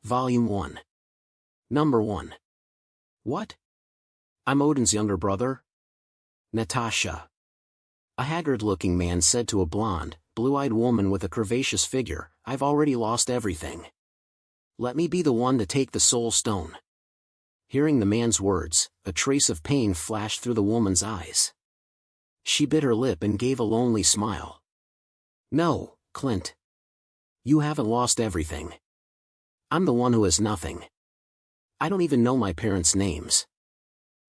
Volume 1. Number 1. What? I'm Odin's younger brother? Natasha. A haggard-looking man said to a blonde, blue-eyed woman with a curvaceous figure, I've already lost everything. Let me be the one to take the soul stone. Hearing the man's words, a trace of pain flashed through the woman's eyes. She bit her lip and gave a lonely smile. No, Clint. You haven't lost everything. I'm the one who has nothing. I don't even know my parents' names.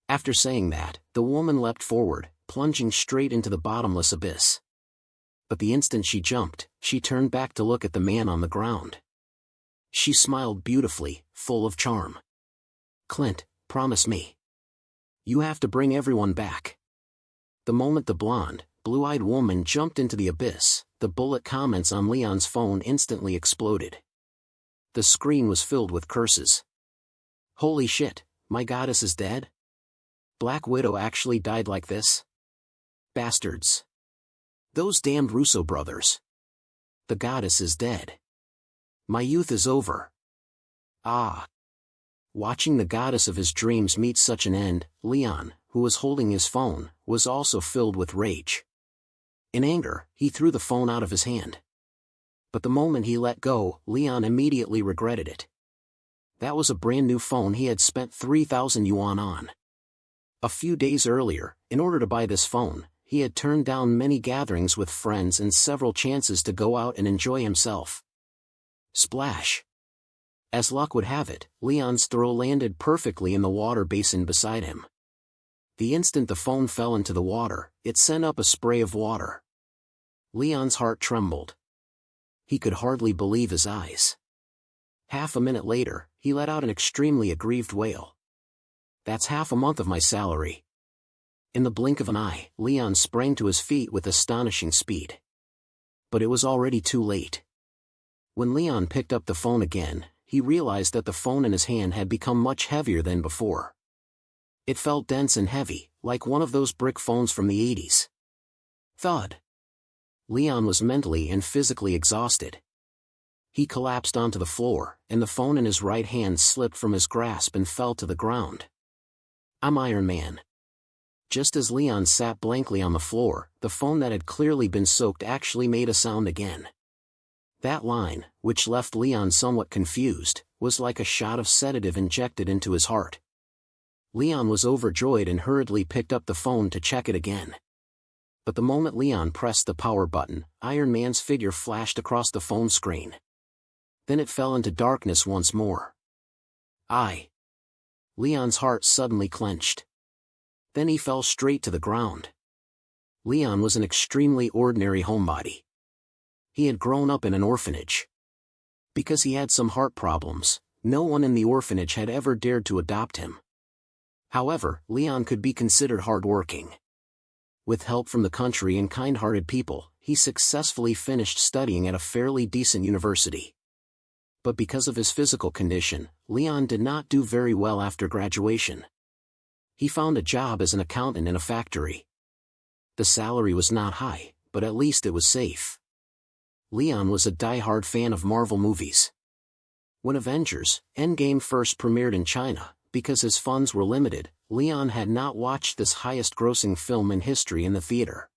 After saying that, the woman leapt forward, plunging straight into the bottomless abyss. But the instant she jumped, she turned back to look at the man on the ground. She smiled beautifully, full of charm. Clint, promise me. You have to bring everyone back. The moment the blonde, blue-eyed woman jumped into the abyss, the bullet comments on Leon's phone instantly exploded. The screen was filled with curses. Holy shit, my goddess is dead? Black Widow actually died like this? Bastards. Those damned Russo brothers. The goddess is dead. My youth is over. Ah. Watching the goddess of his dreams meet such an end, Leon, who was holding his phone, was also filled with rage. In anger, he threw the phone out of his hand. But the moment he let go, Leon immediately regretted it. That was a brand new phone he had spent 3,000 yuan on. A few days earlier, in order to buy this phone, he had turned down many gatherings with friends and several chances to go out and enjoy himself. Splash! As luck would have it, Leon's throw landed perfectly in the water basin beside him. The instant the phone fell into the water, it sent up a spray of water. Leon's heart trembled. He could hardly believe his eyes. Half a minute later, he let out an extremely aggrieved wail. That's half a month of my salary. In the blink of an eye, Leon sprang to his feet with astonishing speed. But it was already too late. When Leon picked up the phone again, he realized that the phone in his hand had become much heavier than before. It felt dense and heavy, like one of those brick phones from the 80s. Thud. Leon was mentally and physically exhausted. He collapsed onto the floor, and the phone in his right hand slipped from his grasp and fell to the ground. I'm Iron Man. Just as Leon sat blankly on the floor, the phone that had clearly been soaked actually made a sound again. That line, which left Leon somewhat confused, was like a shot of sedative injected into his heart. Leon was overjoyed and hurriedly picked up the phone to check it again. But the moment Leon pressed the power button, Iron Man's figure flashed across the phone screen. Then it fell into darkness once more. Leon's heart suddenly clenched. Then he fell straight to the ground. Leon was an extremely ordinary homebody. He had grown up in an orphanage. Because he had some heart problems, no one in the orphanage had ever dared to adopt him. However, Leon could be considered hardworking. With help from the country and kind-hearted people, he successfully finished studying at a fairly decent university. But because of his physical condition, Leon did not do very well after graduation. He found a job as an accountant in a factory. The salary was not high, but at least it was safe. Leon was a die-hard fan of Marvel movies. When Avengers: Endgame first premiered in China, because his funds were limited, Leon had not watched this highest-grossing film in history in the theater.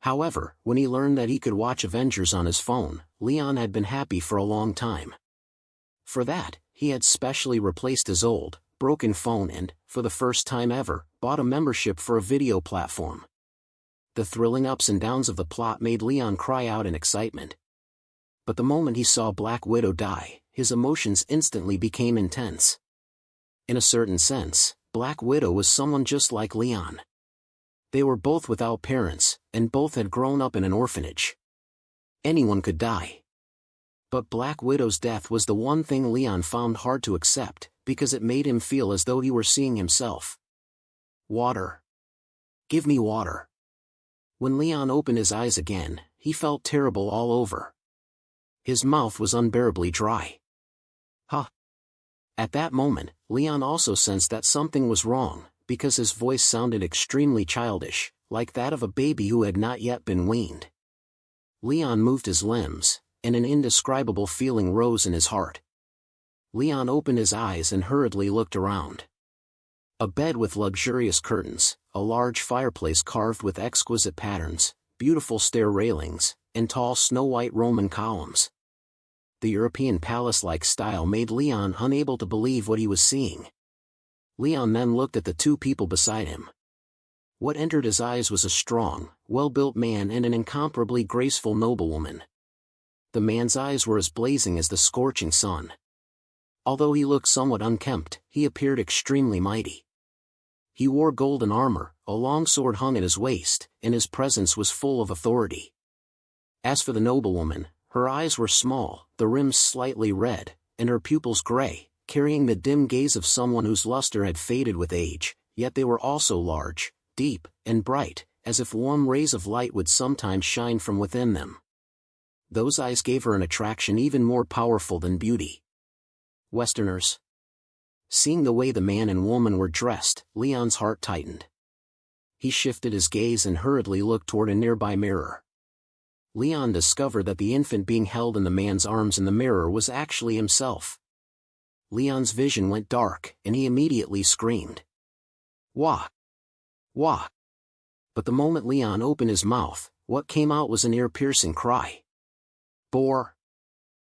However, when he learned that he could watch Avengers on his phone, Leon had been happy for a long time. For that, he had specially replaced his old, broken phone and, for the first time ever, bought a membership for a video platform. The thrilling ups and downs of the plot made Leon cry out in excitement. But the moment he saw Black Widow die, his emotions instantly became intense. In a certain sense, Black Widow was someone just like Leon. They were both without parents, and both had grown up in an orphanage. Anyone could die. But Black Widow's death was the one thing Leon found hard to accept, because it made him feel as though he were seeing himself. Water. Give me water. When Leon opened his eyes again, he felt terrible all over. His mouth was unbearably dry. At that moment, Leon also sensed that something was wrong, because his voice sounded extremely childish, like that of a baby who had not yet been weaned. Leon moved his limbs, and an indescribable feeling rose in his heart. Leon opened his eyes and hurriedly looked around. A bed with luxurious curtains, a large fireplace carved with exquisite patterns, beautiful stair railings, and tall snow-white Roman columns. The European palace-like style made Leon unable to believe what he was seeing. Leon then looked at the two people beside him. What entered his eyes was a strong, well-built man and an incomparably graceful noblewoman. The man's eyes were as blazing as the scorching sun. Although he looked somewhat unkempt, he appeared extremely mighty. He wore golden armor, a long sword hung at his waist, and his presence was full of authority. As for the noblewoman, her eyes were small, the rims slightly red, and her pupils gray, carrying the dim gaze of someone whose luster had faded with age, yet they were also large, deep, and bright, as if warm rays of light would sometimes shine from within them. Those eyes gave her an attraction even more powerful than beauty. Westerners. Seeing the way the man and woman were dressed, Leon's heart tightened. He shifted his gaze and hurriedly looked toward a nearby mirror. Leon discovered that the infant being held in the man's arms in the mirror was actually himself. Leon's vision went dark, and he immediately screamed. Wah! Wah! But the moment Leon opened his mouth, what came out was an ear-piercing cry. Boar!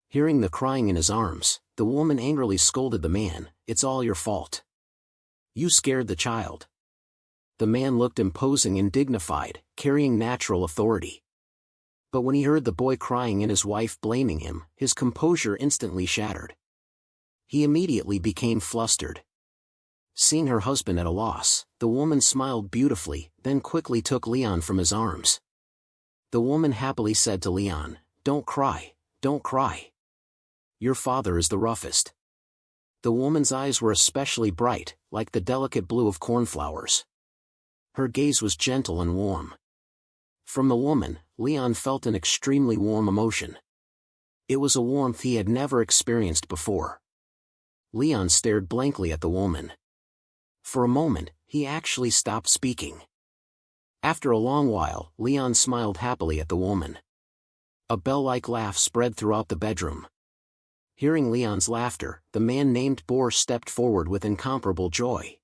Hearing the crying in his arms, the woman angrily scolded the man, "It's all your fault. You scared the child." The man looked imposing and dignified, carrying natural authority. But when he heard the boy crying and his wife blaming him, his composure instantly shattered. He immediately became flustered. Seeing her husband at a loss, the woman smiled beautifully, then quickly took Leon from his arms. The woman happily said to Leon, "Don't cry, don't cry. Your father is the roughest." The woman's eyes were especially bright, like the delicate blue of cornflowers. Her gaze was gentle and warm. From the woman, Leon felt an extremely warm emotion. It was a warmth he had never experienced before. Leon stared blankly at the woman. For a moment, he actually stopped speaking. After a long while, Leon smiled happily at the woman. A bell-like laugh spread throughout the bedroom. Hearing Leon's laughter, the man named Boar stepped forward with incomparable joy.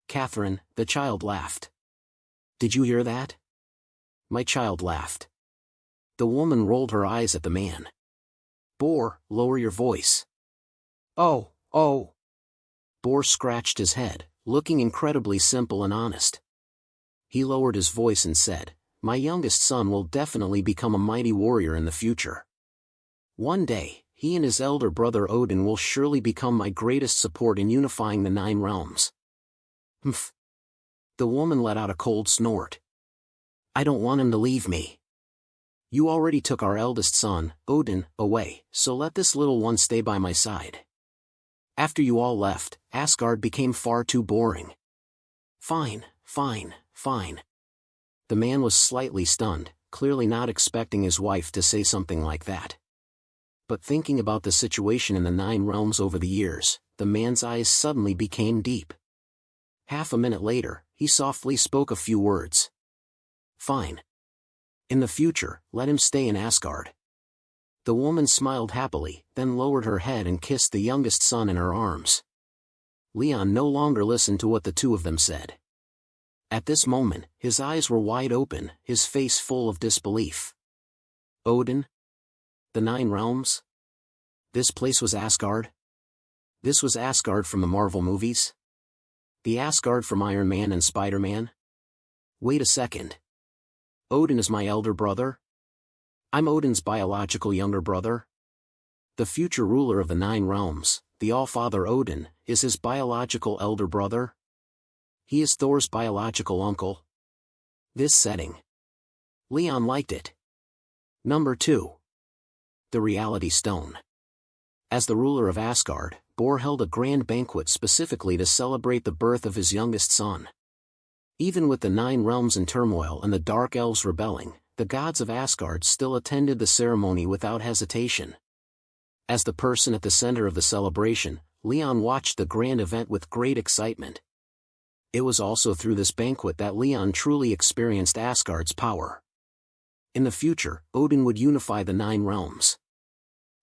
"Catherine," the child laughed. "Did you hear that?" "My child laughed." The woman rolled her eyes at the man. "Boar, lower your voice." "Oh, oh." Boar scratched his head, looking incredibly simple and honest. He lowered his voice and said, "My youngest son will definitely become a mighty warrior in the future. One day, he and his elder brother Odin will surely become my greatest support in unifying the 9 realms." "Humph." The woman let out a cold snort. "I don't want him to leave me. You already took our eldest son, Odin, away, so let this little one stay by my side. After you all left, Asgard became far too boring." "Fine, fine, fine." The man was slightly stunned, clearly not expecting his wife to say something like that. But thinking about the situation in the 9 realms over the years, the man's eyes suddenly became deep. Half a minute later, he softly spoke a few words. "Fine. In the future, let him stay in Asgard." The woman smiled happily, then lowered her head and kissed the youngest son in her arms. Leon no longer listened to what the two of them said. At this moment, his eyes were wide open, his face full of disbelief. Odin? The 9 realms? This place was Asgard? This was Asgard from the Marvel movies? The Asgard from Iron Man and Spider-Man? Wait a second. Odin is my elder brother? I'm Odin's biological younger brother? The future ruler of the 9 realms, the All-Father Odin, is his biological elder brother? He is Thor's biological uncle? This setting. Leon liked it. Number 2. The Reality Stone. As the ruler of Asgard, Bor held a grand banquet specifically to celebrate the birth of his youngest son. Even with the 9 realms in turmoil and the Dark Elves rebelling, the gods of Asgard still attended the ceremony without hesitation. As the person at the center of the celebration, Leon watched the grand event with great excitement. It was also through this banquet that Leon truly experienced Asgard's power. In the future, Odin would unify the 9 realms.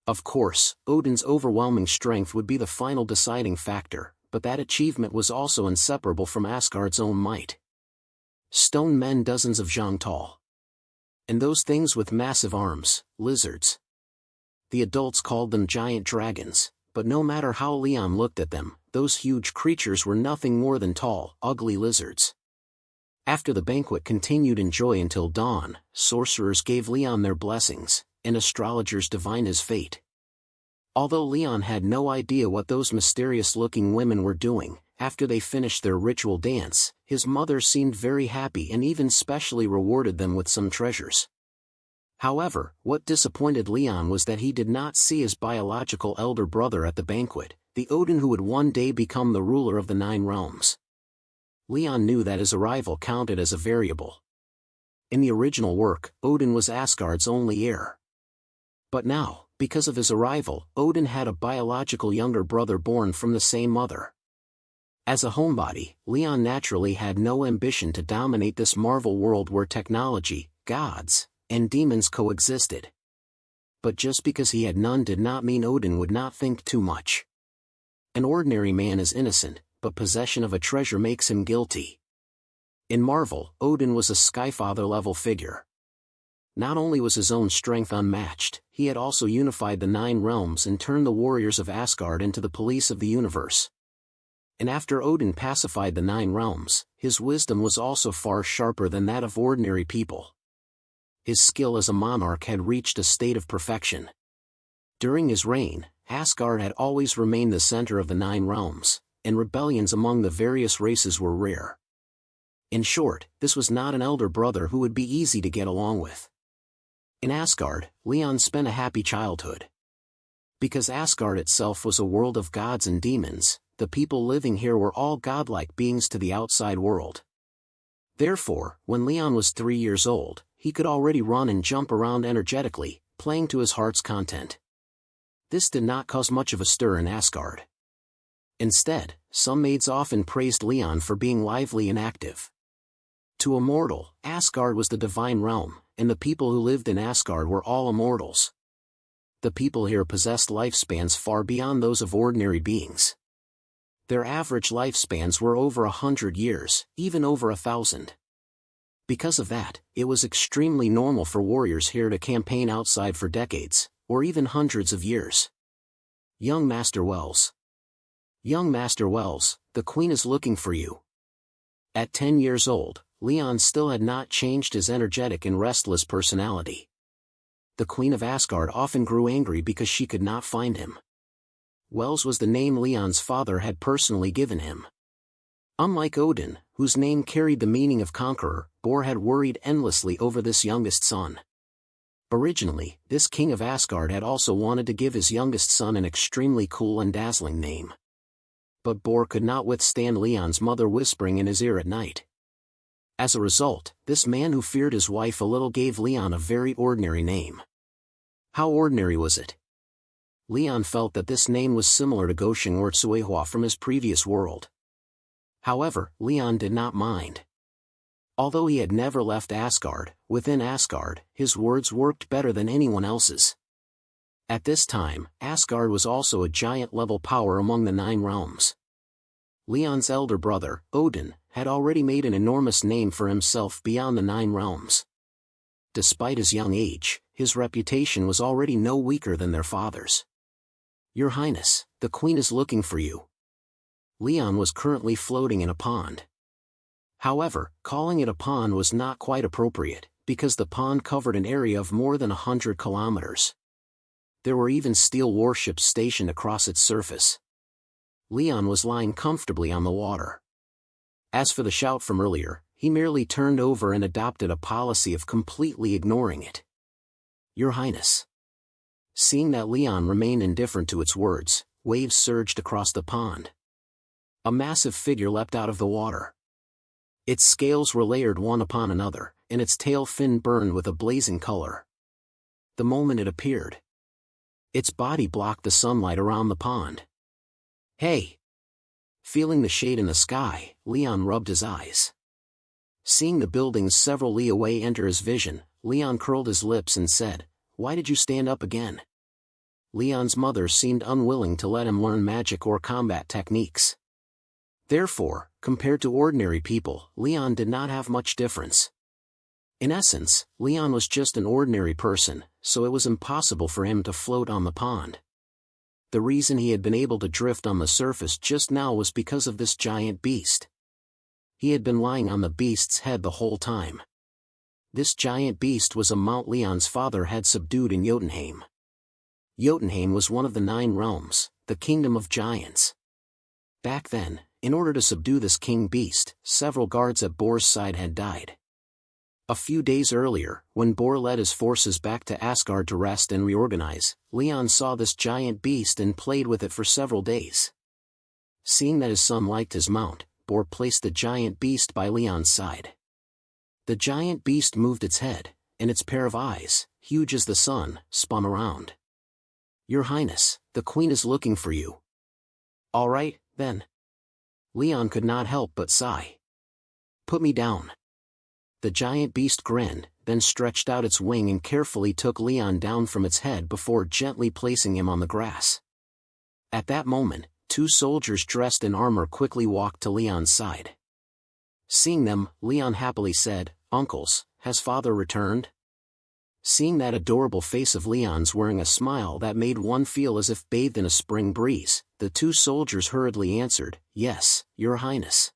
Of course, Odin's overwhelming strength would be the final deciding factor, but that achievement was also inseparable from Asgard's own might. Stone men dozens of zhang tall. And those things with massive arms, lizards. The adults called them giant dragons, but no matter how Leon looked at them, those huge creatures were nothing more than tall, ugly lizards. After the banquet continued in joy until dawn, sorcerers gave Leon their blessings, and astrologers divined his fate. Although Leon had no idea what those mysterious-looking women were doing, after they finished their ritual dance, his mother seemed very happy and even specially rewarded them with some treasures. However, what disappointed Leon was that he did not see his biological elder brother at the banquet, the Odin who would one day become the ruler of the 9 realms. Leon knew that his arrival counted as a variable. In the original work, Odin was Asgard's only heir. But now, because of his arrival, Odin had a biological younger brother born from the same mother. As a homebody, Leon naturally had no ambition to dominate this Marvel world where technology, gods, and demons coexisted. But just because he had none did not mean Odin would not think too much. An ordinary man is innocent, but possession of a treasure makes him guilty. In Marvel, Odin was a Skyfather-level figure. Not only was his own strength unmatched, he had also unified the 9 realms and turned the warriors of Asgard into the police of the universe. And after Odin pacified the 9 realms, his wisdom was also far sharper than that of ordinary people. His skill as a monarch had reached a state of perfection. During his reign, Asgard had always remained the center of the 9 realms, and rebellions among the various races were rare. In short, this was not an elder brother who would be easy to get along with. In Asgard, Leon spent a happy childhood. Because Asgard itself was a world of gods and demons, the people living here were all godlike beings to the outside world. Therefore, when Leon was 3 years old, he could already run and jump around energetically, playing to his heart's content. This did not cause much of a stir in Asgard. Instead, some maids often praised Leon for being lively and active. To a mortal, Asgard was the divine realm, and the people who lived in Asgard were all immortals. The people here possessed lifespans far beyond those of ordinary beings. Their average lifespans were over 100 years, even over 1,000. Because of that, it was extremely normal for warriors here to campaign outside for decades, or even hundreds of years. Young Master Wells. Young Master Wells, the Queen is looking for you. At 10 years old, Leon still had not changed his energetic and restless personality. The Queen of Asgard often grew angry because she could not find him. Wells was the name Leon's father had personally given him. Unlike Odin, whose name carried the meaning of conqueror, Bor had worried endlessly over this youngest son. Originally, this king of Asgard had also wanted to give his youngest son an extremely cool and dazzling name. But Bor could not withstand Leon's mother whispering in his ear at night. As a result, this man who feared his wife a little gave Leon a very ordinary name. How ordinary was it? Leon felt that this name was similar to Gosheng or Tsuehua from his previous world. However, Leon did not mind. Although he had never left Asgard, within Asgard, his words worked better than anyone else's. At this time, Asgard was also a giant-level power among the 9 realms. Leon's elder brother, Odin, had already made an enormous name for himself beyond the 9 realms. Despite his young age, his reputation was already no weaker than their father's. Your Highness, the Queen is looking for you. Leon was currently floating in a pond. However, calling it a pond was not quite appropriate, because the pond covered an area of more than 100 kilometers. There were even steel warships stationed across its surface. Leon was lying comfortably on the water. As for the shout from earlier, he merely turned over and adopted a policy of completely ignoring it. Your Highness. Seeing that Leon remained indifferent to its words, waves surged across the pond. A massive figure leapt out of the water. Its scales were layered one upon another, and its tail fin burned with a blazing color. The moment it appeared, its body blocked the sunlight around the pond. Hey! Feeling the shade in the sky, Leon rubbed his eyes. Seeing the buildings several li away enter his vision, Leon curled his lips and said, Why did you stand up again? Leon's mother seemed unwilling to let him learn magic or combat techniques. Therefore, compared to ordinary people, Leon did not have much difference. In essence, Leon was just an ordinary person, so it was impossible for him to float on the pond. The reason he had been able to drift on the surface just now was because of this giant beast. He had been lying on the beast's head the whole time. This giant beast was a mount Leon's father had subdued in Jotunheim. Jotunheim was one of the 9 realms, the kingdom of giants. Back then, in order to subdue this king beast, several guards at Bor's side had died. A few days earlier, when Bor led his forces back to Asgard to rest and reorganize, Leon saw this giant beast and played with it for several days. Seeing that his son liked his mount, Bor placed the giant beast by Leon's side. The giant beast moved its head, and its pair of eyes, huge as the sun, spun around. "Your Highness, the Queen is looking for you." "All right, then." Leon could not help but sigh. "Put me down." The giant beast grinned, then stretched out its wing and carefully took Leon down from its head before gently placing him on the grass. At that moment, 2 soldiers dressed in armor quickly walked to Leon's side. Seeing them, Leon happily said, "Uncles, has father returned?" Seeing that adorable face of Leon's wearing a smile that made one feel as if bathed in a spring breeze, the 2 soldiers hurriedly answered, "Yes, Your Highness.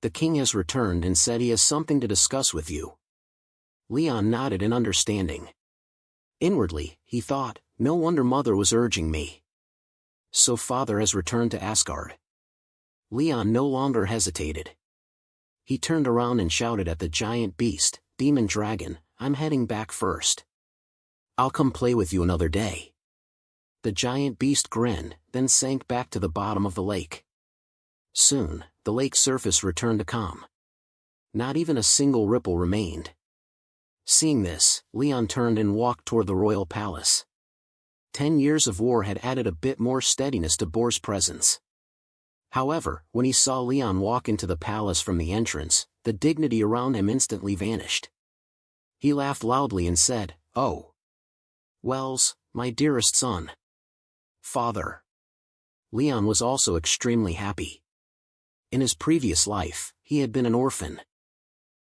The king has returned and said he has something to discuss with you." Leon nodded in understanding. Inwardly, he thought, no wonder mother was urging me. So father has returned to Asgard. Leon no longer hesitated. He turned around and shouted at the giant beast, "Demon dragon, I'm heading back first. I'll come play with you another day." The giant beast grinned, then sank back to the bottom of the lake. Soon, the lake surface returned to calm. Not even a single ripple remained. Seeing this, Leon turned and walked toward the royal palace. 10 years of war had added a bit more steadiness to Bor's presence. However, when he saw Leon walk into the palace from the entrance, the dignity around him instantly vanished. He laughed loudly and said, "Oh. Wells, my dearest son. Father." Leon was also extremely happy. In his previous life, he had been an orphan.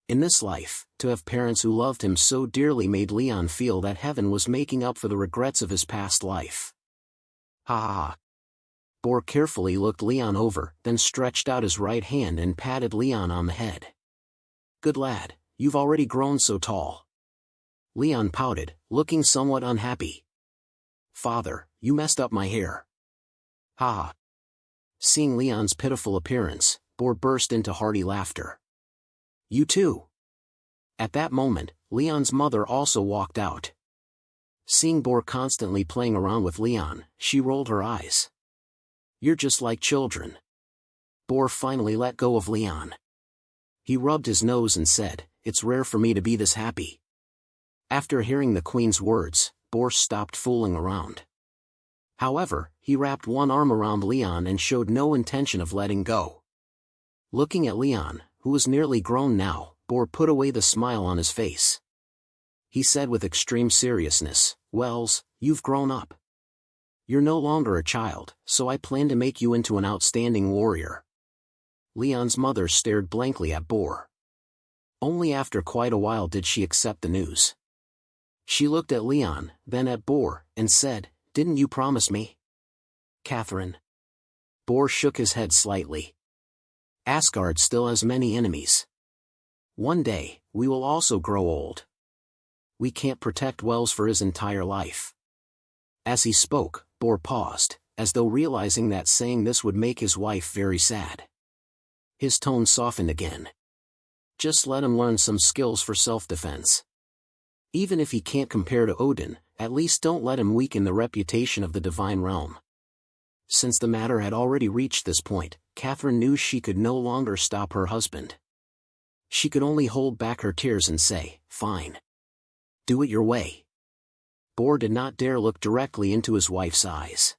In this life, to have parents who loved him so dearly made Leon feel that heaven was making up for the regrets of his past life. "Ha ha ha." Bor carefully looked Leon over, then stretched out his right hand and patted Leon on the head. "Good lad, you've already grown so tall." Leon pouted, looking somewhat unhappy. "Father, you messed up my hair." "Ha ha." Seeing Leon's pitiful appearance, Bor burst into hearty laughter. "You too." At that moment, Leon's mother also walked out. Seeing Bor constantly playing around with Leon, she rolled her eyes. "You're just like children." Bor finally let go of Leon. He rubbed his nose and said, "It's rare for me to be this happy." After hearing the queen's words, Bor stopped fooling around. However, he wrapped one arm around Leon and showed no intention of letting go. Looking at Leon, who was nearly grown now, Bor put away the smile on his face. He said with extreme seriousness, "Wells, you've grown up. You're no longer a child, so I plan to make you into an outstanding warrior." Leon's mother stared blankly at Bor. Only after quite a while did she accept the news. She looked at Leon, then at Bor, and said, "Didn't you promise me?" "Catherine." Bor shook his head slightly. "Asgard still has many enemies. One day, we will also grow old. We can't protect Wells for his entire life." As he spoke, Bor paused, as though realizing that saying this would make his wife very sad. His tone softened again. "Just let him learn some skills for self-defense. Even if he can't compare to Odin, at least don't let him weaken the reputation of the divine realm." Since the matter had already reached this point, Catherine knew she could no longer stop her husband. She could only hold back her tears and say, "Fine. Do it your way." Bor did not dare look directly into his wife's eyes.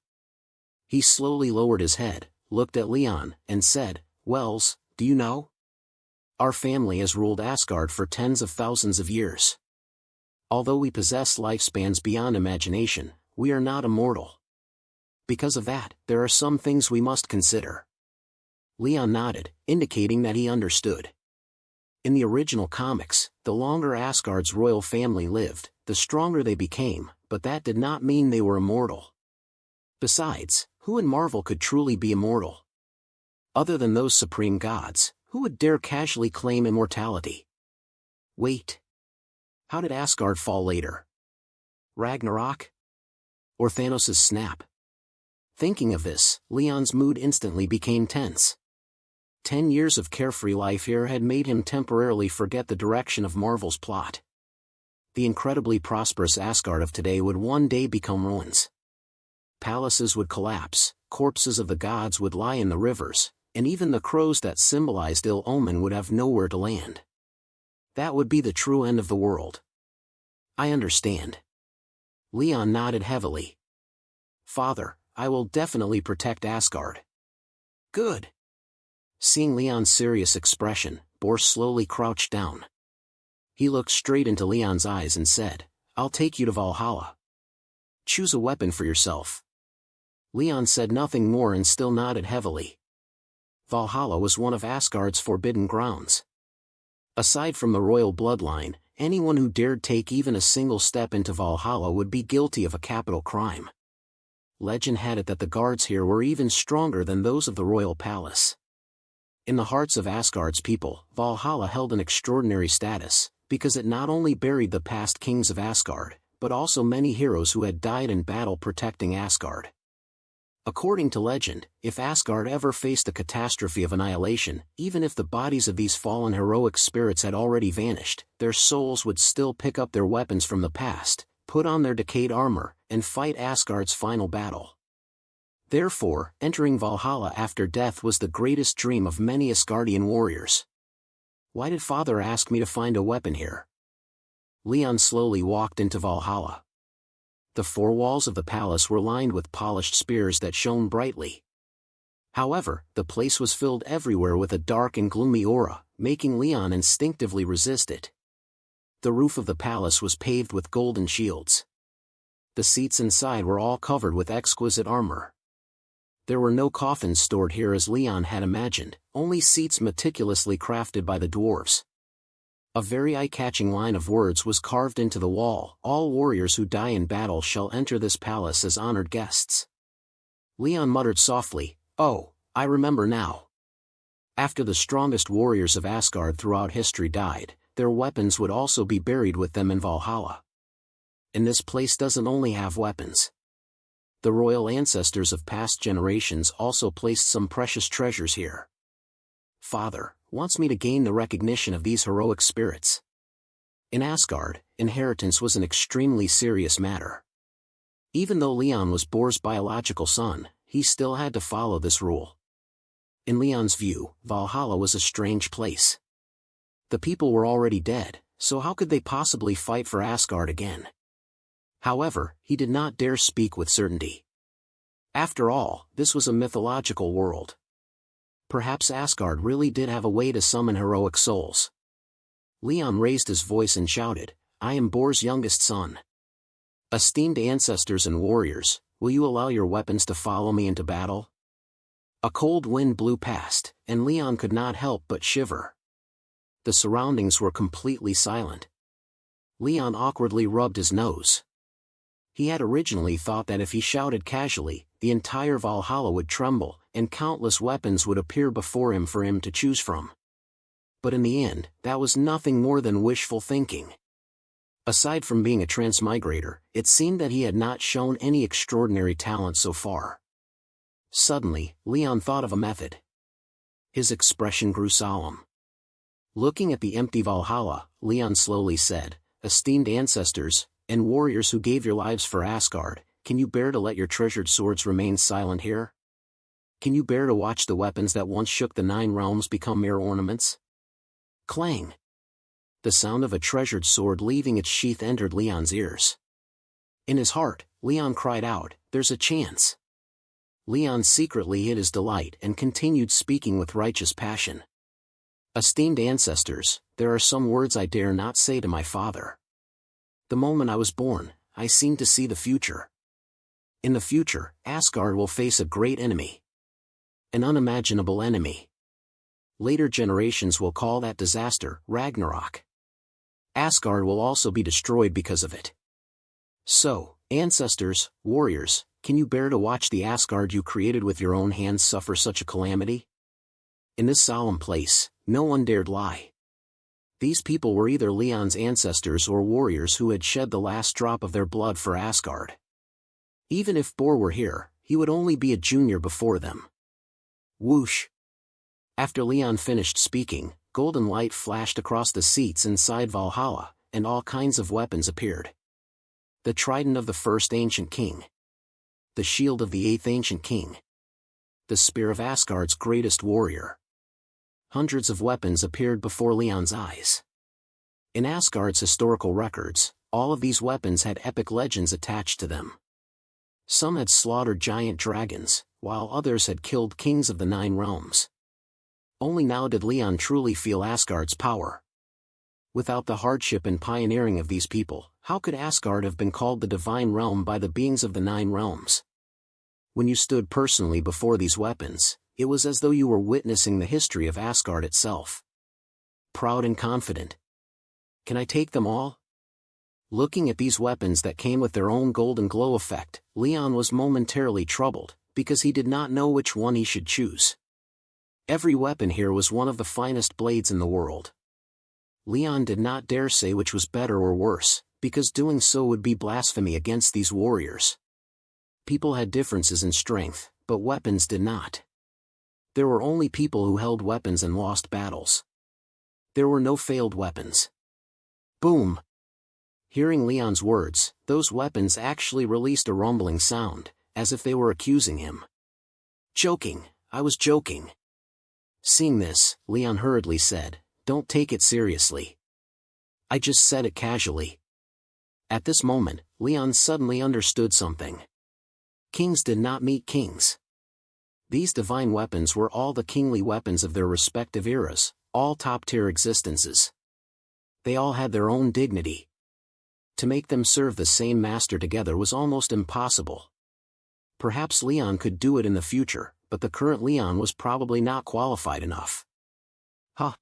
He slowly lowered his head, looked at Leon, and said, "Wells, do you know? Our family has ruled Asgard for tens of thousands of years. Although we possess lifespans beyond imagination, we are not immortal. Because of that, there are some things we must consider. Leon nodded, indicating that he understood. In the original comics, the longer Asgard's royal family lived, the stronger they became, but that did not mean they were immortal. Besides, who in Marvel could truly be immortal? Other than those supreme gods, who would dare casually claim immortality? Wait. How did Asgard fall later? Ragnarok? Or Thanos' snap? Thinking of this, Leon's mood instantly became tense. 10 years of carefree life here had made him temporarily forget the direction of Marvel's plot. The incredibly prosperous Asgard of today would one day become ruins. Palaces would collapse, corpses of the gods would lie in the rivers, and even the crows that symbolized ill omen would have nowhere to land. That would be the true end of the world. I understand. Leon nodded heavily. Father, I will definitely protect Asgard. Good. Seeing Leon's serious expression, Bor slowly crouched down. He looked straight into Leon's eyes and said, I'll take you to Valhalla. Choose a weapon for yourself. Leon said nothing more and still nodded heavily. Valhalla was one of Asgard's forbidden grounds. Aside from the royal bloodline, anyone who dared take even a single step into Valhalla would be guilty of a capital crime. Legend had it that the guards here were even stronger than those of the royal palace. In the hearts of Asgard's people, Valhalla held an extraordinary status, because it not only buried the past kings of Asgard, but also many heroes who had died in battle protecting Asgard. According to legend, if Asgard ever faced a catastrophe of annihilation, even if the bodies of these fallen heroic spirits had already vanished, their souls would still pick up their weapons from the past, put on their decayed armor, and fight Asgard's final battle. Therefore, entering Valhalla after death was the greatest dream of many Asgardian warriors. Why did Father ask me to find a weapon here? Leon slowly walked into Valhalla. The four walls of the palace were lined with polished spears that shone brightly. However, the place was filled everywhere with a dark and gloomy aura, making Leon instinctively resist it. The roof of the palace was paved with golden shields. The seats inside were all covered with exquisite armor. There were no coffins stored here as Leon had imagined, only seats meticulously crafted by the dwarves. A very eye-catching line of words was carved into the wall, all warriors who die in battle shall enter this palace as honored guests. Leon muttered softly, oh, I remember now. After the strongest warriors of Asgard throughout history died, their weapons would also be buried with them in Valhalla. And this place doesn't only have weapons. The royal ancestors of past generations also placed some precious treasures here. Father wants me to gain the recognition of these heroic spirits. In Asgard, inheritance was an extremely serious matter. Even though Leon was Bor's biological son, he still had to follow this rule. In Leon's view, Valhalla was a strange place. The people were already dead, so how could they possibly fight for Asgard again? However, he did not dare speak with certainty. After all, this was a mythological world. Perhaps Asgard really did have a way to summon heroic souls. Leon raised his voice and shouted, I am Bor's youngest son. Esteemed ancestors and warriors, will you allow your weapons to follow me into battle? A cold wind blew past, and Leon could not help but shiver. The surroundings were completely silent. Leon awkwardly rubbed his nose. He had originally thought that if he shouted casually, the entire Valhalla would tremble, and countless weapons would appear before him for him to choose from. But in the end, that was nothing more than wishful thinking. Aside from being a transmigrator, it seemed that he had not shown any extraordinary talent so far. Suddenly, Leon thought of a method. His expression grew solemn. Looking at the empty Valhalla, Leon slowly said, Esteemed ancestors, and warriors who gave your lives for Asgard, can you bear to let your treasured swords remain silent here? Can you bear to watch the weapons that once shook the 9 realms become mere ornaments? Clang! The sound of a treasured sword leaving its sheath entered Leon's ears. In his heart, Leon cried out, there's a chance. Leon secretly hid his delight and continued speaking with righteous passion. Esteemed ancestors, there are some words I dare not say to my father. The moment I was born, I seemed to see the future. In the future, Asgard will face a great enemy. An unimaginable enemy. Later generations will call that disaster Ragnarok. Asgard will also be destroyed because of it. So, ancestors, warriors, can you bear to watch the Asgard you created with your own hands suffer such a calamity? In this solemn place, no one dared lie. These people were either Leon's ancestors or warriors who had shed the last drop of their blood for Asgard. Even if Bor were here, he would only be a junior before them. Whoosh! After Leon finished speaking, golden light flashed across the seats inside Valhalla, and all kinds of weapons appeared. The trident of the first ancient king. The shield of the eighth ancient king. The spear of Asgard's greatest warrior. Hundreds of weapons appeared before Leon's eyes. In Asgard's historical records, all of these weapons had epic legends attached to them. Some had slaughtered giant dragons, while others had killed kings of the 9 realms. Only now did Leon truly feel Asgard's power. Without the hardship and pioneering of these people, how could Asgard have been called the divine realm by the beings of the 9 realms? When you stood personally before these weapons, it was as though you were witnessing the history of Asgard itself. Proud and confident. Can I take them all? Looking at these weapons that came with their own golden glow effect, Leon was momentarily troubled, because he did not know which one he should choose. Every weapon here was one of the finest blades in the world. Leon did not dare say which was better or worse, because doing so would be blasphemy against these warriors. People had differences in strength, but weapons did not. There were only people who held weapons and lost battles. There were no failed weapons. Boom! Hearing Leon's words, those weapons actually released a rumbling sound, as if they were accusing him. Joking, I was joking. Seeing this, Leon hurriedly said, "Don't take it seriously. I just said it casually." At this moment, Leon suddenly understood something. Kings did not meet kings. These divine weapons were all the kingly weapons of their respective eras, all top-tier existences. They all had their own dignity. To make them serve the same master together was almost impossible. Perhaps Leon could do it in the future, but the current Leon was probably not qualified enough. Huh!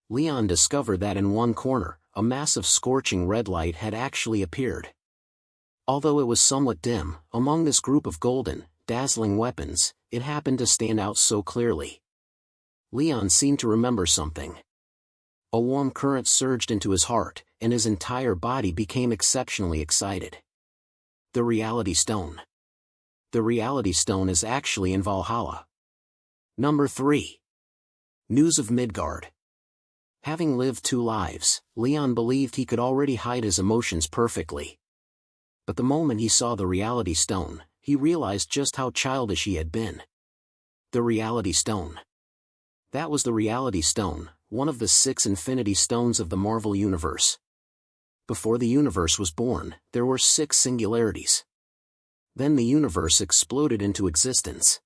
Leon discovered that in one corner, a massive scorching red light had actually appeared. Although it was somewhat dim, among this group of golden, dazzling weapons, it happened to stand out so clearly. Leon seemed to remember something. A warm current surged into his heart, and his entire body became exceptionally excited. The Reality Stone. The Reality Stone is actually in Valhalla. Number 3. News of Midgard. Having lived 2 lives, Leon believed he could already hide his emotions perfectly. But the moment he saw the Reality Stone, he realized just how childish he had been. The Reality Stone. That was the Reality Stone, one of the 6 Infinity Stones of the Marvel Universe. Before the universe was born, there were 6 singularities. Then the universe exploded into existence.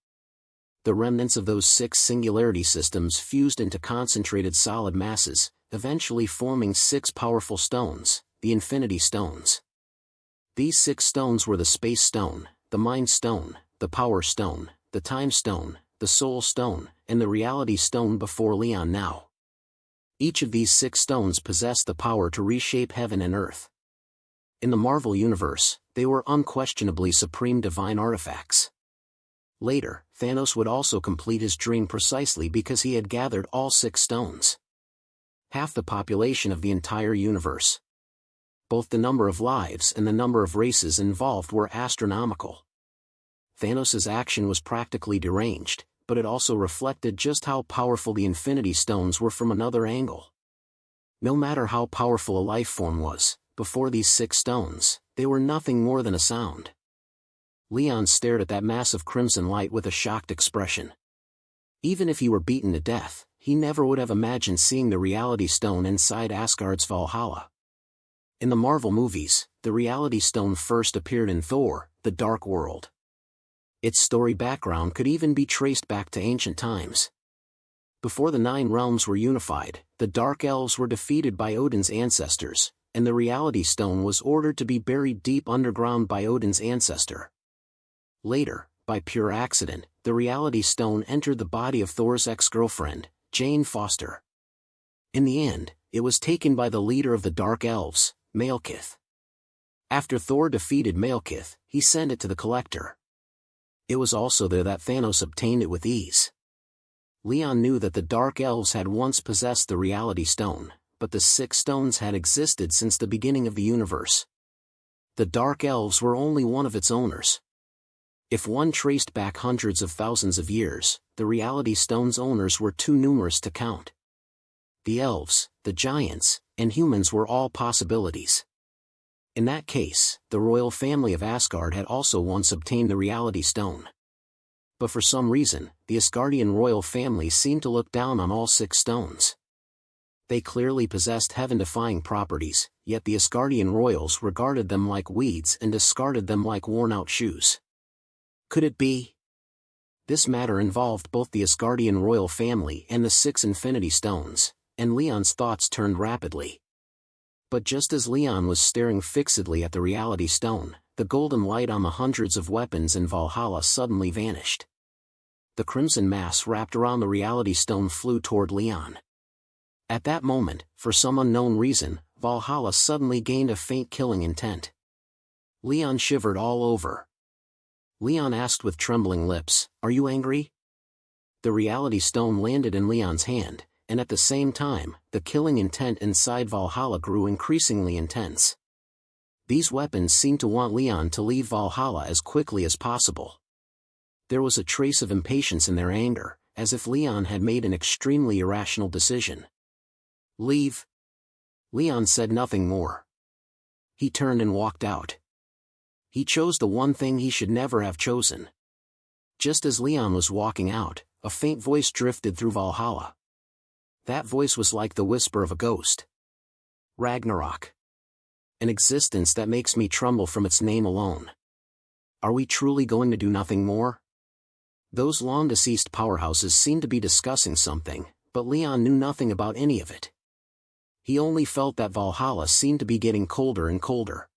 The remnants of those 6 singularity systems fused into concentrated solid masses, eventually forming 6 powerful stones, the Infinity Stones. These 6 stones were the Space Stone, the Mind Stone, the Power Stone, the Time Stone, the Soul Stone, and the Reality Stone before Leon now. Each of these 6 stones possessed the power to reshape heaven and earth. In the Marvel Universe, they were unquestionably supreme divine artifacts. Later, Thanos would also complete his dream precisely because he had gathered all 6 stones. Half the population of the entire universe. Both the number of lives and the number of races involved were astronomical. Thanos' action was practically deranged, but it also reflected just how powerful the Infinity Stones were from another angle. No matter how powerful a life form was, before these 6 stones, they were nothing more than a sound. Leon stared at that massive crimson light with a shocked expression. Even if he were beaten to death, he never would have imagined seeing the Reality Stone inside Asgard's Valhalla. In the Marvel movies, the Reality Stone first appeared in Thor, the Dark World. Its story background could even be traced back to ancient times. Before the 9 realms were unified, the Dark Elves were defeated by Odin's ancestors, and the Reality Stone was ordered to be buried deep underground by Odin's ancestor. Later, by pure accident, the reality stone entered the body of Thor's ex-girlfriend, Jane Foster. In the end, it was taken by the leader of the Dark Elves, Malekith. After Thor defeated Malekith, he sent it to the Collector. It was also there that Thanos obtained it with ease. Leon knew that the Dark Elves had once possessed the reality stone, but the 6 stones had existed since the beginning of the universe. The Dark Elves were only one of its owners. If one traced back hundreds of thousands of years, the reality stone's owners were too numerous to count. The elves, the giants, and humans were all possibilities. In that case, the royal family of Asgard had also once obtained the reality stone. But for some reason, the Asgardian royal family seemed to look down on all 6 stones. They clearly possessed heaven-defying properties, yet the Asgardian royals regarded them like weeds and discarded them like worn-out shoes. Could it be? This matter involved both the Asgardian royal family and the 6 Infinity Stones, and Leon's thoughts turned rapidly. But just as Leon was staring fixedly at the reality stone, the golden light on the hundreds of weapons in Valhalla suddenly vanished. The crimson mass wrapped around the reality stone flew toward Leon. At that moment, for some unknown reason, Valhalla suddenly gained a faint killing intent. Leon shivered all over. Leon asked with trembling lips, "Are you angry?" The reality stone landed in Leon's hand, and at the same time, the killing intent inside Valhalla grew increasingly intense. These weapons seemed to want Leon to leave Valhalla as quickly as possible. There was a trace of impatience in their anger, as if Leon had made an extremely irrational decision. "Leave." Leon said nothing more. He turned and walked out. He chose the one thing he should never have chosen. Just as Leon was walking out, a faint voice drifted through Valhalla. That voice was like the whisper of a ghost. "Ragnarok. An existence that makes me tremble from its name alone. Are we truly going to do nothing more?" Those long-deceased powerhouses seemed to be discussing something, but Leon knew nothing about any of it. He only felt that Valhalla seemed to be getting colder and colder.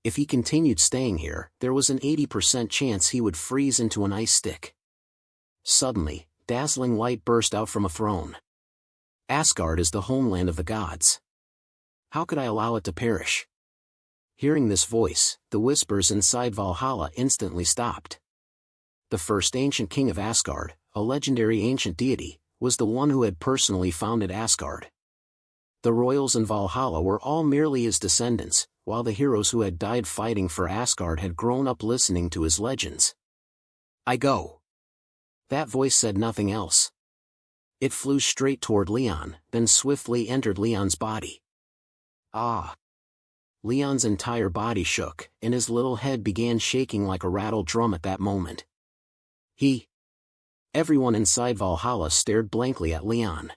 If he continued staying here, there was an 80% chance he would freeze into an ice stick. Suddenly, dazzling light burst out from a throne. Asgard is the homeland of the gods. How could I allow it to perish? Hearing this voice, the whispers inside Valhalla instantly stopped. The first ancient king of Asgard, a legendary ancient deity, was the one who had personally founded Asgard. The royals in Valhalla were all merely his descendants, while the heroes who had died fighting for Asgard had grown up listening to his legends. "I go." That voice said nothing else. It flew straight toward Leon, then swiftly entered Leon's body. Ah! Leon's entire body shook, and his little head began shaking like a rattled drum at that moment. Everyone inside Valhalla stared blankly at Leon.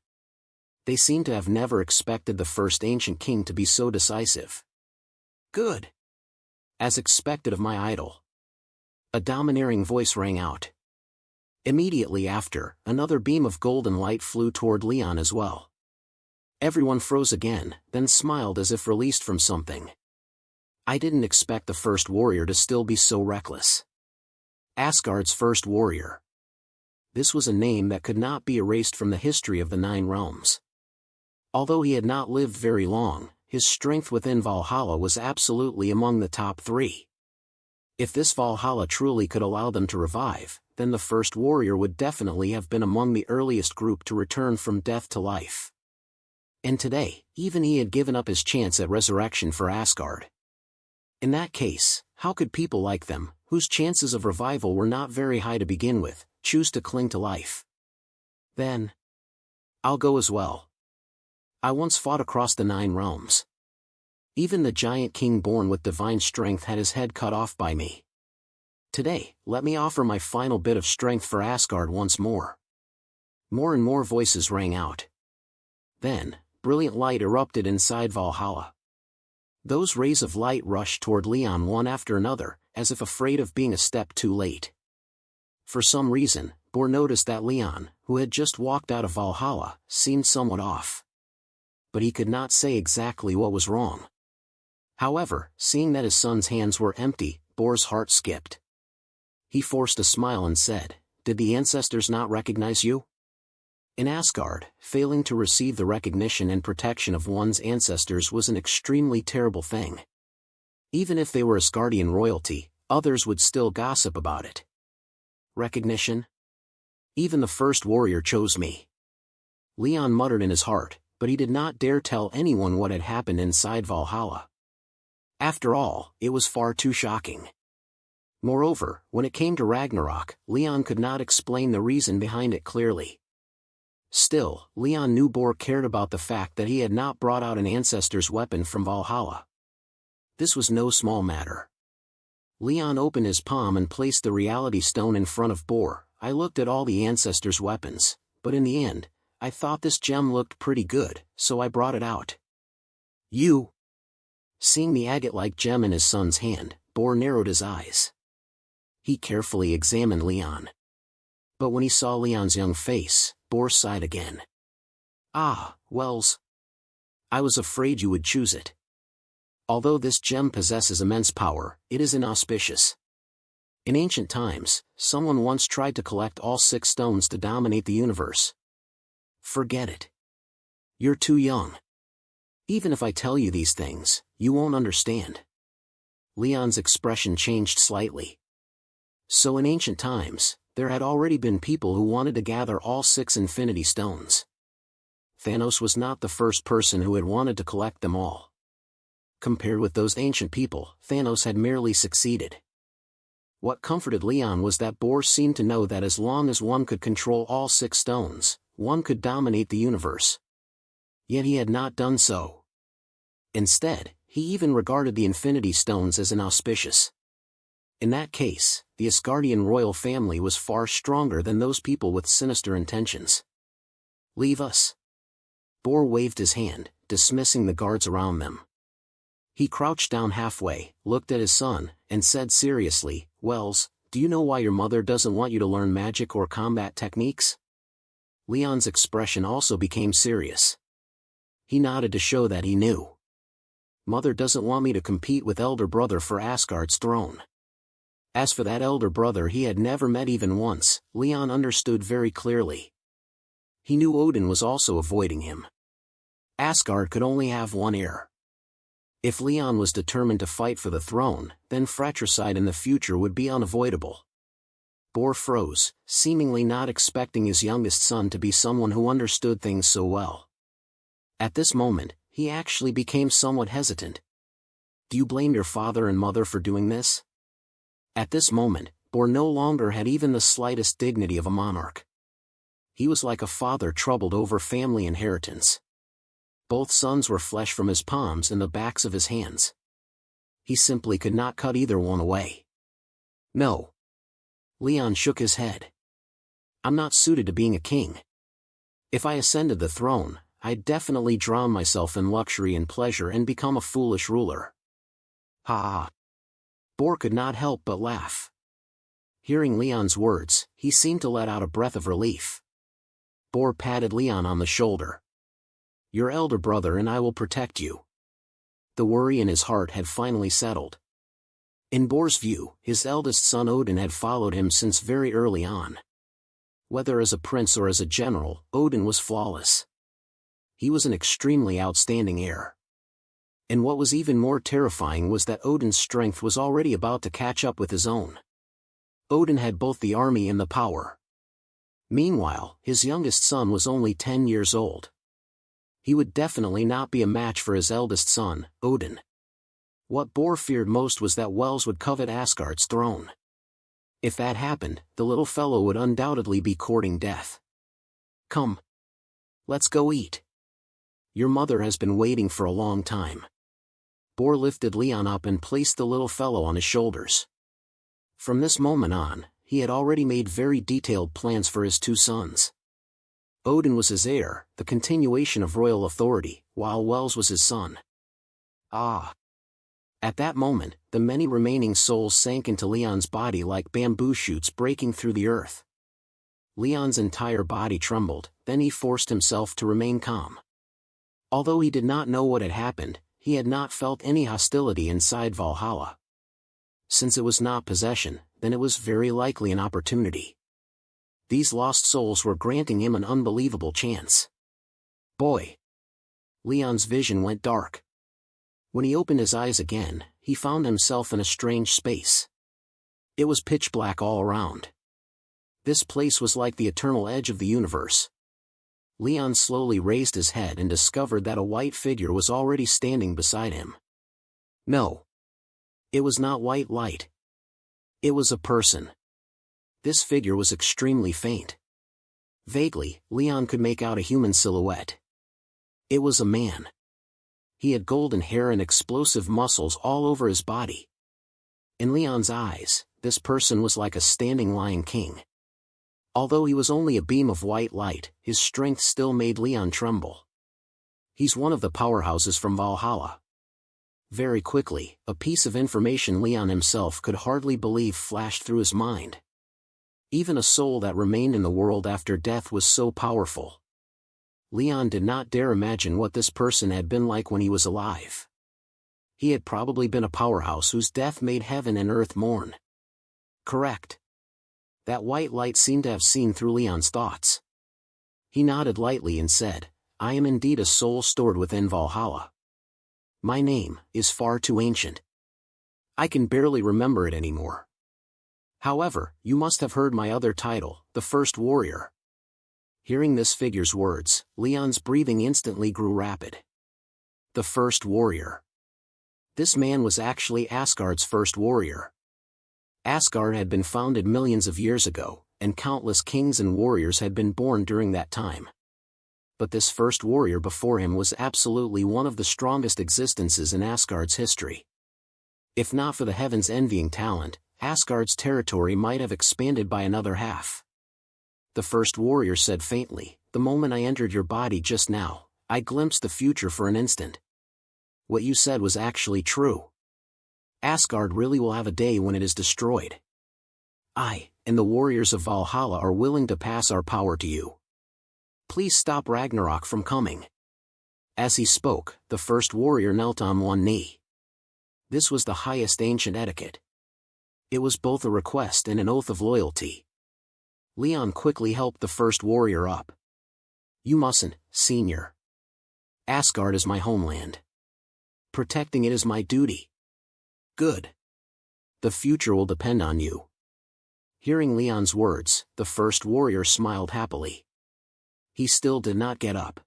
They seemed to have never expected the first ancient king to be so decisive. "Good. As expected of my idol." A domineering voice rang out. Immediately after, another beam of golden light flew toward Leon as well. Everyone froze again, then smiled as if released from something. I didn't expect the first warrior to still be so reckless. Asgard's first warrior. This was a name that could not be erased from the history of the 9 realms. Although he had not lived very long, his strength within Valhalla was absolutely among the top 3. If this Valhalla truly could allow them to revive, then the first warrior would definitely have been among the earliest group to return from death to life. And today, even he had given up his chance at resurrection for Asgard. In that case, how could people like them, whose chances of revival were not very high to begin with, choose to cling to life? Then, I'll go as well. I once fought across the 9 realms. Even the giant king born with divine strength had his head cut off by me. Today, let me offer my final bit of strength for Asgard once more. More and more voices rang out. Then, brilliant light erupted inside Valhalla. Those rays of light rushed toward Leon one after another, as if afraid of being a step too late. For some reason, Bor noticed that Leon, who had just walked out of Valhalla, seemed somewhat off. But he could not say exactly what was wrong. However, seeing that his son's hands were empty, Bor's heart skipped. He forced a smile and said, "Did the ancestors not recognize you?" In Asgard, failing to receive the recognition and protection of one's ancestors was an extremely terrible thing. Even if they were Asgardian royalty, others would still gossip about it. Recognition? Even the first warrior chose me. Leon muttered in his heart, but he did not dare tell anyone what had happened inside Valhalla. After all, it was far too shocking. Moreover, when it came to Ragnarok, Leon could not explain the reason behind it clearly. Still, Leon knew Bor cared about the fact that he had not brought out an ancestor's weapon from Valhalla. This was no small matter. Leon opened his palm and placed the reality stone in front of Bor. "I looked at all the ancestors' weapons, but in the end, I thought this gem looked pretty good, so I brought it out." "You?" Seeing the agate-like gem in his son's hand, Bor narrowed his eyes. He carefully examined Leon. But when he saw Leon's young face, Bor sighed again. "Ah, Wells. I was afraid you would choose it. Although this gem possesses immense power, it is inauspicious. In ancient times, someone once tried to collect all 6 stones to dominate the universe. Forget it. You're too young. Even if I tell you these things, you won't understand." Leon's expression changed slightly. So in ancient times, there had already been people who wanted to gather all 6 infinity stones. Thanos was not the first person who had wanted to collect them all. Compared with those ancient people, Thanos had merely succeeded. What comforted Leon was that Bor seemed to know that as long as one could control all 6 stones, one could dominate the universe. Yet he had not done so. Instead, he even regarded the Infinity Stones as inauspicious. In that case, the Asgardian royal family was far stronger than those people with sinister intentions. "Leave us." Bor waved his hand, dismissing the guards around them. He crouched down halfway, looked at his son, and said seriously, "Wells, do you know why your mother doesn't want you to learn magic or combat techniques?" Leon's expression also became serious. He nodded to show that he knew. "Mother doesn't want me to compete with elder brother for Asgard's throne." As for that elder brother he had never met even once, Leon understood very clearly. He knew Odin was also avoiding him. Asgard could only have one heir. If Leon was determined to fight for the throne, then fratricide in the future would be unavoidable. Bor froze, seemingly not expecting his youngest son to be someone who understood things so well. At this moment, he actually became somewhat hesitant. "Do you blame your father and mother for doing this?" At this moment, Bor no longer had even the slightest dignity of a monarch. He was like a father troubled over family inheritance. Both sons were flesh from his palms and the backs of his hands. He simply could not cut either one away. "No." Leon shook his head. "I'm not suited to being a king. If I ascended the throne, I'd definitely drown myself in luxury and pleasure and become a foolish ruler." "Ha ha." Bor could not help but laugh. Hearing Leon's words, he seemed to let out a breath of relief. Bor patted Leon on the shoulder. "Your elder brother and I will protect you." The worry in his heart had finally settled. In Bor's view, his eldest son Odin had followed him since very early on. Whether as a prince or as a general, Odin was flawless. He was an extremely outstanding heir. And what was even more terrifying was that Odin's strength was already about to catch up with his own. Odin had both the army and the power. Meanwhile, his youngest son was only 10 years old. He would definitely not be a match for his eldest son, Odin. What Bor feared most was that Wells would covet Asgard's throne. If that happened, the little fellow would undoubtedly be courting death. "Come. Let's go eat. Your mother has been waiting for a long time." Bor lifted Leon up and placed the little fellow on his shoulders. From this moment on, he had already made very detailed plans for his 2 sons. Odin was his heir, the continuation of royal authority, while Wells was his son. Ah! At that moment, the many remaining souls sank into Leon's body like bamboo shoots breaking through the earth. Leon's entire body trembled, then he forced himself to remain calm. Although he did not know what had happened, he had not felt any hostility inside Valhalla. Since it was not possession, then it was very likely an opportunity. These lost souls were granting him an unbelievable chance. Boy! Leon's vision went dark. When he opened his eyes again, he found himself in a strange space. It was pitch black all around. This place was like the eternal edge of the universe. Leon slowly raised his head and discovered that a white figure was already standing beside him. No. It was not white light. It was a person. This figure was extremely faint. Vaguely, Leon could make out a human silhouette. It was a man. He had golden hair and explosive muscles all over his body. In Leon's eyes, this person was like a standing lion king. Although he was only a beam of white light, his strength still made Leon tremble. He's one of the powerhouses from Valhalla. Very quickly, a piece of information Leon himself could hardly believe flashed through his mind. Even a soul that remained in the world after death was so powerful. Leon did not dare imagine what this person had been like when he was alive. He had probably been a powerhouse whose death made heaven and earth mourn. Correct. That white light seemed to have seen through Leon's thoughts. He nodded lightly and said, "I am indeed a soul stored within Valhalla. My name is far too ancient. I can barely remember it anymore. However, you must have heard my other title, the First Warrior." Hearing this figure's words, Leon's breathing instantly grew rapid. The First Warrior. This man was actually Asgard's first warrior. Asgard had been founded millions of years ago, and countless kings and warriors had been born during that time. But this first warrior before him was absolutely one of the strongest existences in Asgard's history. If not for the heavens' envying talent, Asgard's territory might have expanded by another half. The first warrior said faintly, "The moment I entered your body just now, I glimpsed the future for an instant. What you said was actually true. Asgard really will have a day when it is destroyed. I, and the warriors of Valhalla are willing to pass our power to you. Please stop Ragnarok from coming." As he spoke, the first warrior knelt on one knee. This was the highest ancient etiquette. It was both a request and an oath of loyalty. Leon quickly helped the first warrior up. "You mustn't, senior. Asgard is my homeland. Protecting it is my duty." "Good. The future will depend on you." Hearing Leon's words, the first warrior smiled happily. He still did not get up.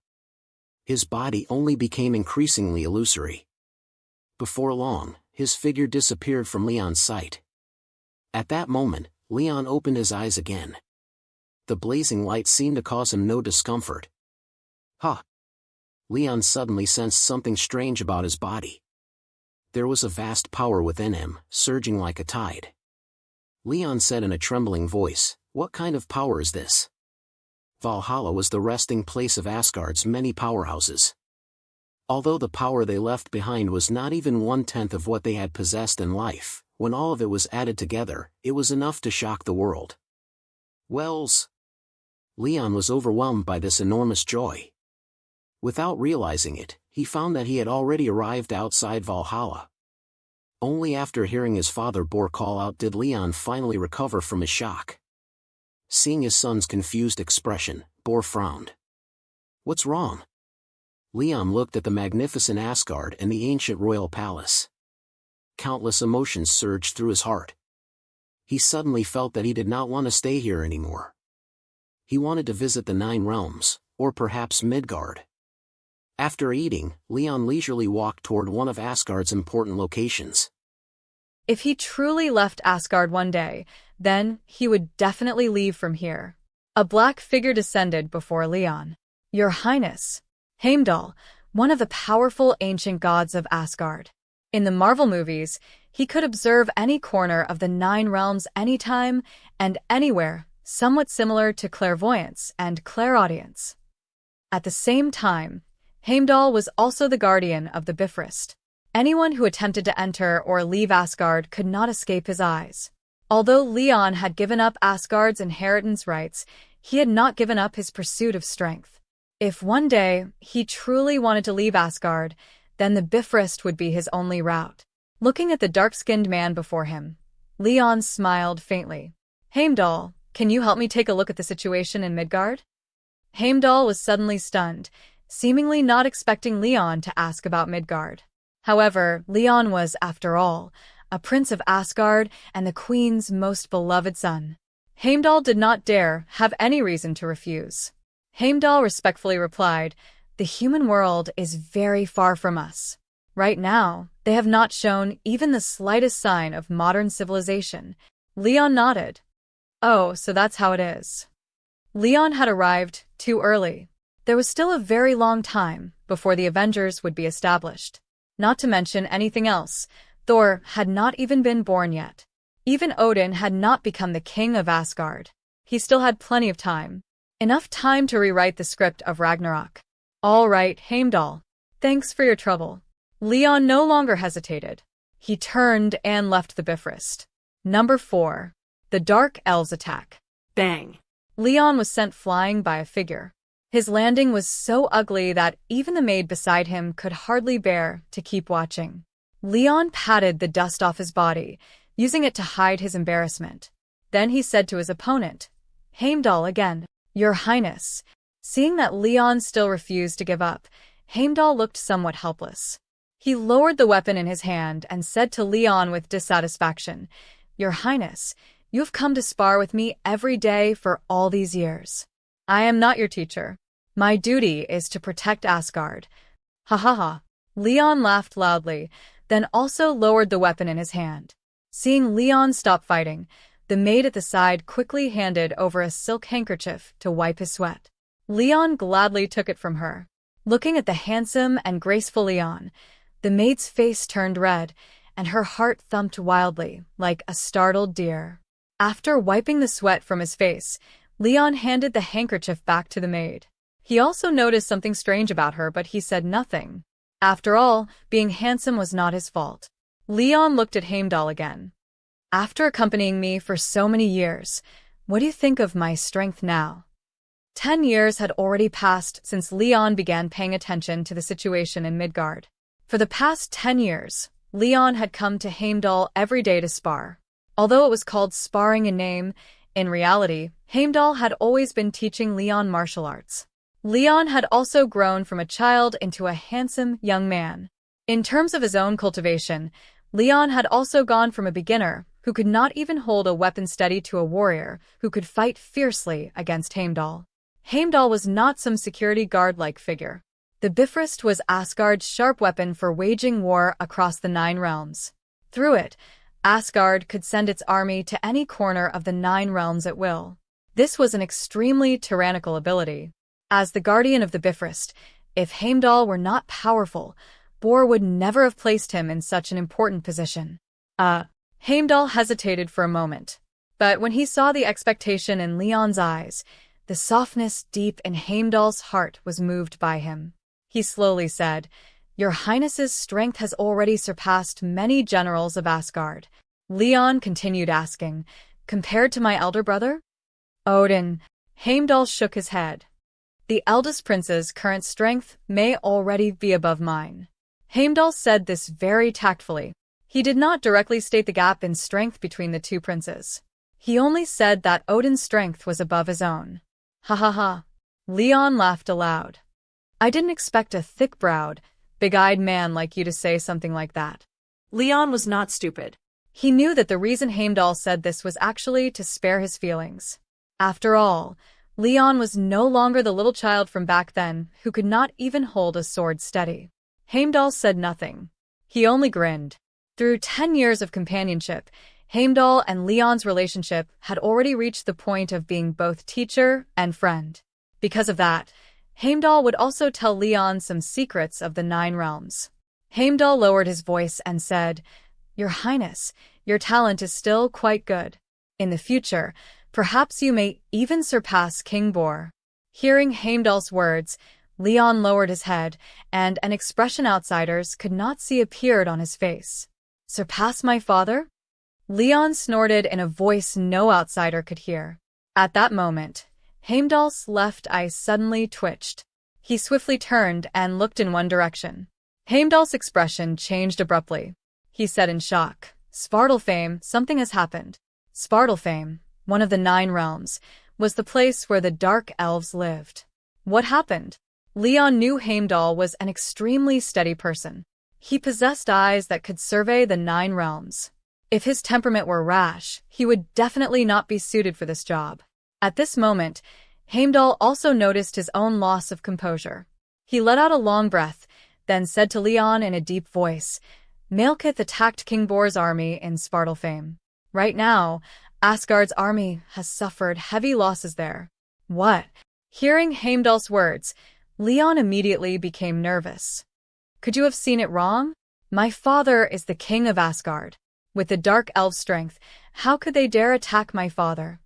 His body only became increasingly illusory. Before long, his figure disappeared from Leon's sight. At that moment, Leon opened his eyes again. The blazing light seemed to cause him no discomfort. Huh! Leon suddenly sensed something strange about his body. There was a vast power within him, surging like a tide. Leon said in a trembling voice, "What kind of power is this?" Valhalla was the resting place of Asgard's many powerhouses. Although the power they left behind was not even 1/10 of what they had possessed in life, when all of it was added together, it was enough to shock the world. Wells! Leon was overwhelmed by this enormous joy. Without realizing it, he found that he had already arrived outside Valhalla. Only after hearing his father Bor call out did Leon finally recover from his shock. Seeing his son's confused expression, Bor frowned. "What's wrong?" Leon looked at the magnificent Asgard and the ancient royal palace. Countless emotions surged through his heart. He suddenly felt that he did not want to stay here anymore. He wanted to visit the Nine Realms, or perhaps Midgard. After eating, Leon leisurely walked toward one of Asgard's important locations. If he truly left Asgard one day, then he would definitely leave from here. A black figure descended before Leon. "Your Highness, Heimdall, one of the powerful ancient gods of Asgard." In the Marvel movies, he could observe any corner of the Nine Realms anytime and anywhere, somewhat similar to clairvoyance and clairaudience. At the same time, Heimdall was also the guardian of the Bifrost. Anyone who attempted to enter or leave Asgard could not escape his eyes. Although Leon had given up Asgard's inheritance rights, he had not given up his pursuit of strength. If one day he truly wanted to leave Asgard, then the Bifrost would be his only route. Looking at the dark-skinned man before him, Leon smiled faintly. Heimdall, can you help me take a look at the situation in Midgard? Heimdall was suddenly stunned, seemingly not expecting Leon to ask about Midgard. However, Leon was, after all, a prince of Asgard and the queen's most beloved son. Heimdall did not dare have any reason to refuse. Heimdall respectfully replied, "The human world is very far from us. Right now, they have not shown even the slightest sign of modern civilization." Leon nodded. Oh, so that's how it is. Leon had arrived too early. There was still a very long time before the Avengers would be established. Not to mention anything else, Thor had not even been born yet. Even Odin had not become the king of Asgard. He still had plenty of time. Enough time to rewrite the script of Ragnarok. All right, Heimdall. Thanks for your trouble. Leon no longer hesitated. He turned and left the Bifrost. Number 4. The Dark Elves attack. Bang! Leon was sent flying by a figure. His landing was so ugly that even the maid beside him could hardly bear to keep watching. Leon patted the dust off his body, using it to hide his embarrassment. Then he said to his opponent, Heimdall again, "Your Highness." Seeing that Leon still refused to give up, Heimdall looked somewhat helpless. He lowered the weapon in his hand and said to Leon with dissatisfaction, "Your Highness, you have come to spar with me every day for all these years. I am not your teacher. My duty is to protect Asgard." Ha ha ha. Leon laughed loudly, then also lowered the weapon in his hand. Seeing Leon stop fighting, the maid at the side quickly handed over a silk handkerchief to wipe his sweat. Leon gladly took it from her. Looking at the handsome and graceful Leon, the maid's face turned red, and her heart thumped wildly, like a startled deer. After wiping the sweat from his face, Leon handed the handkerchief back to the maid. He also noticed something strange about her, but he said nothing. After all, being handsome was not his fault. Leon looked at Heimdall again. "After accompanying me for so many years, what do you think of my strength now?" 10 years had already passed since Leon began paying attention to the situation in Midgard. For the past 10 years, Leon had come to Heimdall every day to spar. Although it was called sparring in name, in reality, Heimdall had always been teaching Leon martial arts. Leon had also grown from a child into a handsome young man. In terms of his own cultivation, Leon had also gone from a beginner who could not even hold a weapon steady to a warrior who could fight fiercely against Heimdall. Heimdall was not some security guard-like figure. The Bifrost was Asgard's sharp weapon for waging war across the 9 realms. Through it, Asgard could send its army to any corner of the 9 realms at will. This was an extremely tyrannical ability. As the guardian of the Bifrost, if Heimdall were not powerful, Bor would never have placed him in such an important position. Heimdall hesitated for a moment. But when he saw the expectation in Leon's eyes, the softness deep in Heimdall's heart was moved by him. He slowly said, "Your Highness's strength has already surpassed many generals of Asgard." Leon continued asking, "Compared to my elder brother?" Odin. Heimdall shook his head. "The eldest prince's current strength may already be above mine." Heimdall said this very tactfully. He did not directly state the gap in strength between the two princes. He only said that Odin's strength was above his own. Ha ha ha. Leon laughed aloud. "I didn't expect a thick-browed, big-eyed man like you to say something like that." Leon was not stupid. He knew that the reason Heimdall said this was actually to spare his feelings. After all, Leon was no longer the little child from back then who could not even hold a sword steady. Heimdall said nothing. He only grinned. Through 10 years of companionship, Heimdall and Leon's relationship had already reached the point of being both teacher and friend. Because of that, Heimdall would also tell Leon some secrets of the 9 realms. Heimdall lowered his voice and said, "Your Highness, your talent is still quite good. In the future, perhaps you may even surpass King Bor." Hearing Heimdall's words, Leon lowered his head, and an expression outsiders could not see appeared on his face. "Surpass my father?" Leon snorted in a voice no outsider could hear. At that moment, Heimdall's left eye suddenly twitched. He swiftly turned and looked in one direction. Heimdall's expression changed abruptly. he said in shock. Svartalfheim, something has happened. Svartalfheim, one of the 9 realms, was the place where the Dark Elves lived. What happened? Leon knew Heimdall was an extremely steady person. He possessed eyes that could survey the 9 realms. If his temperament were rash, he would definitely not be suited for this job. At this moment, Heimdall also noticed his own loss of composure. He let out a long breath, then said to Leon in a deep voice, Malekith attacked King Bor's army in Svartalfheim. Right now, Asgard's army has suffered heavy losses there. What? Hearing Heimdall's words, Leon immediately became nervous. Could you have seen it wrong? My father is the king of Asgard. With the Dark Elves' strength, how could they dare attack my father?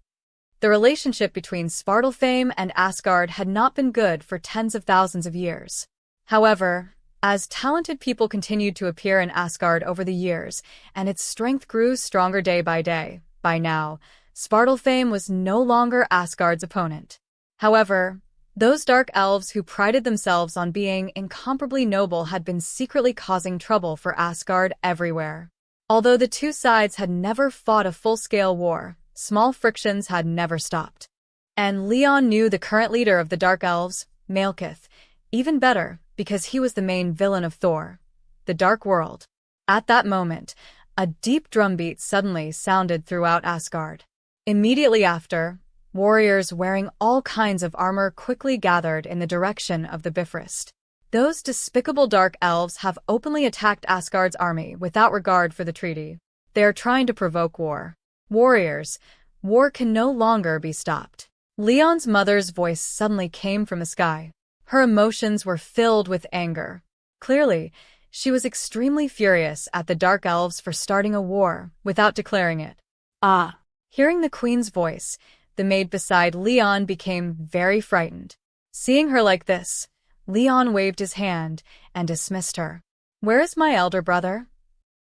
The relationship between Svartalfheim and Asgard had not been good for tens of thousands of years. However, as talented people continued to appear in Asgard over the years, and its strength grew stronger day, by now, Svartalfheim was no longer Asgard's opponent. However, those Dark Elves who prided themselves on being incomparably noble had been secretly causing trouble for Asgard everywhere. Although the two sides had never fought a full-scale war, small frictions had never stopped. And Leon knew the current leader of the Dark Elves, Malekith, even better because he was the main villain of Thor, the Dark World. At that moment, a deep drumbeat suddenly sounded throughout Asgard. Immediately after, warriors wearing all kinds of armor quickly gathered in the direction of the Bifrost. Those despicable Dark Elves have openly attacked Asgard's army without regard for the treaty. They are trying to provoke war. Warriors, war can no longer be stopped. Leon's mother's voice suddenly came from the sky. Her emotions were filled with anger. Clearly, she was extremely furious at the Dark Elves for starting a war without declaring it. Ah! Hearing the queen's voice, the maid beside Leon became very frightened. Seeing her like this, Leon waved his hand and dismissed her. Where is my elder brother?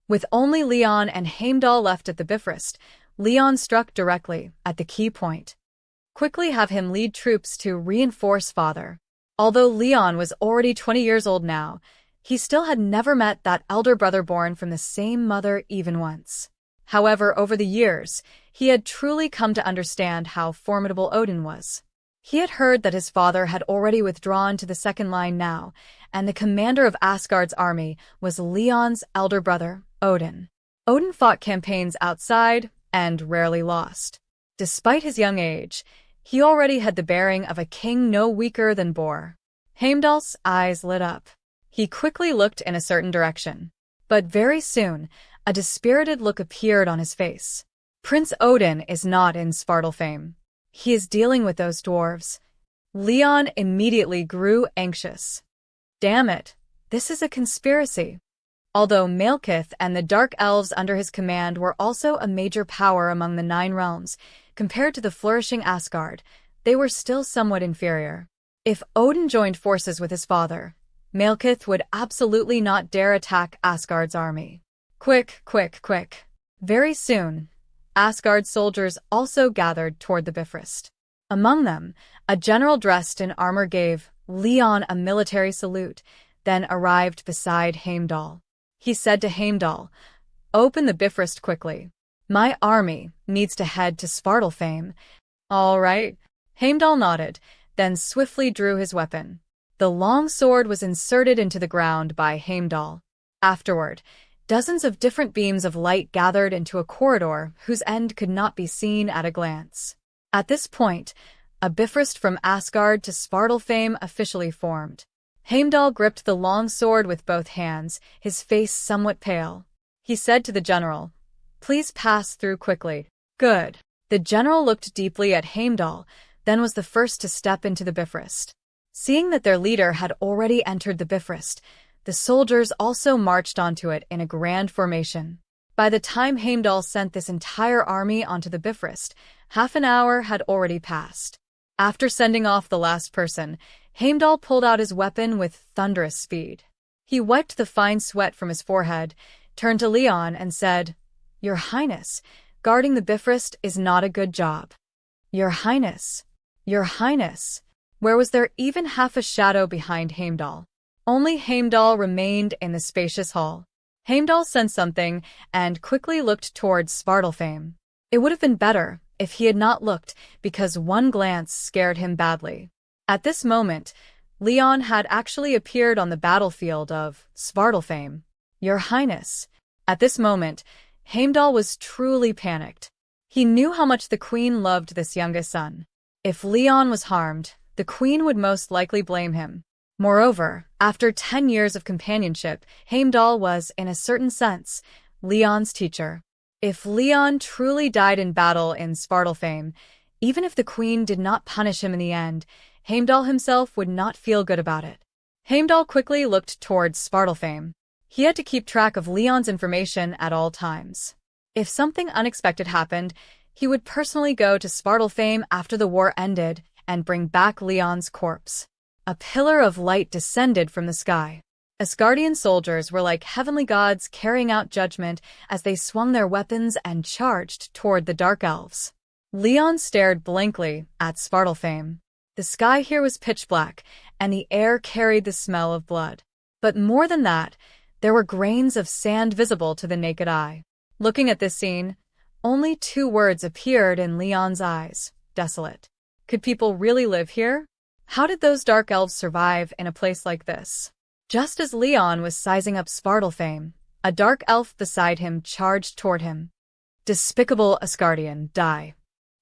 With only Leon and Heimdall left at the Bifrost, Leon struck directly at the key point. Quickly have him lead troops to reinforce father. Although Leon was already 20 years old now, he still had never met that elder brother born from the same mother even once. However, over the years, he had truly come to understand how formidable Odin was. He had heard that his father had already withdrawn to the second line now, and the commander of Asgard's army was Leon's elder brother, Odin. Odin fought campaigns outside and rarely lost. Despite his young age, he already had the bearing of a king no weaker than Bor. Heimdall's eyes lit up. He quickly looked in a certain direction. But very soon, a dispirited look appeared on his face. Prince Odin is not in Svartalfheim. He is dealing with those dwarves. Leon immediately grew anxious. Damn it, this is a conspiracy. Although Malekith and the Dark Elves under his command were also a major power among the 9 realms, compared to the flourishing Asgard, they were still somewhat inferior. If Odin joined forces with his father, Malekith would absolutely not dare attack Asgard's army. Quick, quick, quick. Very soon, Asgard soldiers also gathered toward the Bifrost. Among them, a general dressed in armor gave Leon a military salute, then arrived beside Heimdall. He said to Heimdall, "Open the Bifrost quickly. My army needs to head to Svartalfheim." "All right." Heimdall nodded, then swiftly drew his weapon. The long sword was inserted into the ground by Heimdall. Afterward, dozens of different beams of light gathered into a corridor whose end could not be seen at a glance. At this point, a Bifrost from Asgard to Svartalfheim officially formed. Heimdall gripped the long sword with both hands, his face somewhat pale. He said to the general, "Please pass through quickly." "Good." The general looked deeply at Heimdall, then was the first to step into the Bifrost. Seeing that their leader had already entered the Bifrost, the soldiers also marched onto it in a grand formation. By the time Heimdall sent this entire army onto the Bifrost, half an hour had already passed. After sending off the last person, Heimdall pulled out his weapon with thunderous speed. He wiped the fine sweat from his forehead, turned to Leon and said, "Your Highness, guarding the Bifrost is not a good job." Your Highness. Where was there even half a shadow behind Heimdall? Only Heimdall remained in the spacious hall. Heimdall sensed something and quickly looked towards Svartalfheim. It would have been better if he had not looked, because one glance scared him badly. At this moment, Leon had actually appeared on the battlefield of Svartalfheim. Your Highness. At this moment, Heimdall was truly panicked. He knew how much the Queen loved this youngest son. If Leon was harmed, the Queen would most likely blame him. Moreover, after 10 years of companionship, Heimdall was, in a certain sense, Leon's teacher. If Leon truly died in battle in Svartalfheim, even if the Queen did not punish him in the end, Heimdall himself would not feel good about it. Heimdall quickly looked towards Svartalfheim. He had to keep track of Leon's information at all times. If something unexpected happened, he would personally go to Svartalfheim after the war ended and bring back Leon's corpse. A pillar of light descended from the sky. Asgardian soldiers were like heavenly gods carrying out judgment as they swung their weapons and charged toward the Dark Elves. Leon stared blankly at Svartalfheim. The sky here was pitch black, and the air carried the smell of blood. But more than that, there were grains of sand visible to the naked eye. Looking at this scene, only 2 words appeared in Leon's eyes: desolate. Could people really live here? How did those Dark Elves survive in a place like this? Just as Leon was sizing up Svartalfheim, a Dark Elf beside him charged toward him. Despicable Asgardian, die.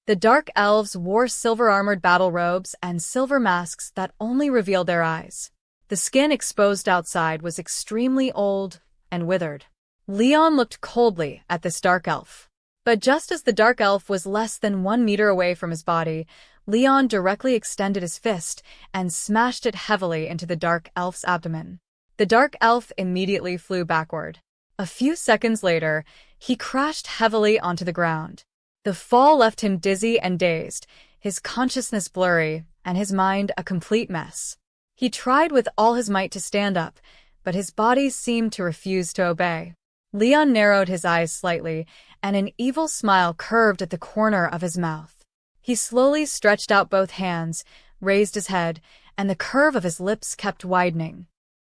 The Dark Elves wore silver-armored battle robes and silver masks that only revealed their eyes. The skin exposed outside was extremely old and withered. Leon looked coldly at this Dark Elf. But just as the Dark Elf was less than 1 meter away from his body, Leon directly extended his fist and smashed it heavily into the Dark Elf's abdomen. The Dark Elf immediately flew backward. A few seconds later, he crashed heavily onto the ground. The fall left him dizzy and dazed, his consciousness blurry, and his mind a complete mess. He tried with all his might to stand up, but his body seemed to refuse to obey. Leon narrowed his eyes slightly, and an evil smile curved at the corner of his mouth. He slowly stretched out both hands, raised his head, and the curve of his lips kept widening.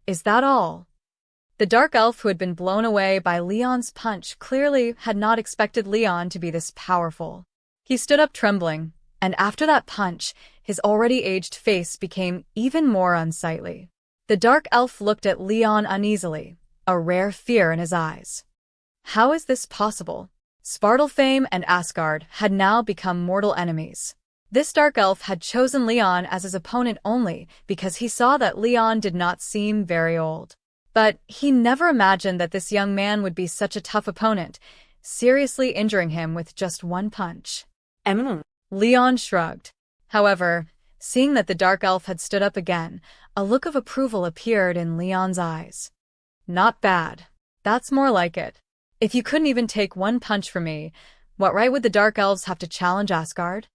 Is that all? The Dark Elf, who had been blown away by Leon's punch, clearly had not expected Leon to be this powerful. He stood up trembling, and after that punch, his already aged face became even more unsightly. The Dark Elf looked at Leon uneasily, a rare fear in his eyes. How is this possible? Svartalfheim and Asgard had now become mortal enemies. This Dark Elf had chosen Leon as his opponent only because he saw that Leon did not seem very old. But he never imagined that this young man would be such a tough opponent, seriously injuring him with just 1 punch. Leon shrugged. However, seeing that the Dark Elf had stood up again, a look of approval appeared in Leon's eyes. Not bad. That's more like it. If you couldn't even take 1 punch from me, what right would the Dark Elves have to challenge Asgard?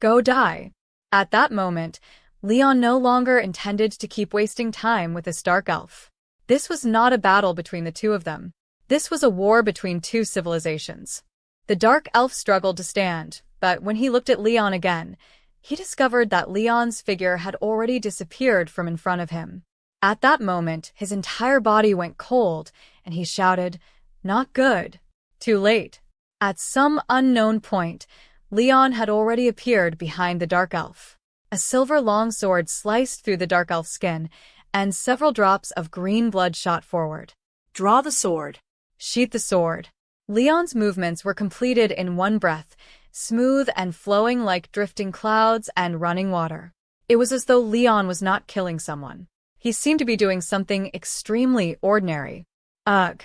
Go die. At that moment, Leon no longer intended to keep wasting time with this Dark Elf. This was not a battle between the 2 of them. This was a war between 2 civilizations. The Dark Elf struggled to stand, but when he looked at Leon again, he discovered that Leon's figure had already disappeared from in front of him. At that moment, his entire body went cold, and he shouted, "Not good." Too late. At some unknown point, Leon had already appeared behind the Dark Elf. A silver longsword sliced through the Dark Elf's skin, and several drops of green blood shot forward. Draw the sword. Sheath the sword. Leon's movements were completed in 1 breath, smooth and flowing like drifting clouds and running water. It was as though Leon was not killing someone. He seemed to be doing something extremely ordinary. Ugh.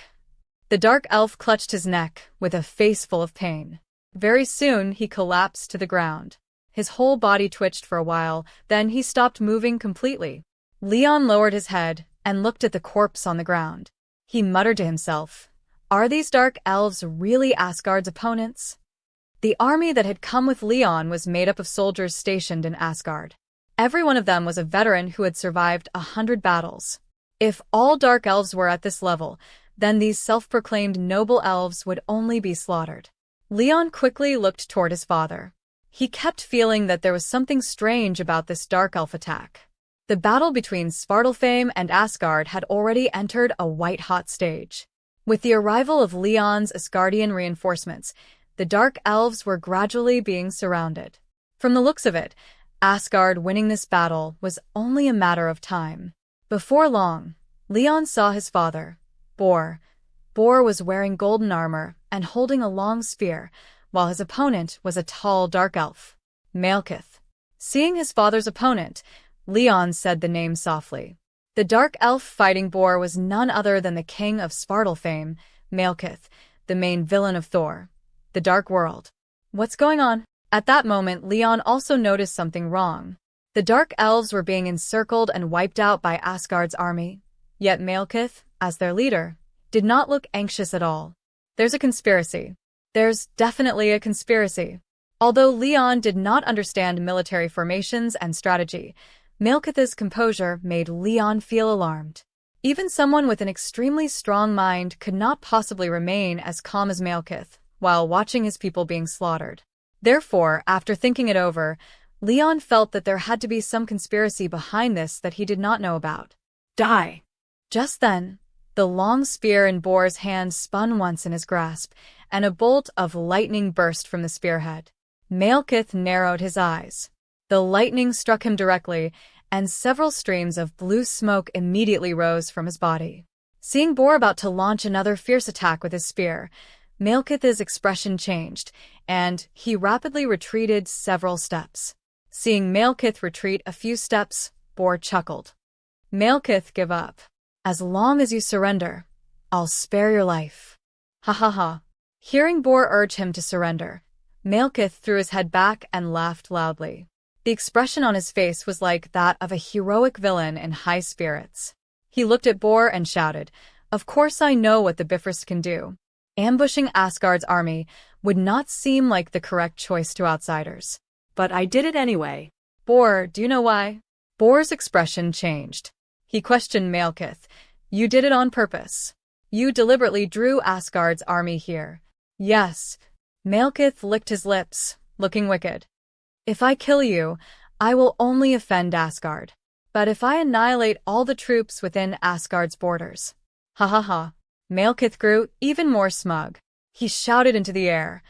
The Dark Elf clutched his neck with a face full of pain. Very soon, he collapsed to the ground. His whole body twitched for a while, then he stopped moving completely. Leon lowered his head and looked at the corpse on the ground. He muttered to himself, "Are these Dark Elves really Asgard's opponents?" The army that had come with Leon was made up of soldiers stationed in Asgard. Every one of them was a veteran who had survived 100 battles. If all Dark Elves were at this level, then these self-proclaimed noble elves would only be slaughtered. Leon quickly looked toward his father. He kept feeling that there was something strange about this Dark Elf attack. The battle between Svartalfheim and Asgard had already entered a white-hot stage. With the arrival of Leon's Asgardian reinforcements, the Dark Elves were gradually being surrounded. From the looks of it, Asgard winning this battle was only a matter of time. Before long, Leon saw his father, Bor. Bor was wearing golden armor and holding a long spear, while his opponent was a tall dark elf, Malekith. Seeing his father's opponent, Leon said the name softly. The dark elf fighting Bor was none other than the king of Svartalf fame, Malekith, the main villain of Thor, the Dark World. What's going on? At that moment, Leon also noticed something wrong. The Dark Elves were being encircled and wiped out by Asgard's army, yet Malekith, as their leader, did not look anxious at all. There's a conspiracy. There's definitely a conspiracy. Although Leon did not understand military formations and strategy, Malekith's composure made Leon feel alarmed. Even someone with an extremely strong mind could not possibly remain as calm as Malekith while watching his people being slaughtered. Therefore, after thinking it over, Leon felt that there had to be some conspiracy behind this that he did not know about. Die! Just then, the long spear in Bor's hand spun once in his grasp, and a bolt of lightning burst from the spearhead. Malekith narrowed his eyes. The lightning struck him directly, and several streams of blue smoke immediately rose from his body. Seeing Bor about to launch another fierce attack with his spear, Malekith's expression changed, and he rapidly retreated several steps. Seeing Malekith retreat a few steps, Bor chuckled. Malekith, give up. As long as you surrender, I'll spare your life. Ha ha ha. Hearing Bor urge him to surrender, Malekith threw his head back and laughed loudly. The expression on his face was like that of a heroic villain in high spirits. He looked at Bor and shouted, "Of course I know what the Bifrost can do." Ambushing Asgard's army would not seem like the correct choice to outsiders. But I did it anyway. Bor, do you know why? Bor's expression changed. He questioned Malekith. You did it on purpose. You deliberately drew Asgard's army here. Yes. Malekith licked his lips, looking wicked. If I kill you, I will only offend Asgard. But if I annihilate all the troops within Asgard's borders. Ha ha ha. Malekith grew even more smug. He shouted into the air,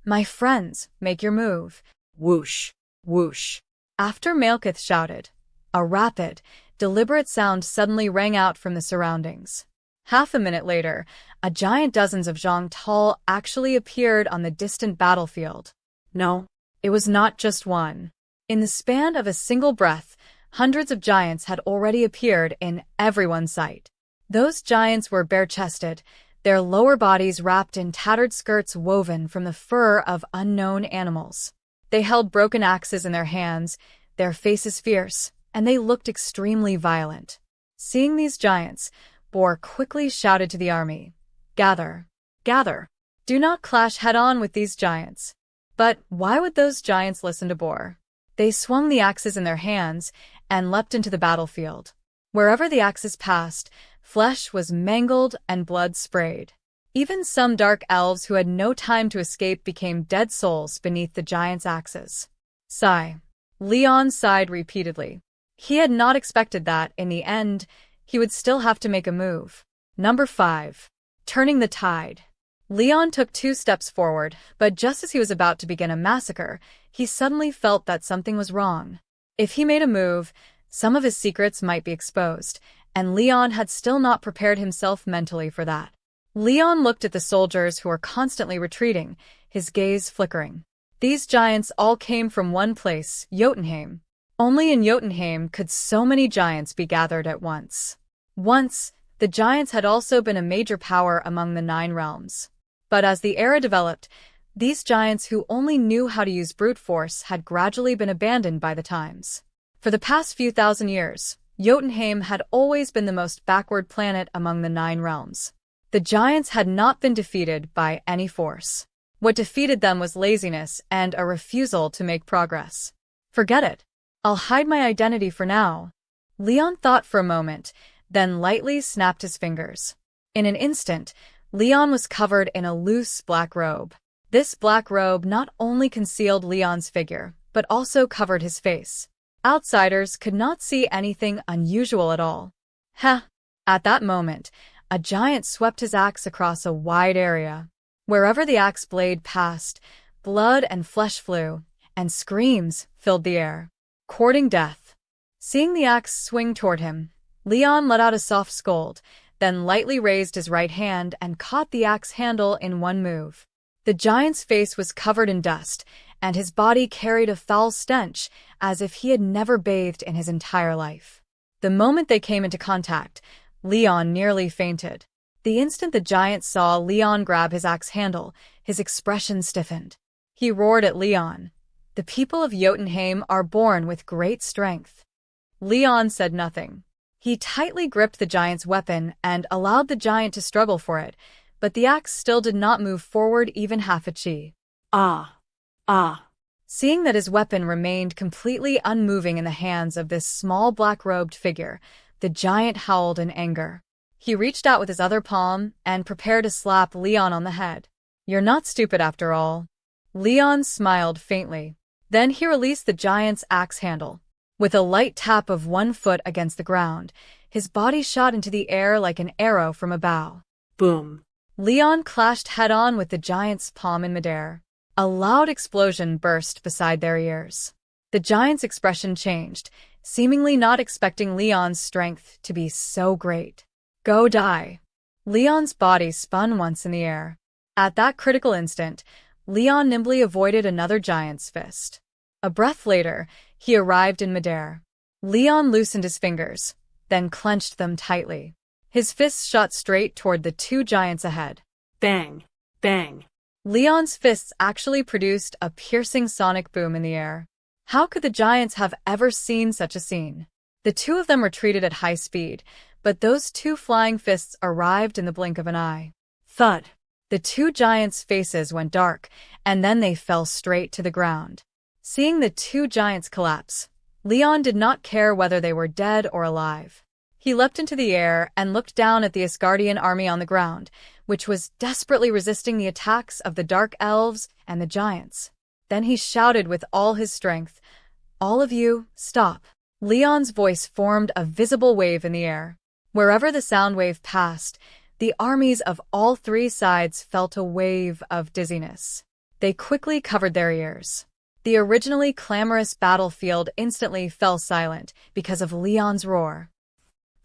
"My friends, make your move." Whoosh, whoosh. After Malekith shouted, a rapid, deliberate sound suddenly rang out from the surroundings. Half a minute later, a giant dozens of Zhang tall actually appeared on the distant battlefield. No, it was not just one. In the span of a single breath, hundreds of giants had already appeared in everyone's sight. Those giants were bare-chested, their lower bodies wrapped in tattered skirts woven from the fur of unknown animals. They held broken axes in their hands, their faces fierce, and they looked extremely violent. Seeing these giants, Bor quickly shouted to the army, "Gather, gather. Do not clash head-on with these giants." But why would those giants listen to Bor? They swung the axes in their hands and leapt into the battlefield. Wherever the axes passed, flesh was mangled and blood sprayed. Even some dark elves who had no time to escape became dead souls beneath the giants' axes. Sigh. Leon sighed repeatedly. He had not expected that, in the end, he would still have to make a move. Number 5. Turning the tide. Leon took 2 steps forward, but just as he was about to begin a massacre, he suddenly felt that something was wrong. If he made a move, some of his secrets might be exposed, and Leon had still not prepared himself mentally for that. Leon looked at the soldiers who were constantly retreating, his gaze flickering. These giants all came from one place, Jotunheim. Only in Jotunheim could so many giants be gathered at once. Once, the giants had also been a major power among the 9 realms. But as the era developed, these giants who only knew how to use brute force had gradually been abandoned by the times. For the past few thousand years, Jotunheim had always been the most backward planet among the 9 realms. The giants had not been defeated by any force. What defeated them was laziness and a refusal to make progress. Forget it. I'll hide my identity for now. Leon thought for a moment, then lightly snapped his fingers. In an instant, Leon was covered in a loose black robe. This black robe not only concealed Leon's figure, but also covered his face. Outsiders could not see anything unusual at all. Heh! At that moment, a giant swept his axe across a wide area. Wherever the axe blade passed, blood and flesh flew, and screams filled the air, courting death. Seeing the axe swing toward him, Leon let out a soft scold, then lightly raised his right hand and caught the axe handle in one move. The giant's face was covered in dust, and his body carried a foul stench, as if he had never bathed in his entire life. The moment they came into contact, Leon nearly fainted. The instant the giant saw Leon grab his axe handle, his expression stiffened. He roared at Leon, "The people of Jotunheim are born with great strength." Leon said nothing. He tightly gripped the giant's weapon and allowed the giant to struggle for it, but the axe still did not move forward even half a chi. Ah! Ah! Seeing that his weapon remained completely unmoving in the hands of this small black-robed figure, the giant howled in anger. He reached out with his other palm and prepared to slap Leon on the head. "You're not stupid after all." Leon smiled faintly. Then he released the giant's axe handle. With a light tap of one foot against the ground, his body shot into the air like an arrow from a bow. Boom! Leon clashed head-on with the giant's palm in midair. A loud explosion burst beside their ears. The giant's expression changed, seemingly not expecting Leon's strength to be so great. "Go die." Leon's body spun once in the air. At that critical instant, Leon nimbly avoided another giant's fist. A breath later, he arrived in midair. Leon loosened his fingers, then clenched them tightly. His fists shot straight toward the two giants ahead. Bang! Bang! Leon's fists actually produced a piercing sonic boom in the air. How could the giants have ever seen such a scene? The two of them retreated at high speed, but those two flying fists arrived in the blink of an eye. Thud! The two giants' faces went dark, and then they fell straight to the ground. Seeing the two giants collapse, Leon did not care whether they were dead or alive. He leapt into the air and looked down at the Asgardian army on the ground, which was desperately resisting the attacks of the Dark Elves and the giants. Then he shouted with all his strength, "All of you, stop." Leon's voice formed a visible wave in the air. Wherever the sound wave passed, the armies of all three sides felt a wave of dizziness. They quickly covered their ears. The originally clamorous battlefield instantly fell silent because of Leon's roar.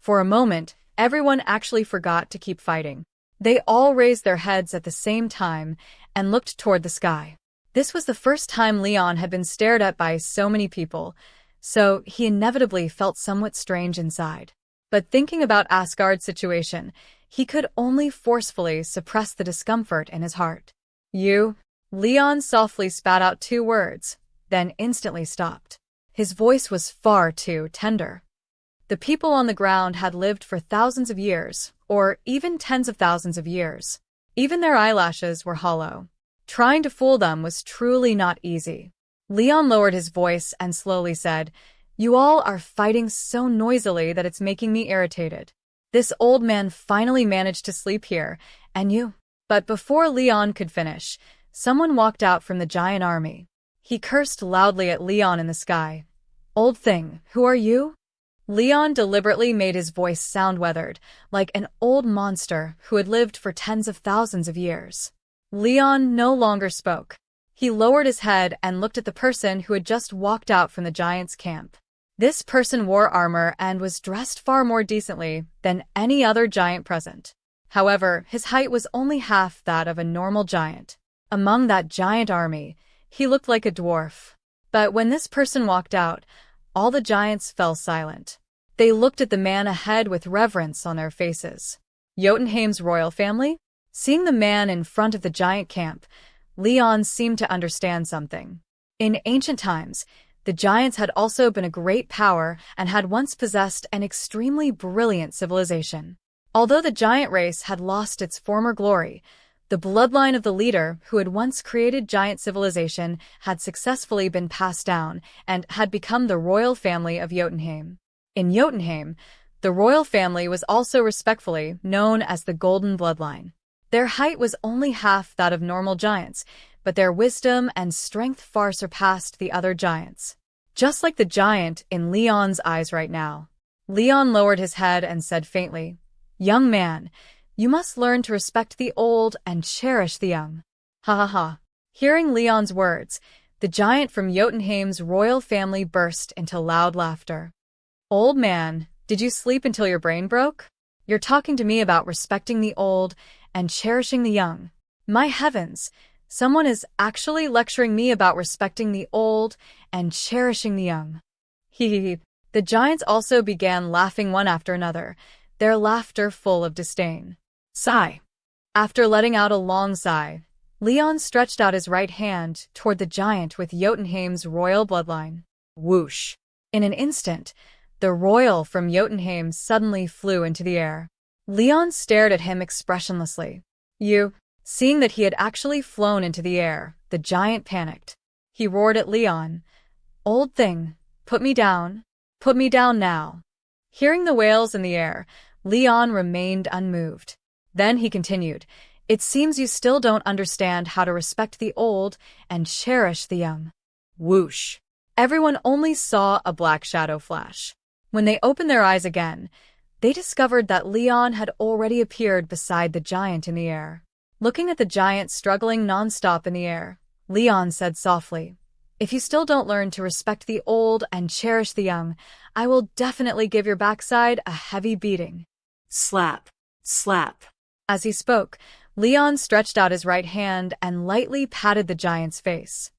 For a moment, everyone actually forgot to keep fighting. They all raised their heads at the same time and looked toward the sky. This was the first time Leon had been stared at by so many people, so he inevitably felt somewhat strange inside. But thinking about Asgard's situation, he could only forcefully suppress the discomfort in his heart. "You?" Leon softly spat out two words, then instantly stopped. His voice was far too tender. The people on the ground had lived for thousands of years, or even tens of thousands of years. Even their eyelashes were hollow. Trying to fool them was truly not easy. Leon lowered his voice and slowly said, "You all are fighting so noisily that it's making me irritated. This old man finally managed to sleep here, and you..." But before Leon could finish, someone walked out from the giant army. He cursed loudly at Leon in the sky. "Old thing, who are you?" Leon deliberately made his voice sound weathered, like an old monster who had lived for tens of thousands of years. Leon no longer spoke. He lowered his head and looked at the person who had just walked out from the giant's camp. This person wore armor and was dressed far more decently than any other giant present. However, his height was only half that of a normal giant. Among that giant army, he looked like a dwarf. But when this person walked out, all the giants fell silent. They looked at the man ahead with reverence on their faces. Jotunheim's royal family? Seeing the man in front of the giant camp, Leon seemed to understand something. In ancient times, the giants had also been a great power and had once possessed an extremely brilliant civilization. Although the giant race had lost its former glory, the bloodline of the leader who had once created giant civilization had successfully been passed down and had become the royal family of Jotunheim. In Jotunheim, the royal family was also respectfully known as the Golden Bloodline. Their height was only half that of normal giants, but their wisdom and strength far surpassed the other giants. Just like the giant in Leon's eyes right now. Leon lowered his head and said faintly, "Young man, You must learn to respect the old and cherish the young. Ha ha ha. Hearing Leon's words, the giant from Jotunheim's royal family burst into loud laughter. Old man, did you sleep until your brain broke? You're talking to me about respecting the old and cherishing the young. My heavens, someone is actually lecturing me about respecting the old and cherishing the young. Hee hee hee. The giants also began laughing one after another, their laughter full of disdain. Sigh. After letting out a long sigh, Leon stretched out his right hand toward the giant with Jotunheim's royal bloodline. Whoosh. In an instant, the royal from Jotunheim suddenly flew into the air. Leon stared at him expressionlessly. Seeing that he had actually flown into the air, the giant panicked. He roared at Leon. Old thing, put me down. Put me down now. Hearing the wails in the air, Leon remained unmoved. Then he continued, It seems you still don't understand how to respect the old and cherish the young. Whoosh. Everyone only saw a black shadow flash. When they opened their eyes again, they discovered that Leon had already appeared beside the giant in the air. Looking at the giant struggling nonstop in the air, Leon said softly, If you still don't learn to respect the old and cherish the young, I will definitely give your backside a heavy beating. Slap. Slap. As he spoke, Leon stretched out his right hand and lightly patted the giant's face.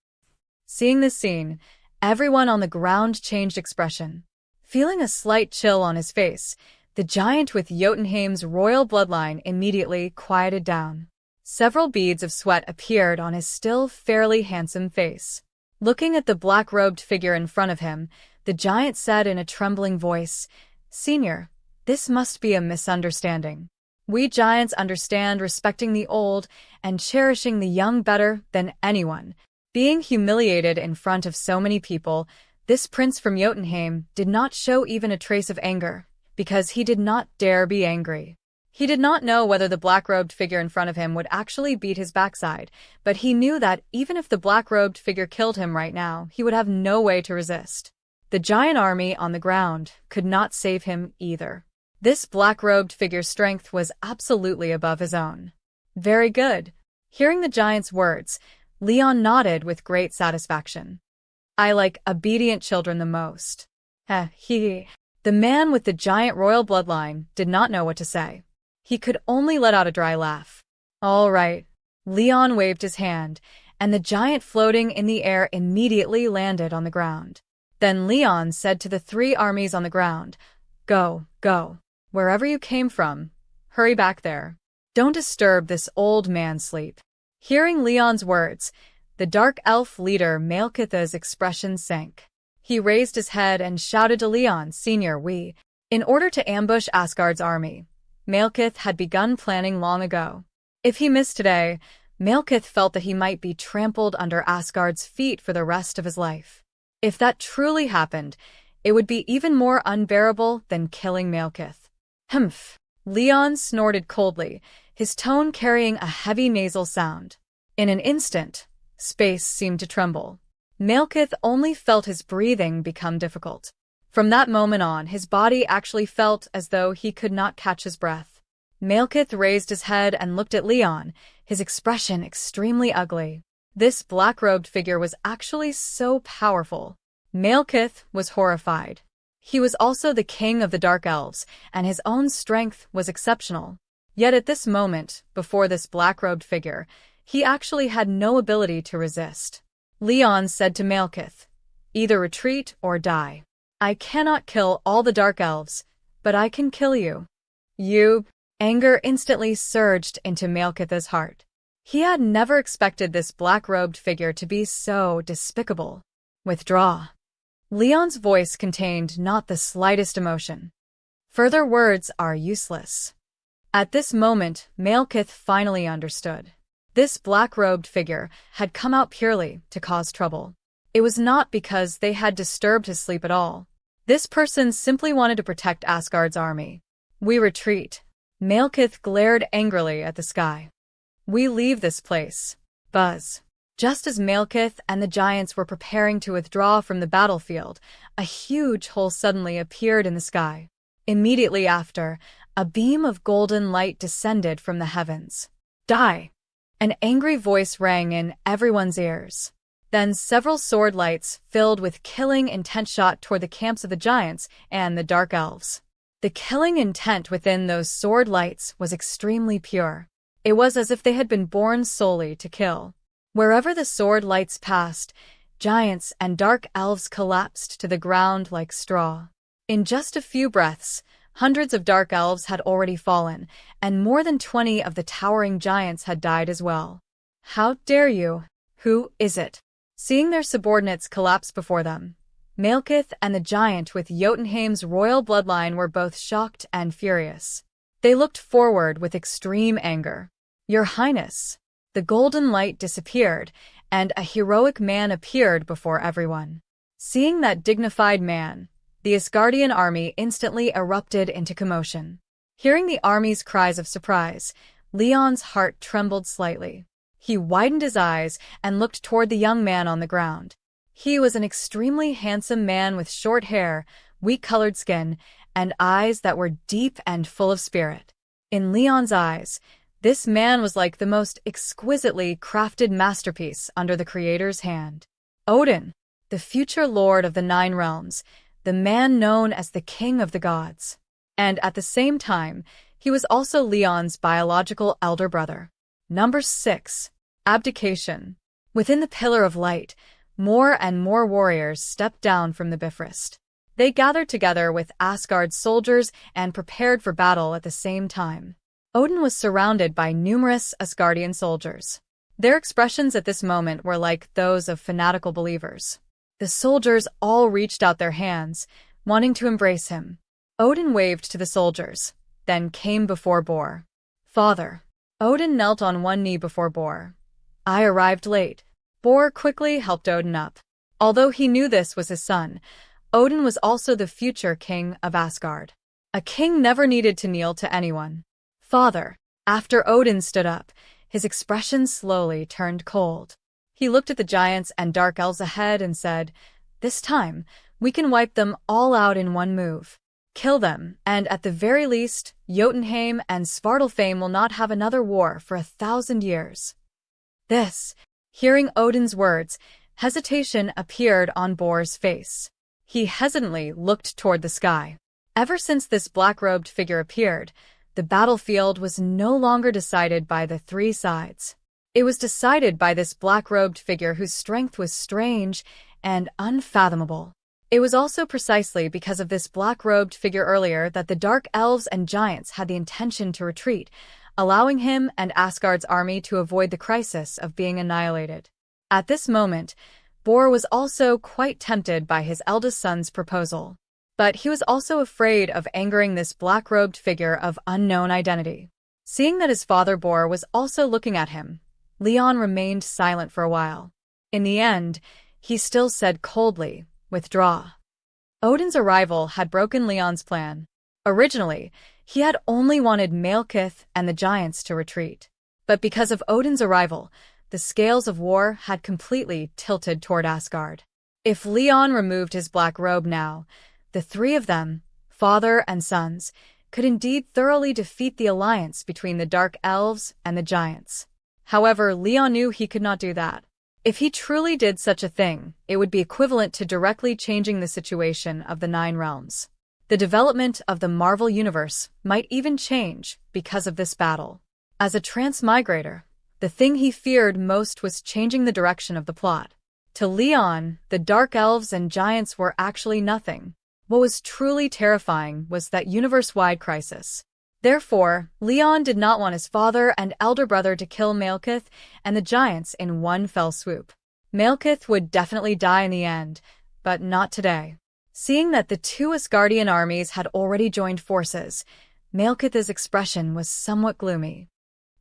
Seeing this scene, everyone on the ground changed expression. Feeling a slight chill on his face, the giant with Jotunheim's royal bloodline immediately quieted down. Several beads of sweat appeared on his still fairly handsome face. Looking at the black-robed figure in front of him, the giant said in a trembling voice, Senior, this must be a misunderstanding. We giants understand respecting the old and cherishing the young better than anyone. Being humiliated in front of so many people, this prince from Jotunheim did not show even a trace of anger, because he did not dare be angry. He did not know whether the black-robed figure in front of him would actually beat his backside, but he knew that even if the black-robed figure killed him right now, he would have no way to resist. The giant army on the ground could not save him either. This black-robed figure's strength was absolutely above his own. Very good. Hearing the giant's words, Leon nodded with great satisfaction. I like obedient children the most. The man with the giant royal bloodline did not know what to say. He could only let out a dry laugh. All right. Leon waved his hand, and the giant floating in the air immediately landed on the ground. Then Leon said to the 3 armies on the ground, Go, go. Wherever you came from, hurry back there. Don't disturb this old man's sleep. Hearing Leon's words, the Dark Elf leader Malekith's expression sank. He raised his head and shouted to Leon, Senior, in order to ambush Asgard's army. Malekith had begun planning long ago. If he missed today, Malekith felt that he might be trampled under Asgard's feet for the rest of his life. If that truly happened, it would be even more unbearable than killing Malekith. Humph! Leon snorted coldly, his tone carrying a heavy nasal sound. In an instant, space seemed to tremble. Malekith only felt his breathing become difficult. From that moment on, his body actually felt as though he could not catch his breath. Malekith raised his head and looked at Leon, his expression extremely ugly. This black-robed figure was actually so powerful. Malekith was horrified. He was also the king of the Dark Elves, and his own strength was exceptional. Yet at this moment, before this black-robed figure, he actually had no ability to resist. Leon said to Malekith, Either retreat or die. I cannot kill all the Dark Elves, but I can kill you. Anger instantly surged into Malekith's heart. He had never expected this black-robed figure to be so despicable. Withdraw. Leon's voice contained not the slightest emotion. Further words are useless. At this moment, Malekith finally understood. This black-robed figure had come out purely to cause trouble. It was not because they had disturbed his sleep at all. This person simply wanted to protect Asgard's army. We retreat. Malekith glared angrily at the sky. We leave this place. Buzz. Just as Malekith and the giants were preparing to withdraw from the battlefield, a huge hole suddenly appeared in the sky. Immediately after, A beam of golden light descended from the heavens. Die! An angry voice rang in everyone's ears. Then several sword lights filled with killing intent shot toward the camps of the giants and the Dark Elves. The killing intent within those sword lights was extremely pure. It was as if they had been born solely to kill. Wherever the sword lights passed, giants and Dark Elves collapsed to the ground like straw. In just a few breaths, hundreds of Dark Elves had already fallen, and more than 20 of the towering giants had died as well. How dare you? Who is it? Seeing their subordinates collapse before them, Malekith and the giant with Jotunheim's royal bloodline were both shocked and furious. They looked forward with extreme anger. Your Highness! The golden light disappeared, and a heroic man appeared before everyone. Seeing that dignified man, the Asgardian army instantly erupted into commotion. Hearing the army's cries of surprise, Leon's heart trembled slightly. He widened his eyes and looked toward the young man on the ground. He was an extremely handsome man with short hair, wheat-colored skin, and eyes that were deep and full of spirit. In Leon's eyes, this man was like the most exquisitely crafted masterpiece under the Creator's hand. Odin, the future Lord of the Nine Realms, the man known as the King of the Gods. And at the same time, he was also Leon's biological elder brother. Number 6. Abdication. Within the Pillar of Light, more and more warriors stepped down from the Bifrost. They gathered together with Asgard's soldiers and prepared for battle at the same time. Odin was surrounded by numerous Asgardian soldiers. Their expressions at this moment were like those of fanatical believers. The soldiers all reached out their hands, wanting to embrace him. Odin waved to the soldiers, then came before Bor. Father. Odin knelt on one knee before Bor. I arrived late. Bor quickly helped Odin up. Although he knew this was his son, Odin was also the future king of Asgard. A king never needed to kneel to anyone. Father. After Odin stood up, his expression slowly turned cold. He looked at the giants and Dark Elves ahead and said, "This time, we can wipe them all out in one move. Kill them, and at the very least, Jotunheim and Svartalfheim will not have another war for 1,000 years." Hearing Odin's words, hesitation appeared on Bor's face. He hesitantly looked toward the sky. Ever since this black-robed figure appeared, the battlefield was no longer decided by the three sides. It was decided by this black-robed figure whose strength was strange and unfathomable. It was also precisely because of this black-robed figure earlier that the Dark Elves and giants had the intention to retreat, allowing him and Asgard's army to avoid the crisis of being annihilated. At this moment, Bor was also quite tempted by his eldest son's proposal. But he was also afraid of angering this black-robed figure of unknown identity. Seeing that his father Bor was also looking at him, Leon remained silent for a while. In the end, he still said coldly, "Withdraw." Odin's arrival had broken Leon's plan. Originally, he had only wanted Malekith and the giants to retreat. But because of Odin's arrival, the scales of war had completely tilted toward Asgard. If Leon removed his black robe now, the three of them, father and sons, could indeed thoroughly defeat the alliance between the Dark Elves and the giants. However, Leon knew he could not do that. If he truly did such a thing, it would be equivalent to directly changing the situation of the Nine Realms. The development of the Marvel Universe might even change because of this battle. As a transmigrator, the thing he feared most was changing the direction of the plot. To Leon, the Dark Elves and giants were actually nothing. What was truly terrifying was that universe-wide crisis. Therefore, Leon did not want his father and elder brother to kill Malekith and the giants in one fell swoop. Malekith would definitely die in the end, but not today. Seeing that the two Asgardian armies had already joined forces, Malekith's expression was somewhat gloomy.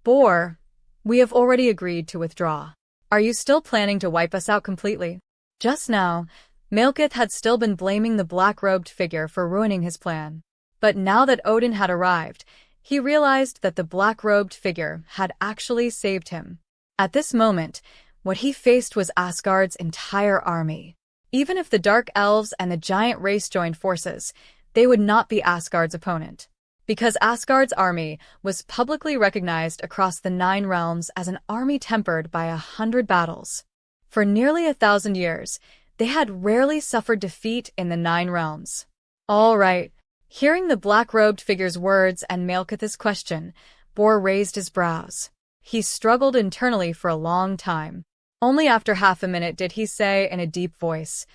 Bor, we have already agreed to withdraw. Are you still planning to wipe us out completely? Just now, Malekith had still been blaming the black-robed figure for ruining his plan. But now that Odin had arrived, he realized that the black-robed figure had actually saved him. At this moment, what he faced was Asgard's entire army. Even if the Dark Elves and the giant race joined forces, they would not be Asgard's opponent. because Asgard's army was publicly recognized across the 9 realms as an army tempered by 100 battles. For nearly 1,000 years, they had rarely suffered defeat in the 9 realms. All right. Hearing the black-robed figure's words and Malekith's question, Bor raised his brows. He struggled internally for a long time. Only after half a minute did he say in a deep voice,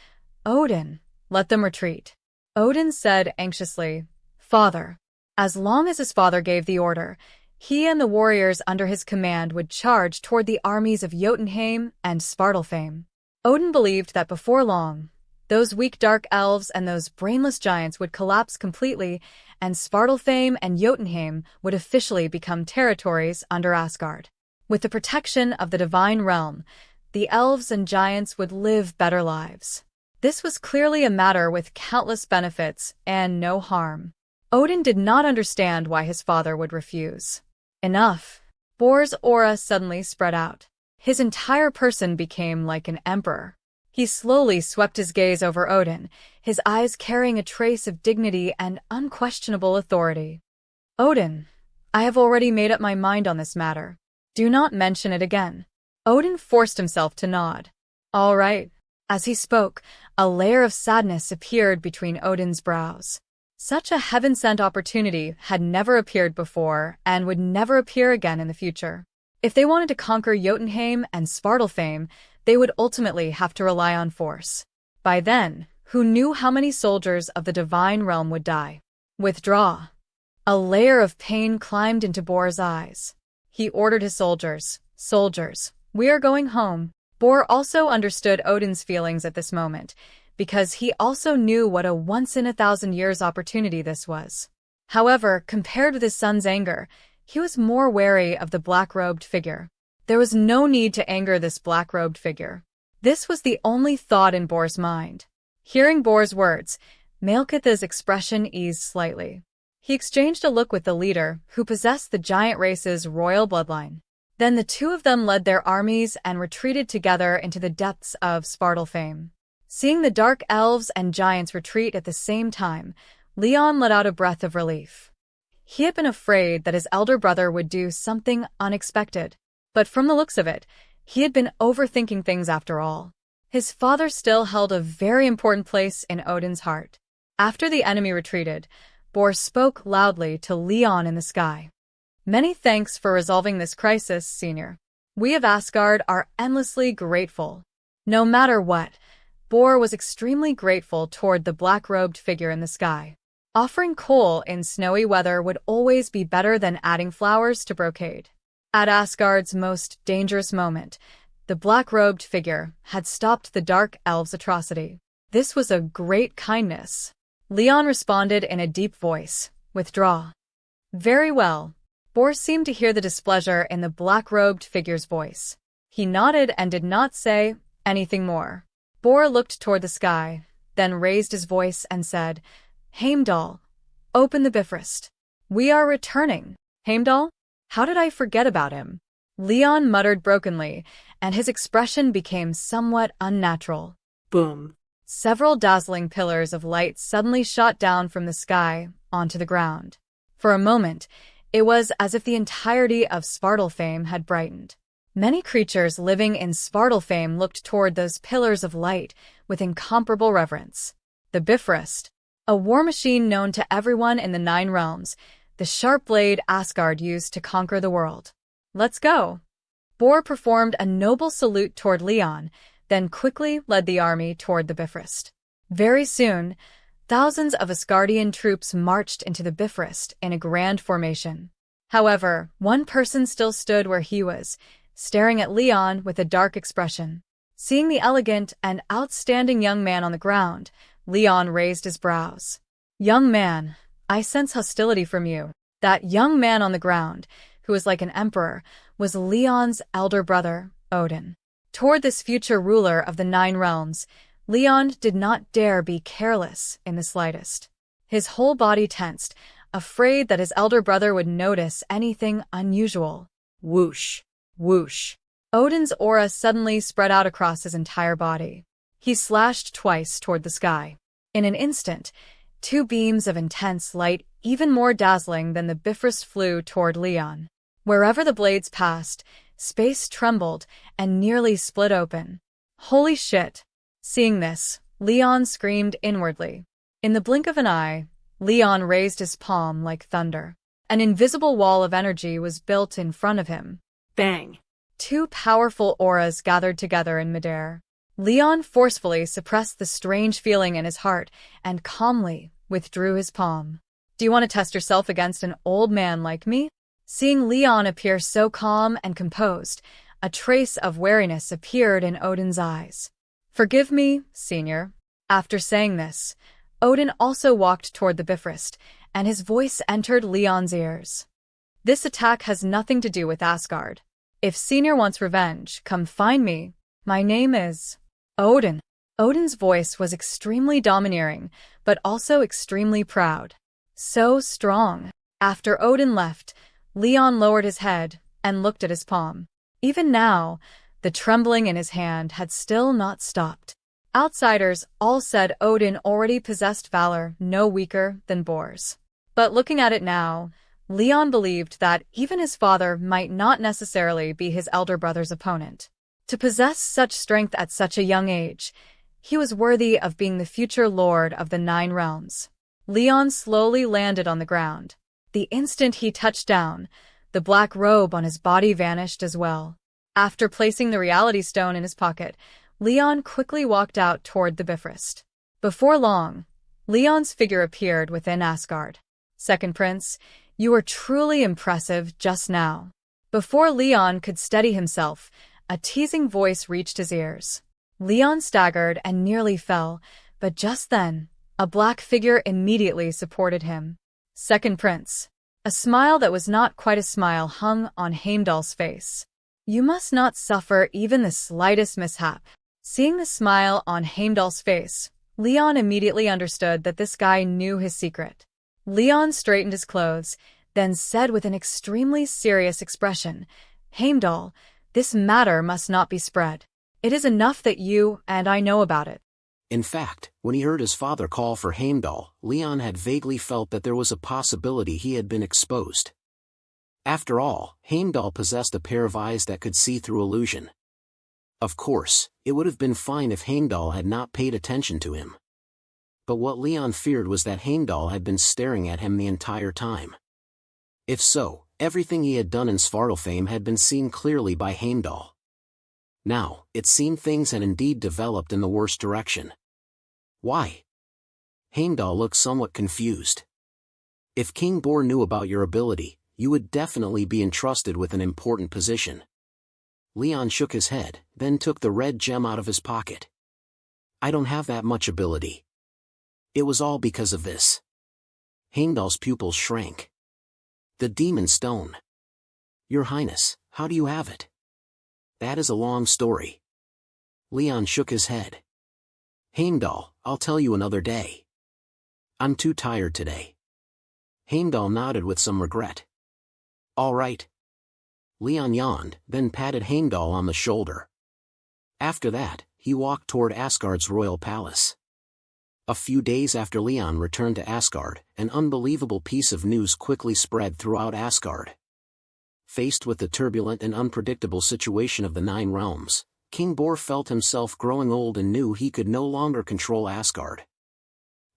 "Odin, let them retreat." Odin said anxiously, "Father." As long as his father gave the order, he and the warriors under his command would charge toward the armies of Jotunheim and Svartalfheim. Odin believed that before long, those weak Dark Elves and those brainless giants would collapse completely, and Svartalfheim and Jotunheim would officially become territories under Asgard. With the protection of the divine realm, the elves and giants would live better lives. This was clearly a matter with countless benefits and no harm. Odin did not understand why his father would refuse. Enough. Bor's aura suddenly spread out. His entire person became like an emperor. He slowly swept his gaze over Odin, his eyes carrying a trace of dignity and unquestionable authority. "Odin, I have already made up my mind on this matter. Do not mention it again." Odin forced himself to nod. "All right." As he spoke, a layer of sadness appeared between Odin's brows. Such a heaven-sent opportunity had never appeared before and would never appear again in the future. If they wanted to conquer Jotunheim and Svartalfheim, they would ultimately have to rely on force. By then, who knew how many soldiers of the divine realm would die? "Withdraw." A layer of pain climbed into Bor's eyes. He ordered his soldiers, "Soldiers, we are going home." Bor also understood Odin's feelings at this moment, because he also knew what a once-in-a-thousand-years opportunity this was. However, compared with his son's anger, he was more wary of the black-robed figure. There was no need to anger this black-robed figure. This was the only thought in Bor's mind. Hearing Bor's words, Malekith's expression eased slightly. He exchanged a look with the leader, who possessed the giant race's royal bloodline. Then the two of them led their armies and retreated together into the depths of Svartalfheim. Seeing the Dark Elves and giants retreat at the same time, Leon let out a breath of relief. He had been afraid that his elder brother would do something unexpected. But from the looks of it, he had been overthinking things after all. His father still held a very important place in Odin's heart. After the enemy retreated, Bor spoke loudly to Leon in the sky. "Many thanks for resolving this crisis, Senior. We of Asgard are endlessly grateful." No matter what, Bor was extremely grateful toward the black-robed figure in the sky. Offering coal in snowy weather would always be better than adding flowers to brocade. At Asgard's most dangerous moment, the black-robed figure had stopped the Dark Elves' atrocity. This was a great kindness. Leon responded in a deep voice, "Withdraw." "Very well." Bor seemed to hear the displeasure in the black-robed figure's voice. He nodded and did not say anything more. Bor looked toward the sky, then raised his voice and said, "Heimdall, open the Bifrost. We are returning." "Heimdall? How did I forget about him?" Leon muttered brokenly, and his expression became somewhat unnatural. Boom. Several dazzling pillars of light suddenly shot down from the sky onto the ground. For a moment, it was as if the entirety of Svartalfheim had brightened. Many creatures living in Svartalfheim looked toward those pillars of light with incomparable reverence. The Bifrost, a war machine known to everyone in the 9 realms, the sharp blade Asgard used to conquer the world. "Let's go." Bor performed a noble salute toward Leon, then quickly led the army toward the Bifrost. Very soon, thousands of Asgardian troops marched into the Bifrost in a grand formation. However, one person still stood where he was, staring at Leon with a dark expression. Seeing the elegant and outstanding young man on the ground, Leon raised his brows. "Young man, I sense hostility from you." That young man on the ground, who was like an emperor, was Leon's elder brother, Odin. Toward this future ruler of the 9 realms, Leon did not dare be careless in the slightest. His whole body tensed, afraid that his elder brother would notice anything unusual. Whoosh, whoosh. Odin's aura suddenly spread out across his entire body. He slashed twice toward the sky. In an instant, 2 beams of intense light even more dazzling than the Bifrost flew toward Leon. Wherever the blades passed, space trembled and nearly split open. Holy shit! Seeing this, Leon screamed inwardly. In the blink of an eye, Leon raised his palm like thunder. An invisible wall of energy was built in front of him. Bang! Two powerful auras gathered together in midair. Leon forcefully suppressed the strange feeling in his heart and calmly withdrew his palm. Do you want to test yourself against an old man like me? Seeing Leon appear so calm and composed, a trace of wariness appeared in Odin's eyes. Forgive me, Senior. After saying this, Odin also walked toward the Bifrost, and his voice entered Leon's ears. This attack has nothing to do with Asgard. If Senior wants revenge, come find me. My name is Odin. Odin's voice was extremely domineering, but also extremely proud. So strong. After Odin left, Leon lowered his head and looked at his palm. Even now, the trembling in his hand had still not stopped. Outsiders all said Odin already possessed valor no weaker than Bor's. But looking at it now, Leon believed that even his father might not necessarily be his elder brother's opponent. To possess such strength at such a young age, he was worthy of being the future lord of the 9 realms. Leon slowly landed on the ground. The instant he touched down, the black robe on his body vanished as well. After placing the reality stone in his pocket, Leon quickly walked out toward the Bifrost. Before long, Leon's figure appeared within Asgard. Second Prince, you were truly impressive just now. Before Leon could steady himself, a teasing voice reached his ears. Leon staggered and nearly fell, but just then, a black figure immediately supported him. Second Prince. A smile that was not quite a smile hung on Heimdall's face. You must not suffer even the slightest mishap. Seeing the smile on Heimdall's face, Leon immediately understood that this guy knew his secret. Leon straightened his clothes, then said with an extremely serious expression, Heimdall, this matter must not be spread. It is enough that you and I know about it. In fact, when he heard his father call for Heimdall, Leon had vaguely felt that there was a possibility he had been exposed. After all, Heimdall possessed a pair of eyes that could see through illusion. Of course, it would have been fine if Heimdall had not paid attention to him. But what Leon feared was that Heimdall had been staring at him the entire time. If so, everything he had done in Svartalfheim had been seen clearly by Heimdall. Now, it seemed things had indeed developed in the worst direction. Why? Heimdall looked somewhat confused. If King Bor knew about your ability, you would definitely be entrusted with an important position. Leon shook his head, then took the red gem out of his pocket. I don't have that much ability. It was all because of this. Heimdall's pupils shrank. The demon stone. Your Highness, how do you have it? That is a long story. Leon shook his head. Heimdall, I'll tell you another day. I'm too tired today. Heimdall nodded with some regret. All right. Leon yawned, then patted Heimdall on the shoulder. After that, he walked toward Asgard's royal palace. A few days after Leon returned to Asgard, an unbelievable piece of news quickly spread throughout Asgard. Faced with the turbulent and unpredictable situation of the 9 realms, King Bor felt himself growing old and knew he could no longer control Asgard.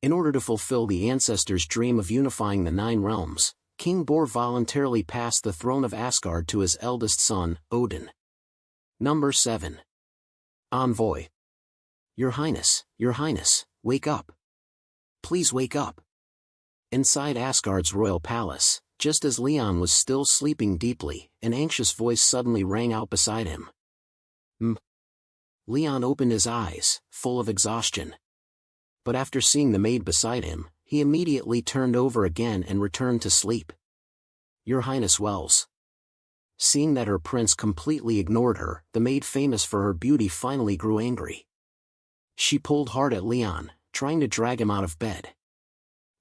In order to fulfill the ancestors' dream of unifying the 9 realms, King Bor voluntarily passed the throne of Asgard to his eldest son, Odin. Number 7. Envoy. Your Highness, wake up. Please wake up. Inside Asgard's royal palace, just as Leon was still sleeping deeply, an anxious voice suddenly rang out beside him. Leon opened his eyes, full of exhaustion. But after seeing the maid beside him, he immediately turned over again and returned to sleep. Your Highness Wells. Seeing that her prince completely ignored her, the maid famous for her beauty finally grew angry. She pulled hard at Leon, trying to drag him out of bed.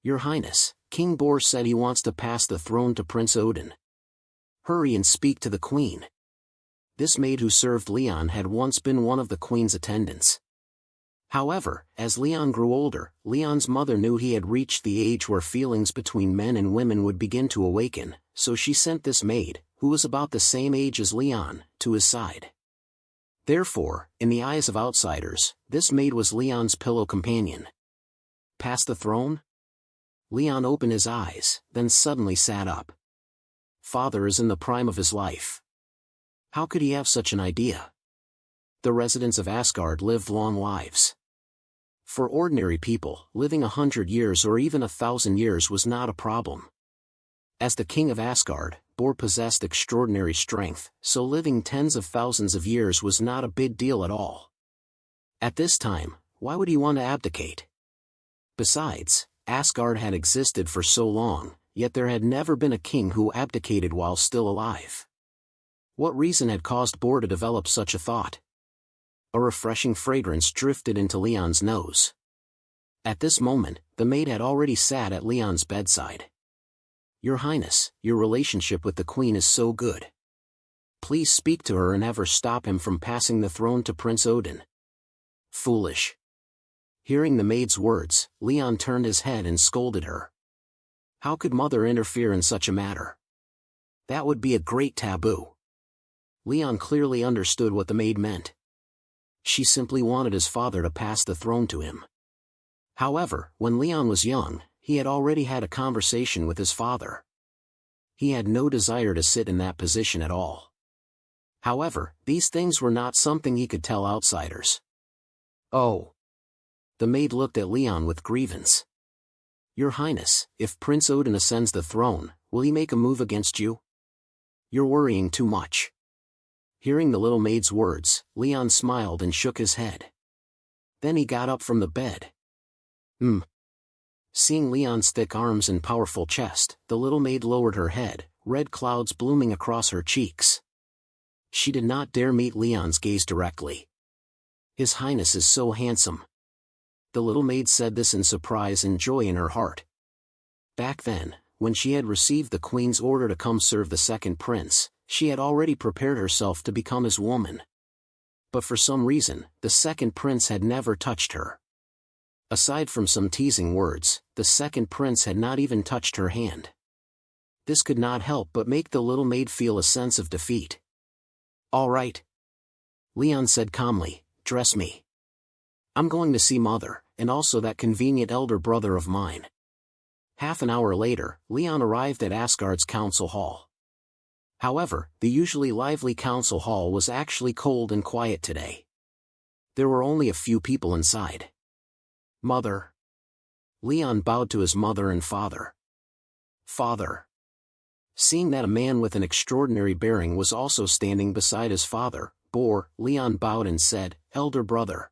Your Highness, King Bor said he wants to pass the throne to Prince Odin. Hurry and speak to the queen. This maid who served Leon had once been one of the queen's attendants. However, as Leon grew older, Leon's mother knew he had reached the age where feelings between men and women would begin to awaken, so she sent this maid, who was about the same age as Leon, to his side. Therefore, in the eyes of outsiders, this maid was Leon's pillow companion. Past the throne? Leon opened his eyes, then suddenly sat up. Father is in the prime of his life. How could he have such an idea? The residents of Asgard lived long lives. For ordinary people, living 100 years or even 1,000 years was not a problem. As the king of Asgard, Bor possessed extraordinary strength, so living tens of thousands of years was not a big deal at all. At this time, why would he want to abdicate? Besides, Asgard had existed for so long, yet there had never been a king who abdicated while still alive. What reason had caused Bor to develop such a thought? A refreshing fragrance drifted into Leon's nose. At this moment, the maid had already sat at Leon's bedside. Your Highness, your relationship with the Queen is so good. Please speak to her and have her stop him from passing the throne to Prince Odin. Foolish. Hearing the maid's words, Leon turned his head and scolded her. How could mother interfere in such a matter? That would be a great taboo. Leon clearly understood what the maid meant. She simply wanted his father to pass the throne to him. However, when Leon was young, he had already had a conversation with his father. He had no desire to sit in that position at all. However, these things were not something he could tell outsiders. Oh. The maid looked at Leon with grievance. Your Highness, if Prince Odin ascends the throne, will he make a move against you? You're worrying too much. Hearing the little maid's words, Leon smiled and shook his head. Then he got up from the bed. Seeing Leon's thick arms and powerful chest, the little maid lowered her head, red clouds blooming across her cheeks. She did not dare meet Leon's gaze directly. His Highness is so handsome. The little maid said this in surprise and joy in her heart. Back then, when she had received the Queen's order to come serve the second prince, she had already prepared herself to become his woman. But for some reason, the second prince had never touched her. Aside from some teasing words, the second prince had not even touched her hand. This could not help but make the little maid feel a sense of defeat. All right. Leon said calmly, dress me. I'm going to see mother, and also that convenient elder brother of mine. Half an hour later, Leon arrived at Asgard's council hall. However, the usually lively council hall was actually cold and quiet today. There were only a few people inside. Mother. Leon bowed to his mother and father. Father. Seeing that a man with an extraordinary bearing was also standing beside his father, Bor, Leon bowed and said, Elder brother.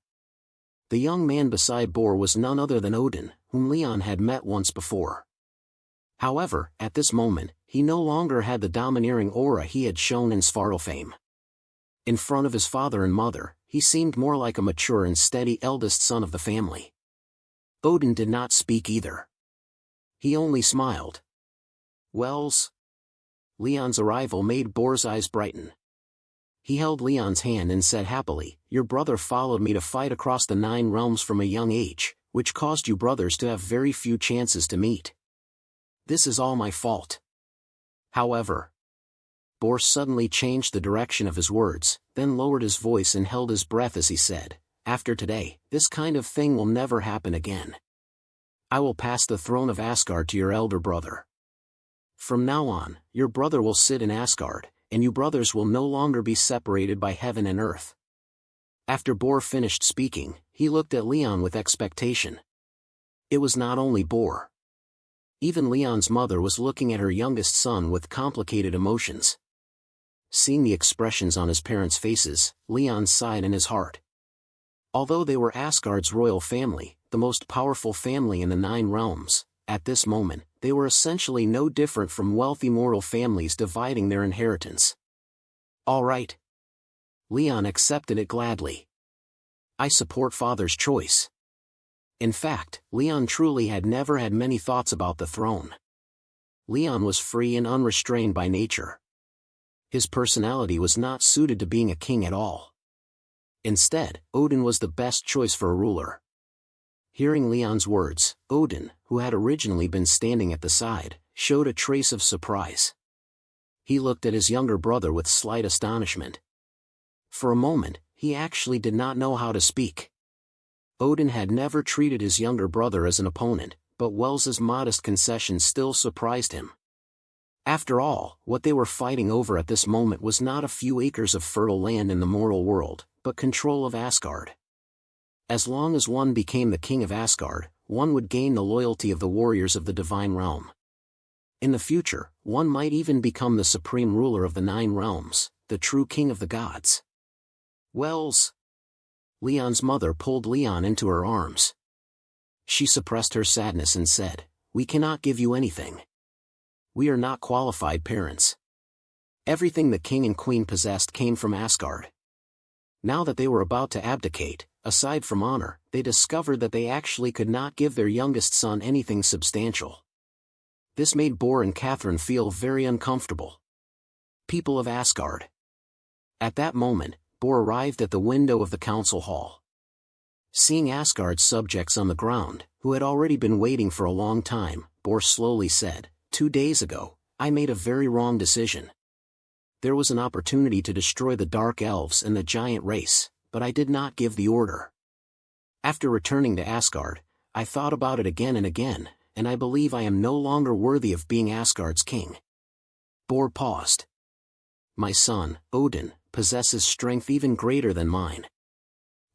The young man beside Bor was none other than Odin, whom Leon had met once before. However, at this moment, he no longer had the domineering aura he had shown in Svartalfheim. In front of his father and mother, he seemed more like a mature and steady eldest son of the family. Odin did not speak either. He only smiled. Wells? Leon's arrival made Bor's eyes brighten. He held Leon's hand and said happily, Your brother followed me to fight across the 9 realms from a young age, which caused you brothers to have very few chances to meet. This is all my fault. However, Bor suddenly changed the direction of his words, then lowered his voice and held his breath as he said, After today, this kind of thing will never happen again. I will pass the throne of Asgard to your elder brother. From now on, your brother will sit in Asgard, and you brothers will no longer be separated by heaven and earth. After Bor finished speaking, he looked at Leon with expectation. It was not only Bor. Even Leon's mother was looking at her youngest son with complicated emotions. Seeing the expressions on his parents' faces, Leon sighed in his heart. Although they were Asgard's royal family, the most powerful family in the 9 realms, at this moment, they were essentially no different from wealthy mortal families dividing their inheritance. All right. Leon accepted it gladly. I support father's choice. In fact, Leon truly had never had many thoughts about the throne. Leon was free and unrestrained by nature. His personality was not suited to being a king at all. Instead, Odin was the best choice for a ruler. Hearing Leon's words, Odin, who had originally been standing at the side, showed a trace of surprise. He looked at his younger brother with slight astonishment. For a moment, he actually did not know how to speak. Odin had never treated his younger brother as an opponent, but Wells's modest concession still surprised him. After all, what they were fighting over at this moment was not a few acres of fertile land in the mortal world, but control of Asgard. As long as one became the king of Asgard, one would gain the loyalty of the warriors of the divine realm. In the future, one might even become the supreme ruler of the 9 realms, the true king of the gods. Wells. Leon's mother pulled Leon into her arms. She suppressed her sadness and said, "We cannot give you anything. We are not qualified parents. Everything the king and queen possessed came from Asgard." Now that they were about to abdicate, aside from honor, they discovered that they actually could not give their youngest son anything substantial. This made Bor and Catherine feel very uncomfortable. People of Asgard. At that moment, Bor arrived at the window of the council hall. Seeing Asgard's subjects on the ground, who had already been waiting for a long time, Bor slowly said, 2 days ago, I made a very wrong decision. There was an opportunity to destroy the Dark Elves and the giant race, but I did not give the order. After returning to Asgard, I thought about it again and again, and I believe I am no longer worthy of being Asgard's king. Bor paused. My son, Odin, possesses strength even greater than mine.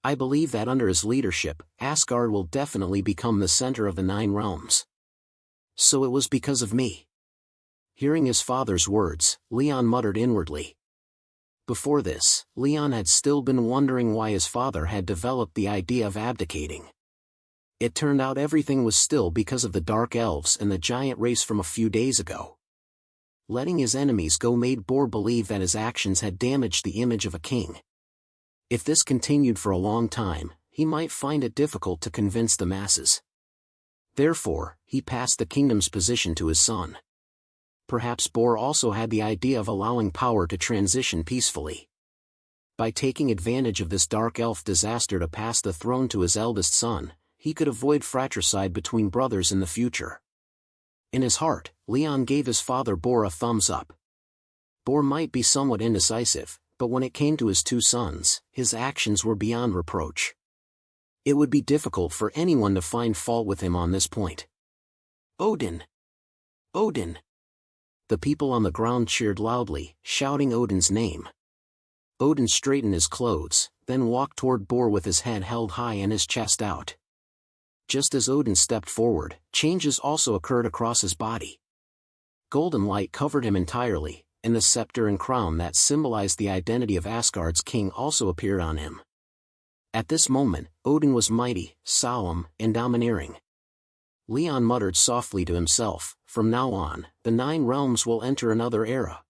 I believe that under his leadership, Asgard will definitely become the center of the 9 realms. So it was because of me. Hearing his father's words, Leon muttered inwardly. Before this, Leon had still been wondering why his father had developed the idea of abdicating. It turned out everything was still because of the Dark Elves and the giant race from a few days ago. Letting his enemies go made Bor believe that his actions had damaged the image of a king. If this continued for a long time, he might find it difficult to convince the masses. Therefore, he passed the kingdom's position to his son. Perhaps Bor also had the idea of allowing power to transition peacefully. By taking advantage of this Dark Elf disaster to pass the throne to his eldest son, he could avoid fratricide between brothers in the future. In his heart, Leon gave his father Bor a thumbs up. Bor might be somewhat indecisive, but when it came to his 2 sons, his actions were beyond reproach. It would be difficult for anyone to find fault with him on this point. Odin! Odin! The people on the ground cheered loudly, shouting Odin's name. Odin straightened his clothes, then walked toward Bor with his head held high and his chest out. Just as Odin stepped forward, changes also occurred across his body. Golden light covered him entirely, and the scepter and crown that symbolized the identity of Asgard's king also appeared on him. At this moment, Odin was mighty, solemn, and domineering. Leon muttered softly to himself, from now on, the 9 realms will enter another era.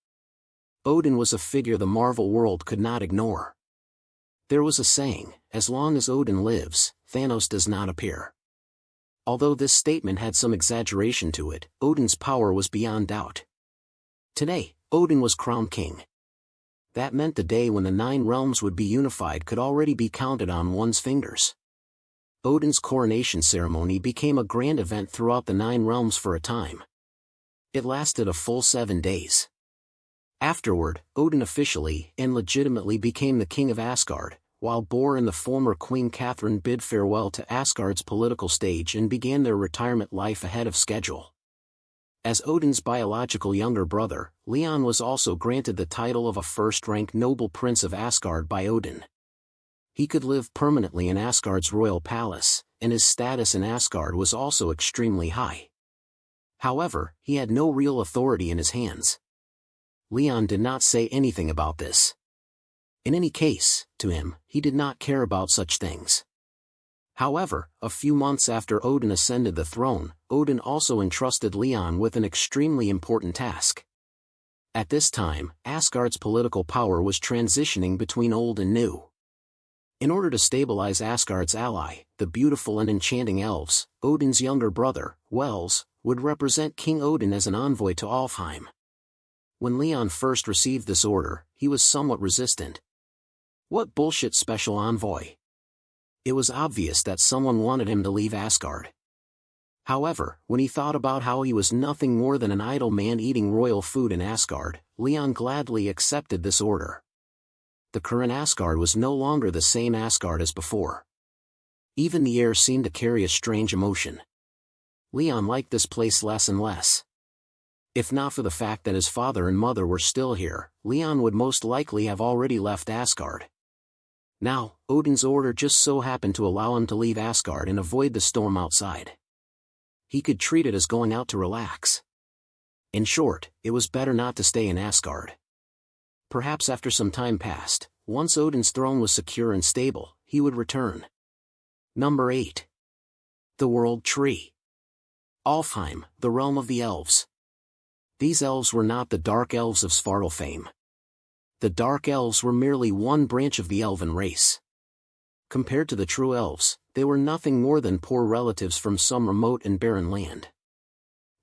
Odin was a figure the Marvel world could not ignore. There was a saying, as long as Odin lives, Thanos does not appear. Although this statement had some exaggeration to it, Odin's power was beyond doubt. Today, Odin was crowned king. That meant the day when the 9 realms would be unified could already be counted on one's fingers. Odin's coronation ceremony became a grand event throughout the 9 realms for a time. It lasted a full 7 days. Afterward, Odin officially and legitimately became the king of Asgard, while Bor and the former Queen Catherine bid farewell to Asgard's political stage and began their retirement life ahead of schedule. As Odin's biological younger brother, Leon was also granted the title of a first-rank noble prince of Asgard by Odin. He could live permanently in Asgard's royal palace, and his status in Asgard was also extremely high. However, he had no real authority in his hands. Leon did not say anything about this. In any case, to him, he did not care about such things. However, a few months after Odin ascended the throne, Odin also entrusted Leon with an extremely important task. At this time, Asgard's political power was transitioning between old and new. In order to stabilize Asgard's ally, the beautiful and enchanting elves, Odin's younger brother, Wels, would represent King Odin as an envoy to Alfheim. When Leon first received this order, he was somewhat resistant. What bullshit special envoy? It was obvious that someone wanted him to leave Asgard. However, when he thought about how he was nothing more than an idle man eating royal food in Asgard, Leon gladly accepted this order. The current Asgard was no longer the same Asgard as before. Even the air seemed to carry a strange emotion. Leon liked this place less and less. If not for the fact that his father and mother were still here, Leon would most likely have already left Asgard. Now, Odin's order just so happened to allow him to leave Asgard and avoid the storm outside. He could treat it as going out to relax. In short, it was better not to stay in Asgard. Perhaps after some time passed, once Odin's throne was secure and stable, he would return. Number 8. The World Tree. Alfheim, the realm of the elves. These elves were not the Dark Elves of Svartalfheim. The Dark Elves were merely one branch of the elven race. Compared to the true elves, they were nothing more than poor relatives from some remote and barren land.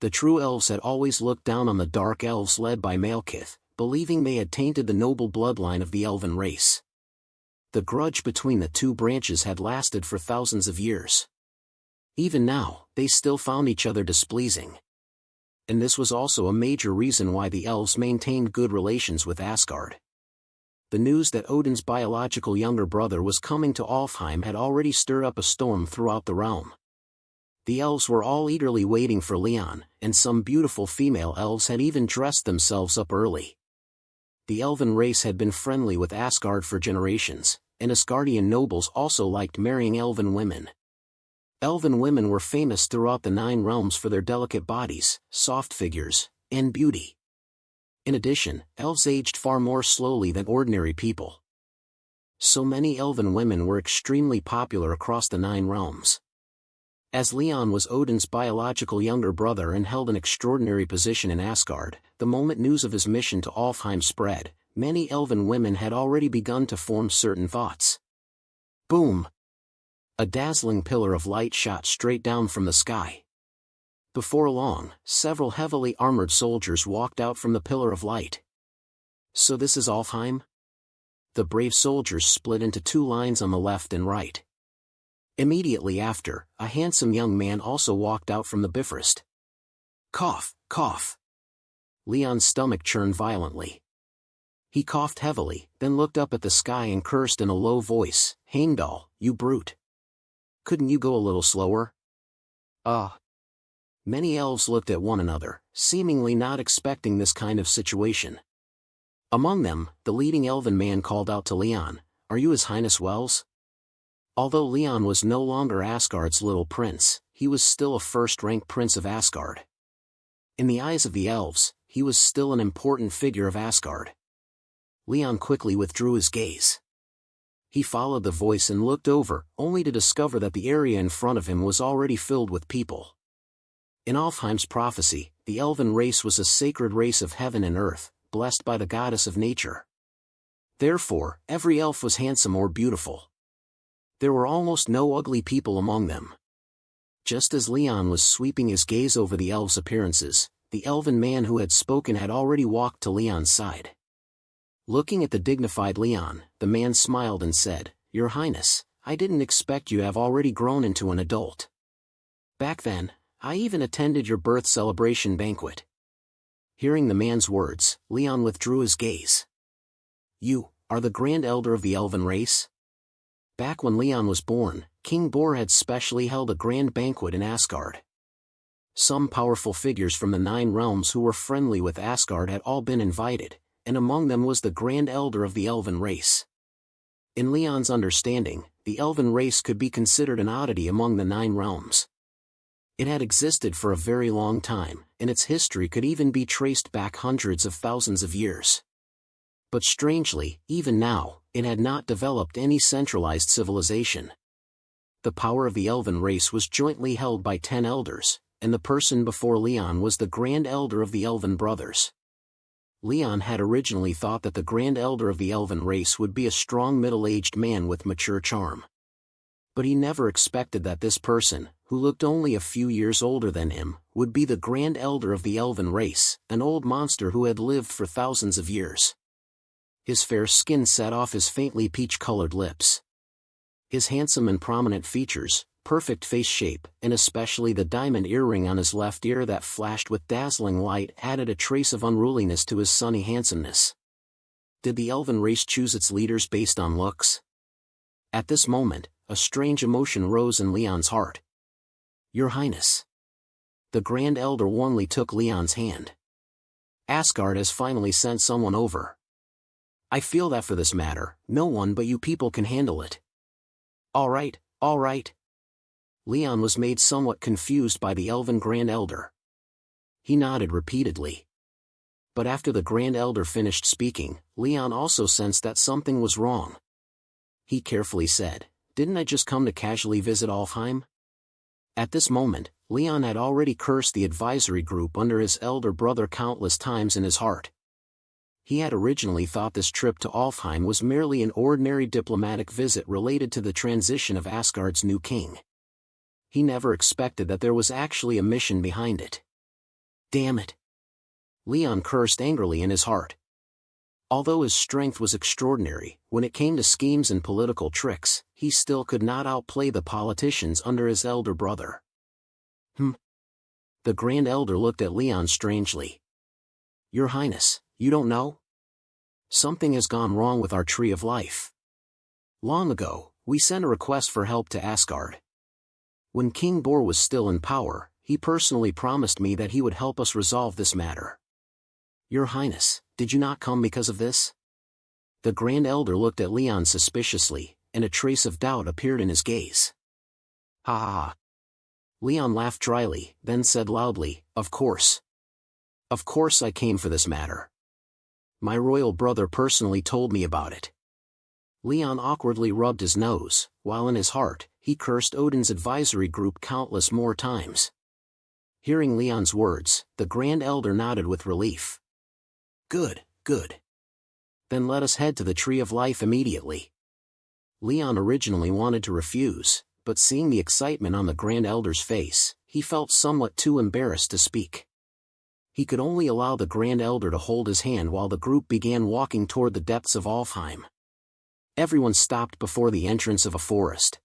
The true elves had always looked down on the Dark Elves led by Malekith, believing they had tainted the noble bloodline of the elven race. The grudge between the two branches had lasted for thousands of years. Even now, they still found each other displeasing. And this was also a major reason why the elves maintained good relations with Asgard. The news that Odin's biological younger brother was coming to Alfheim had already stirred up a storm throughout the realm. The elves were all eagerly waiting for Leon, and some beautiful female elves had even dressed themselves up early. The elven race had been friendly with Asgard for generations, and Asgardian nobles also liked marrying elven women. Elven women were famous throughout the 9 realms for their delicate bodies, soft figures, and beauty. In addition, elves aged far more slowly than ordinary people. So many elven women were extremely popular across the 9 realms. As Leon was Odin's biological younger brother and held an extraordinary position in Asgard, the moment news of his mission to Alfheim spread, many elven women had already begun to form certain thoughts. Boom! A dazzling pillar of light shot straight down from the sky. Before long, several heavily armored soldiers walked out from the pillar of light. So this is Alfheim? The brave soldiers split into 2 lines on the left and right. Immediately after, a handsome young man also walked out from the Bifrost. Cough, cough. Leon's stomach churned violently. He coughed heavily, then looked up at the sky and cursed in a low voice, "Heimdall, you brute. Couldn't you go a little slower?" Many elves looked at one another, seemingly not expecting this kind of situation. Among them, the leading elven man called out to Leon, "Are you His Highness Wells?" Although Leon was no longer Asgard's little prince, he was still a first-rank prince of Asgard. In the eyes of the elves, he was still an important figure of Asgard. Leon quickly withdrew his gaze. He followed the voice and looked over, only to discover that the area in front of him was already filled with people. In Alfheim's prophecy, the elven race was a sacred race of heaven and earth, blessed by the goddess of nature. Therefore, every elf was handsome or beautiful. There were almost no ugly people among them. Just as Leon was sweeping his gaze over the elves' appearances, the elven man who had spoken had already walked to Leon's side. Looking at the dignified Leon, the man smiled and said, "Your Highness, I didn't expect you to have already grown into an adult. Back then, I even attended your birth celebration banquet." Hearing the man's words, Leon withdrew his gaze. "You are the Grand Elder of the elven race?" Back when Leon was born, King Bor had specially held a grand banquet in Asgard. Some powerful figures from the 9 realms who were friendly with Asgard had all been invited, and among them was the Grand Elder of the elven race. In Leon's understanding, the elven race could be considered an oddity among the 9 realms. It had existed for a very long time, and its history could even be traced back hundreds of thousands of years. But strangely, even now, it had not developed any centralized civilization. The power of the elven race was jointly held by 10 elders, and the person before Leon was the Grand Elder of the Elven Brothers. Leon had originally thought that the Grand Elder of the elven race would be a strong middle-aged man with mature charm. But he never expected that this person, who looked only a few years older than him, would be the Grand Elder of the elven race, an old monster who had lived for thousands of years. His fair skin set off his faintly peach-colored lips. His handsome and prominent features, perfect face shape, and especially the diamond earring on his left ear that flashed with dazzling light added a trace of unruliness to his sunny handsomeness. Did the elven race choose its leaders based on looks? At this moment, a strange emotion rose in Leon's heart. Your Highness. The Grand Elder warmly took Leon's hand. Asgard has finally sent someone over. I feel that for this matter, no one but you people can handle it. All right, all right. Leon was made somewhat confused by the elven Grand Elder. He nodded repeatedly. But after the Grand Elder finished speaking, Leon also sensed that something was wrong. He carefully said, "Didn't I just come to casually visit Alfheim?" At this moment, Leon had already cursed the advisory group under his elder brother countless times in his heart. He had originally thought this trip to Alfheim was merely an ordinary diplomatic visit related to the transition of Asgard's new king. He never expected that there was actually a mission behind it. Damn it! Leon cursed angrily in his heart. Although his strength was extraordinary, when it came to schemes and political tricks, he still could not outplay the politicians under his elder brother. The Grand Elder looked at Leon strangely. Your Highness, you don't know? Something has gone wrong with our Tree of Life. Long ago, we sent a request for help to Asgard. When King Bor was still in power, he personally promised me that he would help us resolve this matter. Your Highness, did you not come because of this? The Grand Elder looked at Leon suspiciously, and a trace of doubt appeared in his gaze. Ha ha ha. Leon laughed dryly, then said loudly, Of course. Of course I came for this matter. My royal brother personally told me about it. Leon awkwardly rubbed his nose, while in his heart, he cursed Odin's advisory group countless more times. Hearing Leon's words, the Grand Elder nodded with relief. Good, good. Then let us head to the Tree of Life immediately. Leon originally wanted to refuse, but seeing the excitement on the Grand Elder's face, he felt somewhat too embarrassed to speak. He could only allow the Grand Elder to hold his hand while the group began walking toward the depths of Alfheim. Everyone stopped before the entrance of a forest.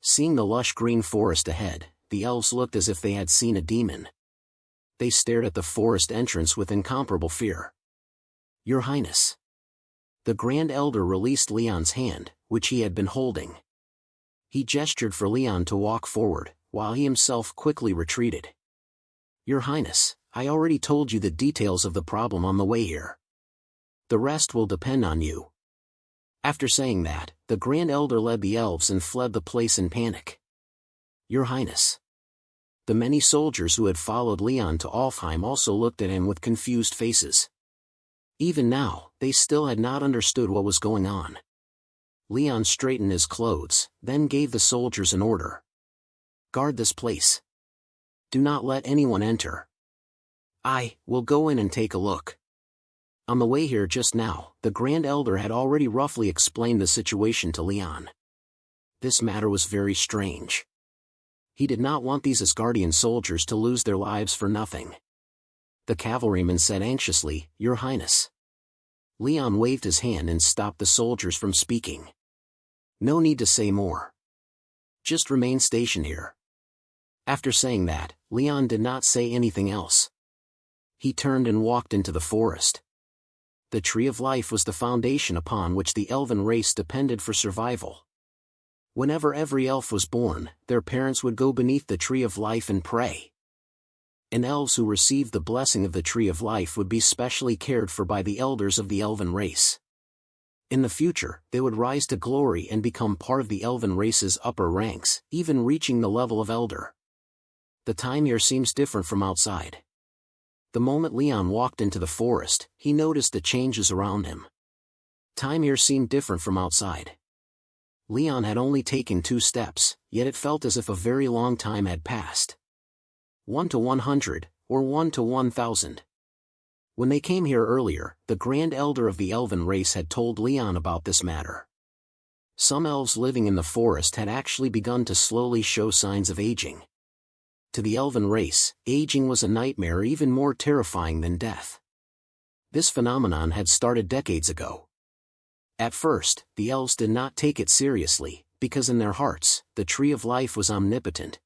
Seeing the lush green forest ahead, the elves looked as if they had seen a demon. They stared at the forest entrance with incomparable fear. Your Highness. The Grand Elder released Leon's hand, which he had been holding. He gestured for Leon to walk forward, while he himself quickly retreated. Your Highness, I already told you the details of the problem on the way here. The rest will depend on you. After saying that, the Grand Elder led the elves and fled the place in panic. Your Highness. The many soldiers who had followed Leon to Alfheim also looked at him with confused faces. Even now, they still had not understood what was going on. Leon straightened his clothes, then gave the soldiers an order. Guard this place. Do not let anyone enter. I will go in and take a look. On the way here just now, the Grand Elder had already roughly explained the situation to Leon. This matter was very strange. He did not want these Asgardian soldiers to lose their lives for nothing. The cavalryman said anxiously, Your Highness. Leon waved his hand and stopped the soldiers from speaking. No need to say more. Just remain stationed here. After saying that, Leon did not say anything else. He turned and walked into the forest. The Tree of Life was the foundation upon which the elven race depended for survival. Whenever every elf was born, their parents would go beneath the Tree of Life and pray. And elves who received the blessing of the Tree of Life would be specially cared for by the elders of the elven race. In the future, they would rise to glory and become part of the elven race's upper ranks, even reaching the level of elder. The time here seems different from outside. The moment Leon walked into the forest, he noticed the changes around him. Time here seemed different from outside. Leon had only taken 2 steps, yet it felt as if a very long time had passed. 1 to 100, or 1 to 1,000. When they came here earlier, the Grand Elder of the elven race had told Leon about this matter. Some elves living in the forest had actually begun to slowly show signs of aging. To the elven race, aging was a nightmare even more terrifying than death. This phenomenon had started decades ago. At first, the elves did not take it seriously, because in their hearts, the Tree of Life was omnipotent.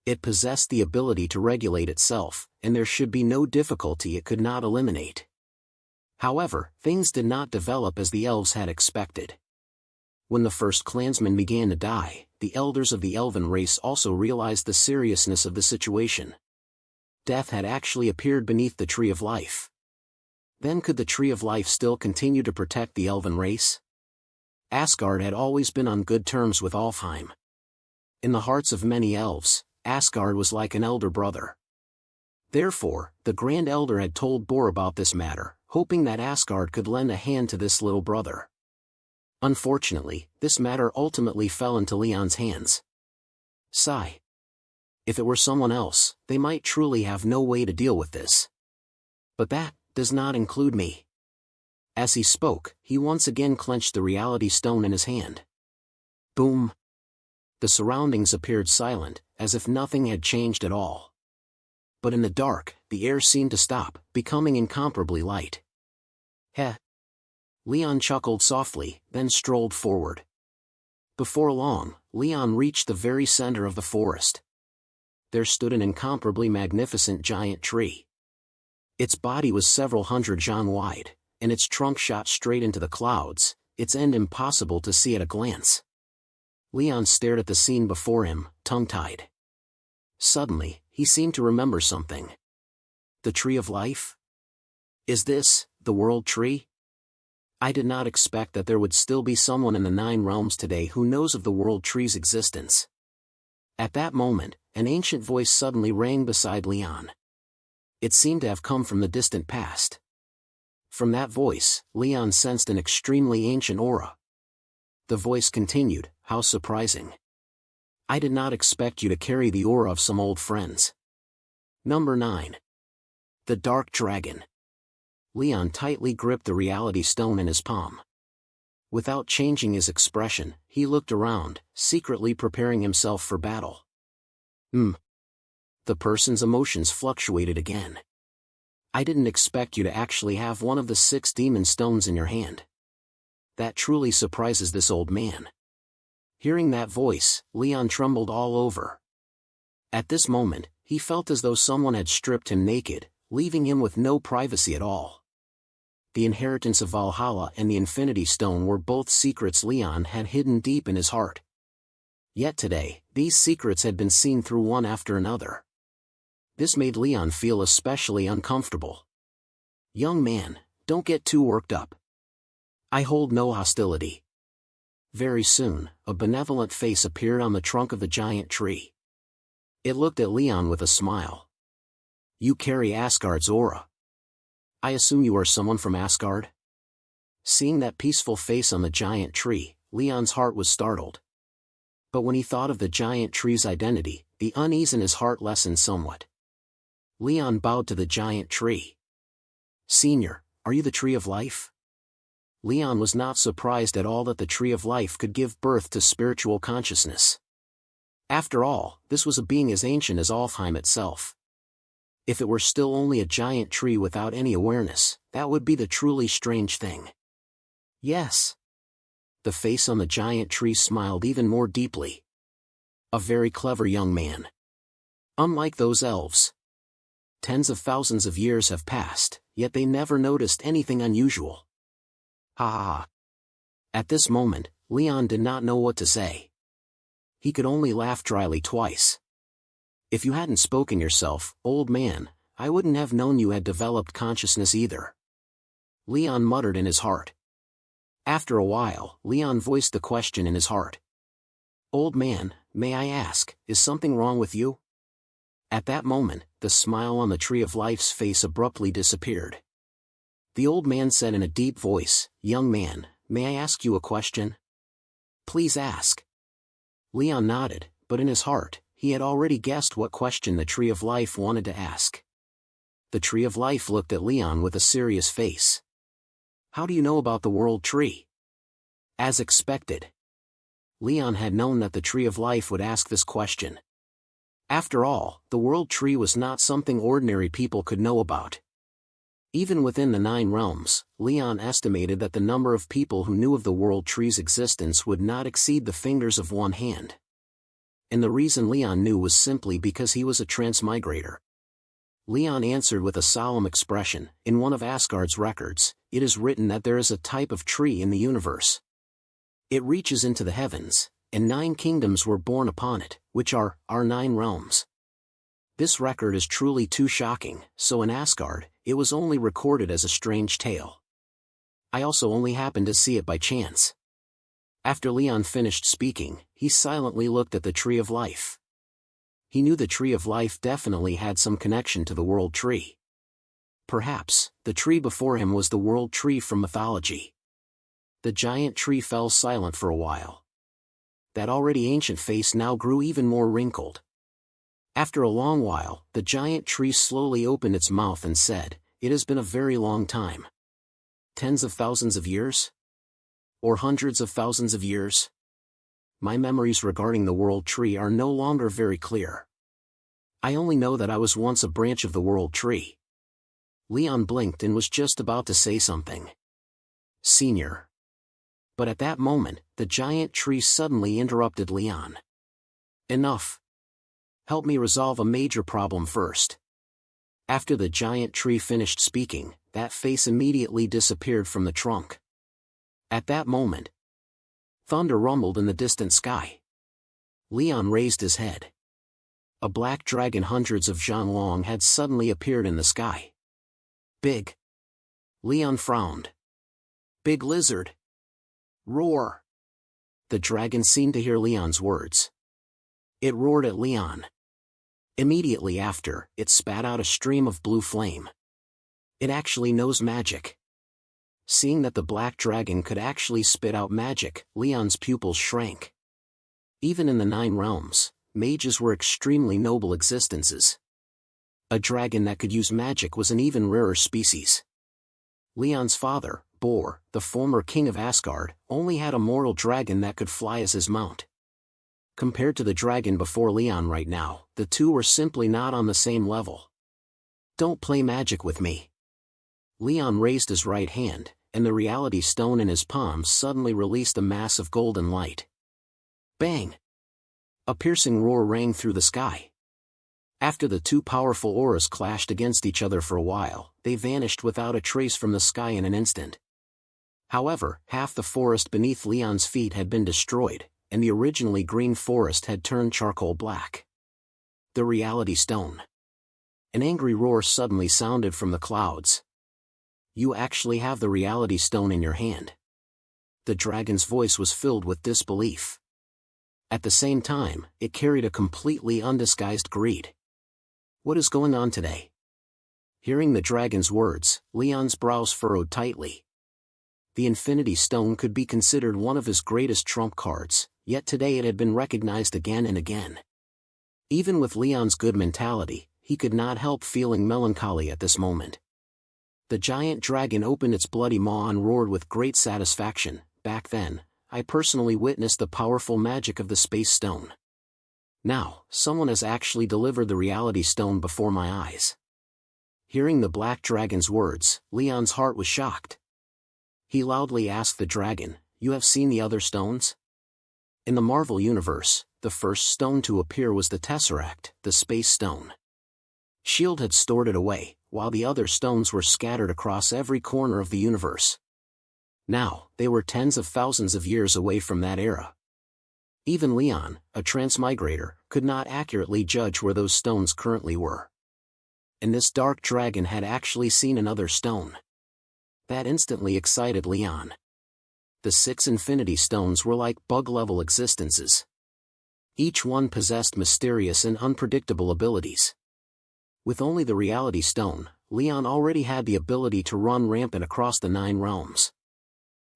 It possessed the ability to regulate itself, and there should be no difficulty it could not eliminate. However, things did not develop as the elves had expected. When the first clansmen began to die, the elders of the elven race also realized the seriousness of the situation. Death had actually appeared beneath the Tree of Life. Then could the Tree of Life still continue to protect the elven race? Asgard had always been on good terms with Alfheim. In the hearts of many elves, Asgard was like an elder brother. Therefore, the Grand Elder had told Bor about this matter, hoping that Asgard could lend a hand to this little brother. Unfortunately, this matter ultimately fell into Leon's hands. Sigh. If it were someone else, they might truly have no way to deal with this. But that does not include me. As he spoke, he once again clenched the reality stone in his hand. Boom. The surroundings appeared silent, as if nothing had changed at all. But in the dark, the air seemed to stop, becoming incomparably light. Heh. Leon chuckled softly, then strolled forward. Before long, Leon reached the very center of the forest. There stood an incomparably magnificent giant tree. Its body was several hundred jans wide, and its trunk shot straight into the clouds, its end impossible to see at a glance. Leon stared at the scene before him, tongue-tied. Suddenly, he seemed to remember something. The Tree of Life? Is this the World Tree? I did not expect that there would still be someone in the Nine Realms today who knows of the World Tree's existence. At that moment, an ancient voice suddenly rang beside Leon. It seemed to have come from the distant past. From that voice, Leon sensed an extremely ancient aura. The voice continued, "How surprising. I did not expect you to carry the aura of some old friends." Number 9. The Dark Dragon. Leon tightly gripped the reality stone in his palm. Without changing his expression, he looked around, secretly preparing himself for battle. The person's emotions fluctuated again. I didn't expect you to actually have one of the 6 demon stones in your hand. That truly surprises this old man. Hearing that voice, Leon trembled all over. At this moment, he felt as though someone had stripped him naked, leaving him with no privacy at all. The inheritance of Valhalla and the Infinity Stone were both secrets Leon had hidden deep in his heart. Yet today, these secrets had been seen through one after another. This made Leon feel especially uncomfortable. Young man, don't get too worked up. I hold no hostility. Very soon, a benevolent face appeared on the trunk of the giant tree. It looked at Leon with a smile. You carry Asgard's aura. I assume you are someone from Asgard? Seeing that peaceful face on the giant tree, Leon's heart was startled. But when he thought of the giant tree's identity, the unease in his heart lessened somewhat. Leon bowed to the giant tree. Senior, are you the Tree of Life? Leon was not surprised at all that the Tree of Life could give birth to spiritual consciousness. After all, this was a being as ancient as Alfheim itself. If it were still only a giant tree without any awareness, that would be the truly strange thing. Yes. The face on the giant tree smiled even more deeply. A very clever young man. Unlike those elves. Tens of thousands of years have passed, yet they never noticed anything unusual. Ha ha ha. At this moment, Leon did not know what to say. He could only laugh dryly twice. If you hadn't spoken yourself, old man, I wouldn't have known you had developed consciousness either. Leon muttered in his heart. After a while, Leon voiced the question in his heart. Old man, may I ask, is something wrong with you? At that moment, the smile on the Tree of Life's face abruptly disappeared. The old man said in a deep voice, Young man, may I ask you a question? Please ask. Leon nodded, but in his heart, he had already guessed what question the Tree of Life wanted to ask. The Tree of Life looked at Leon with a serious face. How do you know about the World Tree? As expected. Leon had known that the Tree of Life would ask this question. After all, the World Tree was not something ordinary people could know about. Even within the 9 realms, Leon estimated that the number of people who knew of the World Tree's existence would not exceed the fingers of one hand. And the reason Leon knew was simply because he was a transmigrator. Leon answered with a solemn expression, "In one of Asgard's records, it is written that there is a type of tree in the universe. It reaches into the heavens, and 9 kingdoms were born upon it, which are our 9 realms. This record is truly too shocking, so in Asgard, it was only recorded as a strange tale. I also only happened to see it by chance." After Leon finished speaking, he silently looked at the Tree of Life. He knew the Tree of Life definitely had some connection to the World Tree. Perhaps, the tree before him was the World Tree from mythology. The giant tree fell silent for a while. That already ancient face now grew even more wrinkled. After a long while, the giant tree slowly opened its mouth and said, "It has been a very long time. Tens of thousands of years? Or hundreds of thousands of years? My memories regarding the World Tree are no longer very clear. I only know that I was once a branch of the World Tree." Leon blinked and was just about to say something. "Senior." But at that moment, the giant tree suddenly interrupted Leon. "Enough. Help me resolve a major problem first." After the giant tree finished speaking, that face immediately disappeared from the trunk. At that moment, thunder rumbled in the distant sky. Leon raised his head. A black dragon hundreds of jans long had suddenly appeared in the sky. "Big." Leon frowned. "Big lizard. Roar." The dragon seemed to hear Leon's words. It roared at Leon. Immediately after, it spat out a stream of blue flame. It actually knows magic. Seeing that the black dragon could actually spit out magic, Leon's pupils shrank. Even in the 9 realms, mages were extremely noble existences. A dragon that could use magic was an even rarer species. Leon's father, Bor, the former king of Asgard, only had a mortal dragon that could fly as his mount. Compared to the dragon before Leon right now, the two were simply not on the same level. "Don't play magic with me." Leon raised his right hand, and the reality stone in his palm suddenly released a mass of golden light. Bang! A piercing roar rang through the sky. After the two powerful auras clashed against each other for a while, they vanished without a trace from the sky in an instant. However, half the forest beneath Leon's feet had been destroyed, and the originally green forest had turned charcoal black. The reality stone. An angry roar suddenly sounded from the clouds. "You actually have the reality stone in your hand." The dragon's voice was filled with disbelief. At the same time, it carried a completely undisguised greed. "What is going on today?" Hearing the dragon's words, Leon's brows furrowed tightly. The Infinity Stone could be considered one of his greatest trump cards, yet today it had been recognized again and again. Even with Leon's good mentality, he could not help feeling melancholy at this moment. The giant dragon opened its bloody maw and roared with great satisfaction. "Back then, I personally witnessed the powerful magic of the Space Stone. Now, someone has actually delivered the reality stone before my eyes." Hearing the black dragon's words, Leon's heart was shocked. He loudly asked the dragon, "You have seen the other stones?" In the Marvel universe, the first stone to appear was the Tesseract, the Space Stone. S.H.I.E.L.D. had stored it away, while the other stones were scattered across every corner of the universe. Now, they were tens of thousands of years away from that era. Even Leon, a transmigrator, could not accurately judge where those stones currently were. And this dark dragon had actually seen another stone. That instantly excited Leon. The 6 Infinity Stones were like bug-level existences. Each one possessed mysterious and unpredictable abilities. With only the Reality Stone, Leon already had the ability to run rampant across the 9 realms.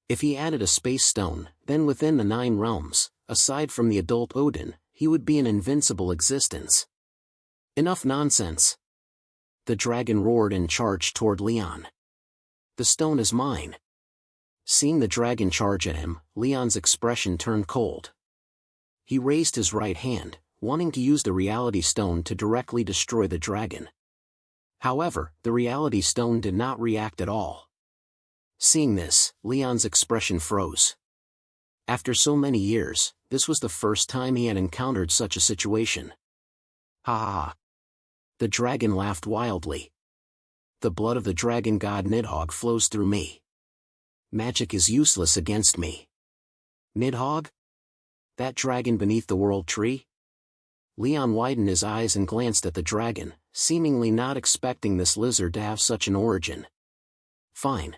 If he added a Space Stone, then within the 9 realms, aside from the adult Odin, he would be an invincible existence. Enough nonsense. The dragon roared and charged toward Leon. "The stone is mine." Seeing the dragon charge at him, Leon's expression turned cold. He raised his right hand, wanting to use the reality stone to directly destroy the dragon. However, the reality stone did not react at all. Seeing this, Leon's expression froze. After so many years, this was the first time he had encountered such a situation. Ha ha ha. The dragon laughed wildly. The blood of the dragon god Nidhogg flows through me. Magic is useless against me. Nidhogg? That dragon beneath the world tree? Leon widened his eyes and glanced at the dragon, seemingly not expecting this lizard to have such an origin. Fine.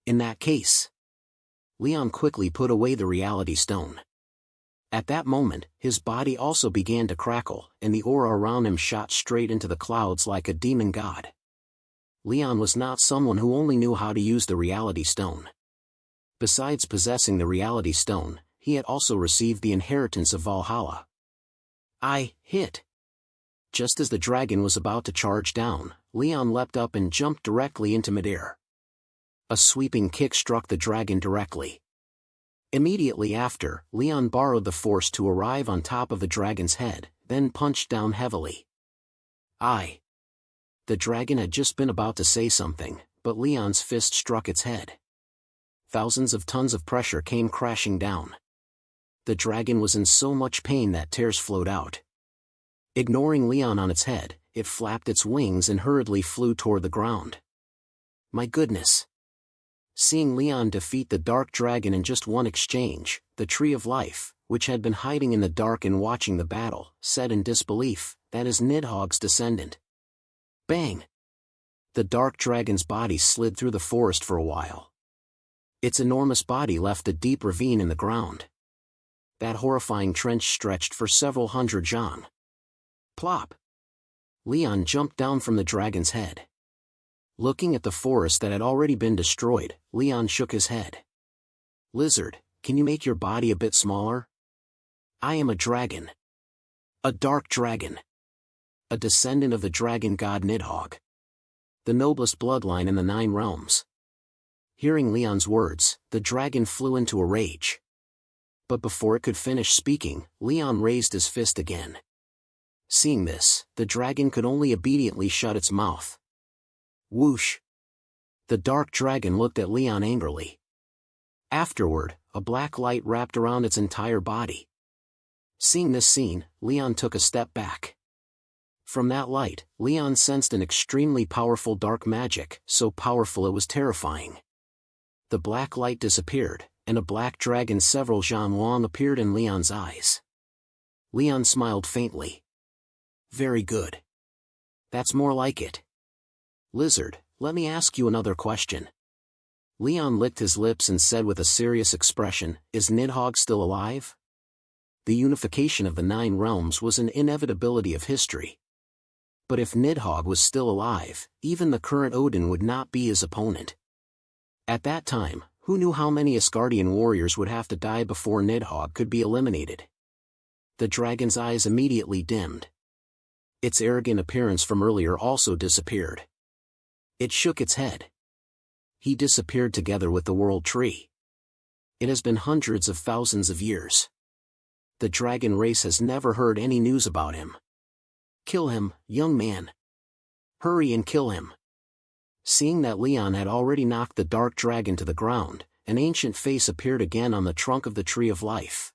In that case. Leon quickly put away the reality stone. At that moment, his body also began to crackle, and the aura around him shot straight into the clouds like a demon god. Leon was not someone who only knew how to use the reality stone. Besides possessing the reality stone, he had also received the inheritance of Valhalla. I hit. Just as the dragon was about to charge down, Leon leapt up and jumped directly into midair. A sweeping kick struck the dragon directly. Immediately after, Leon borrowed the force to arrive on top of the dragon's head, then punched down heavily. I. The dragon had just been about to say something, but Leon's fist struck its head. Thousands of tons of pressure came crashing down. The dragon was in so much pain that tears flowed out. Ignoring Leon on its head, it flapped its wings and hurriedly flew toward the ground. My goodness! Seeing Leon defeat the dark dragon in just one exchange, the Tree of Life, which had been hiding in the dark and watching the battle, said in disbelief, "That is Nidhogg's descendant." Bang! The dark dragon's body slid through the forest for a while. Its enormous body left a deep ravine in the ground. That horrifying trench stretched for several hundred jang. Plop! Leon jumped down from the dragon's head. Looking at the forest that had already been destroyed, Leon shook his head. Lizard, can you make your body a bit smaller? I am a dragon. A dark dragon. A descendant of the dragon god Nidhogg. The noblest bloodline in the 9 realms. Hearing Leon's words, the dragon flew into a rage. But before it could finish speaking, Leon raised his fist again. Seeing this, the dragon could only obediently shut its mouth. Whoosh! The dark dragon looked at Leon angrily. Afterward, a black light wrapped around its entire body. Seeing this scene, Leon took a step back. From that light, Leon sensed an extremely powerful dark magic, so powerful it was terrifying. The black light disappeared, and a black dragon several jang long appeared in Leon's eyes. Leon smiled faintly. Very good. That's more like it. Lizard, let me ask you another question. Leon licked his lips and said with a serious expression, is Nidhogg still alive? The unification of the 9 realms was an inevitability of history. But if Nidhogg was still alive, even the current Odin would not be his opponent. At that time, who knew how many Asgardian warriors would have to die before Nidhogg could be eliminated? The dragon's eyes immediately dimmed. Its arrogant appearance from earlier also disappeared. It shook its head. He disappeared together with the world tree. It has been hundreds of thousands of years. The dragon race has never heard any news about him. Kill him, young man. Hurry and kill him. Seeing that Leon had already knocked the dark dragon to the ground, an ancient face appeared again on the trunk of the Tree of Life.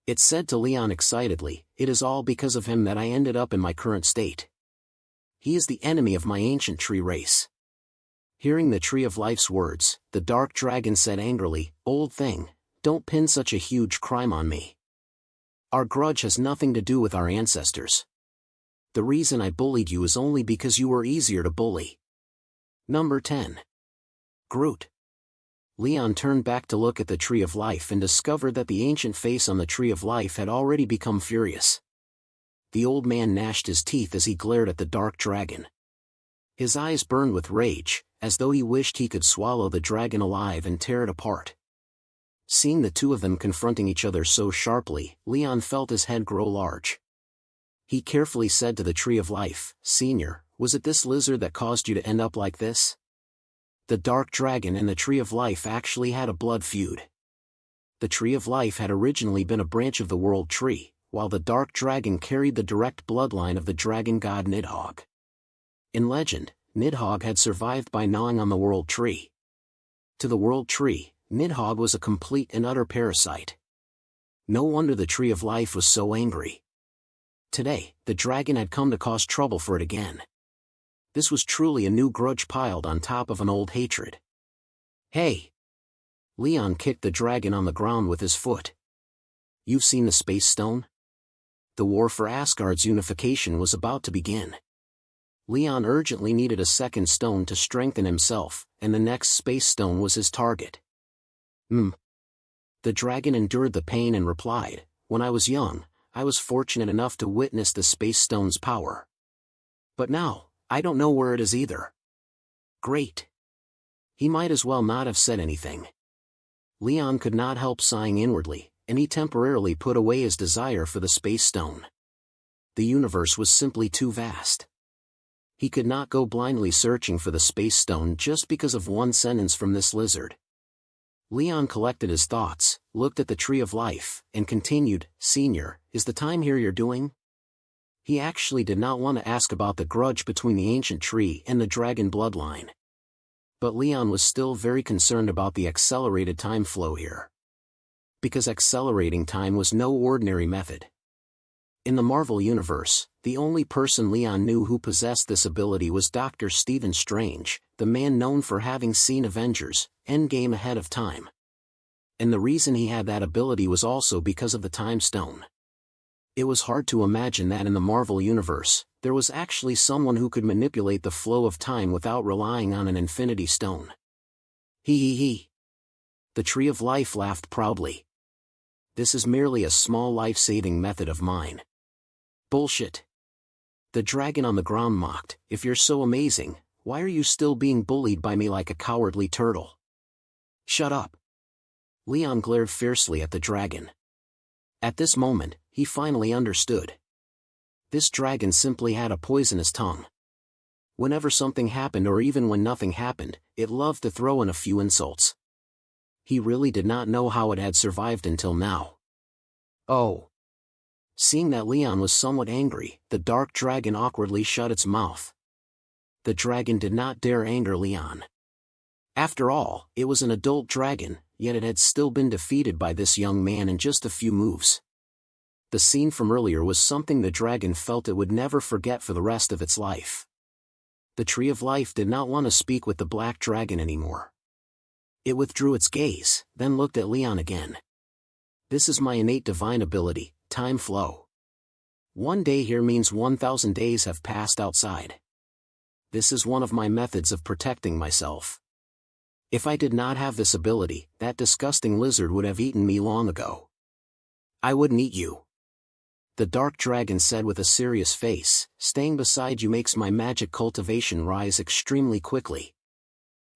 It said to Leon excitedly, "It is all because of him that I ended up in my current state. He is the enemy of my ancient tree race." Hearing the Tree of Life's words, the dark dragon said angrily, "Old thing, don't pin such a huge crime on me. Our grudge has nothing to do with our ancestors. The reason I bullied you is only because you were easier to bully." Number 10. Groot. Leon turned back to look at the Tree of Life and discovered that the ancient face on the Tree of Life had already become furious. The old man gnashed his teeth as he glared at the dark dragon. His eyes burned with rage, as though he wished he could swallow the dragon alive and tear it apart. Seeing the two of them confronting each other so sharply, Leon felt his head grow large. He carefully said to the Tree of Life, "Senior, was it this lizard that caused you to end up like this?" The dark dragon and the Tree of Life actually had a blood feud. The Tree of Life had originally been a branch of the World Tree, while the dark dragon carried the direct bloodline of the dragon god Nidhogg. In legend, Nidhogg had survived by gnawing on the World Tree. To the World Tree, Nidhogg was a complete and utter parasite. No wonder the Tree of Life was so angry. Today, the dragon had come to cause trouble for it again. This was truly a new grudge piled on top of an old hatred. Hey! Leon kicked the dragon on the ground with his foot. You've seen the Space Stone? The war for Asgard's unification was about to begin. Leon urgently needed a second stone to strengthen himself, and the next Space Stone was his target. The dragon endured the pain and replied, "When I was young, I was fortunate enough to witness the Space Stone's power. But now, I don't know where it is either." Great. He might as well not have said anything. Leon could not help sighing inwardly, and he temporarily put away his desire for the Space Stone. The universe was simply too vast. He could not go blindly searching for the Space Stone just because of one sentence from this lizard. Leon collected his thoughts, looked at the Tree of Life, and continued, "Senior, is the time here you're doing?" He actually did not want to ask about the grudge between the ancient tree and the dragon bloodline. But Leon was still very concerned about the accelerated time flow here. Because accelerating time was no ordinary method. In the Marvel universe, the only person Leon knew who possessed this ability was Dr. Stephen Strange, the man known for having seen Avengers Endgame ahead of time. And the reason he had that ability was also because of the Time Stone. It was hard to imagine that in the Marvel universe, there was actually someone who could manipulate the flow of time without relying on an Infinity Stone. He. The Tree of Life laughed proudly. "This is merely a small life-saving method of mine." "Bullshit." The dragon on the ground mocked, "If you're so amazing, why are you still being bullied by me like a cowardly turtle?" "Shut up." Leon glared fiercely at the dragon. At this moment, he finally understood. This dragon simply had a poisonous tongue. Whenever something happened or even when nothing happened, it loved to throw in a few insults. He really did not know how it had survived until now. Oh. Seeing that Leon was somewhat angry, the dark dragon awkwardly shut its mouth. The dragon did not dare anger Leon. After all, it was an adult dragon, yet it had still been defeated by this young man in just a few moves. The scene from earlier was something the dragon felt it would never forget for the rest of its life. The Tree of Life did not want to speak with the black dragon anymore. It withdrew its gaze, then looked at Leon again. "This is my innate divine ability, time flow. One day here means 1,000 days have passed outside. This is one of my methods of protecting myself. If I did not have this ability, that disgusting lizard would have eaten me long ago." "I wouldn't eat you," the dark dragon said with a serious face. "Staying beside you makes my magic cultivation rise extremely quickly."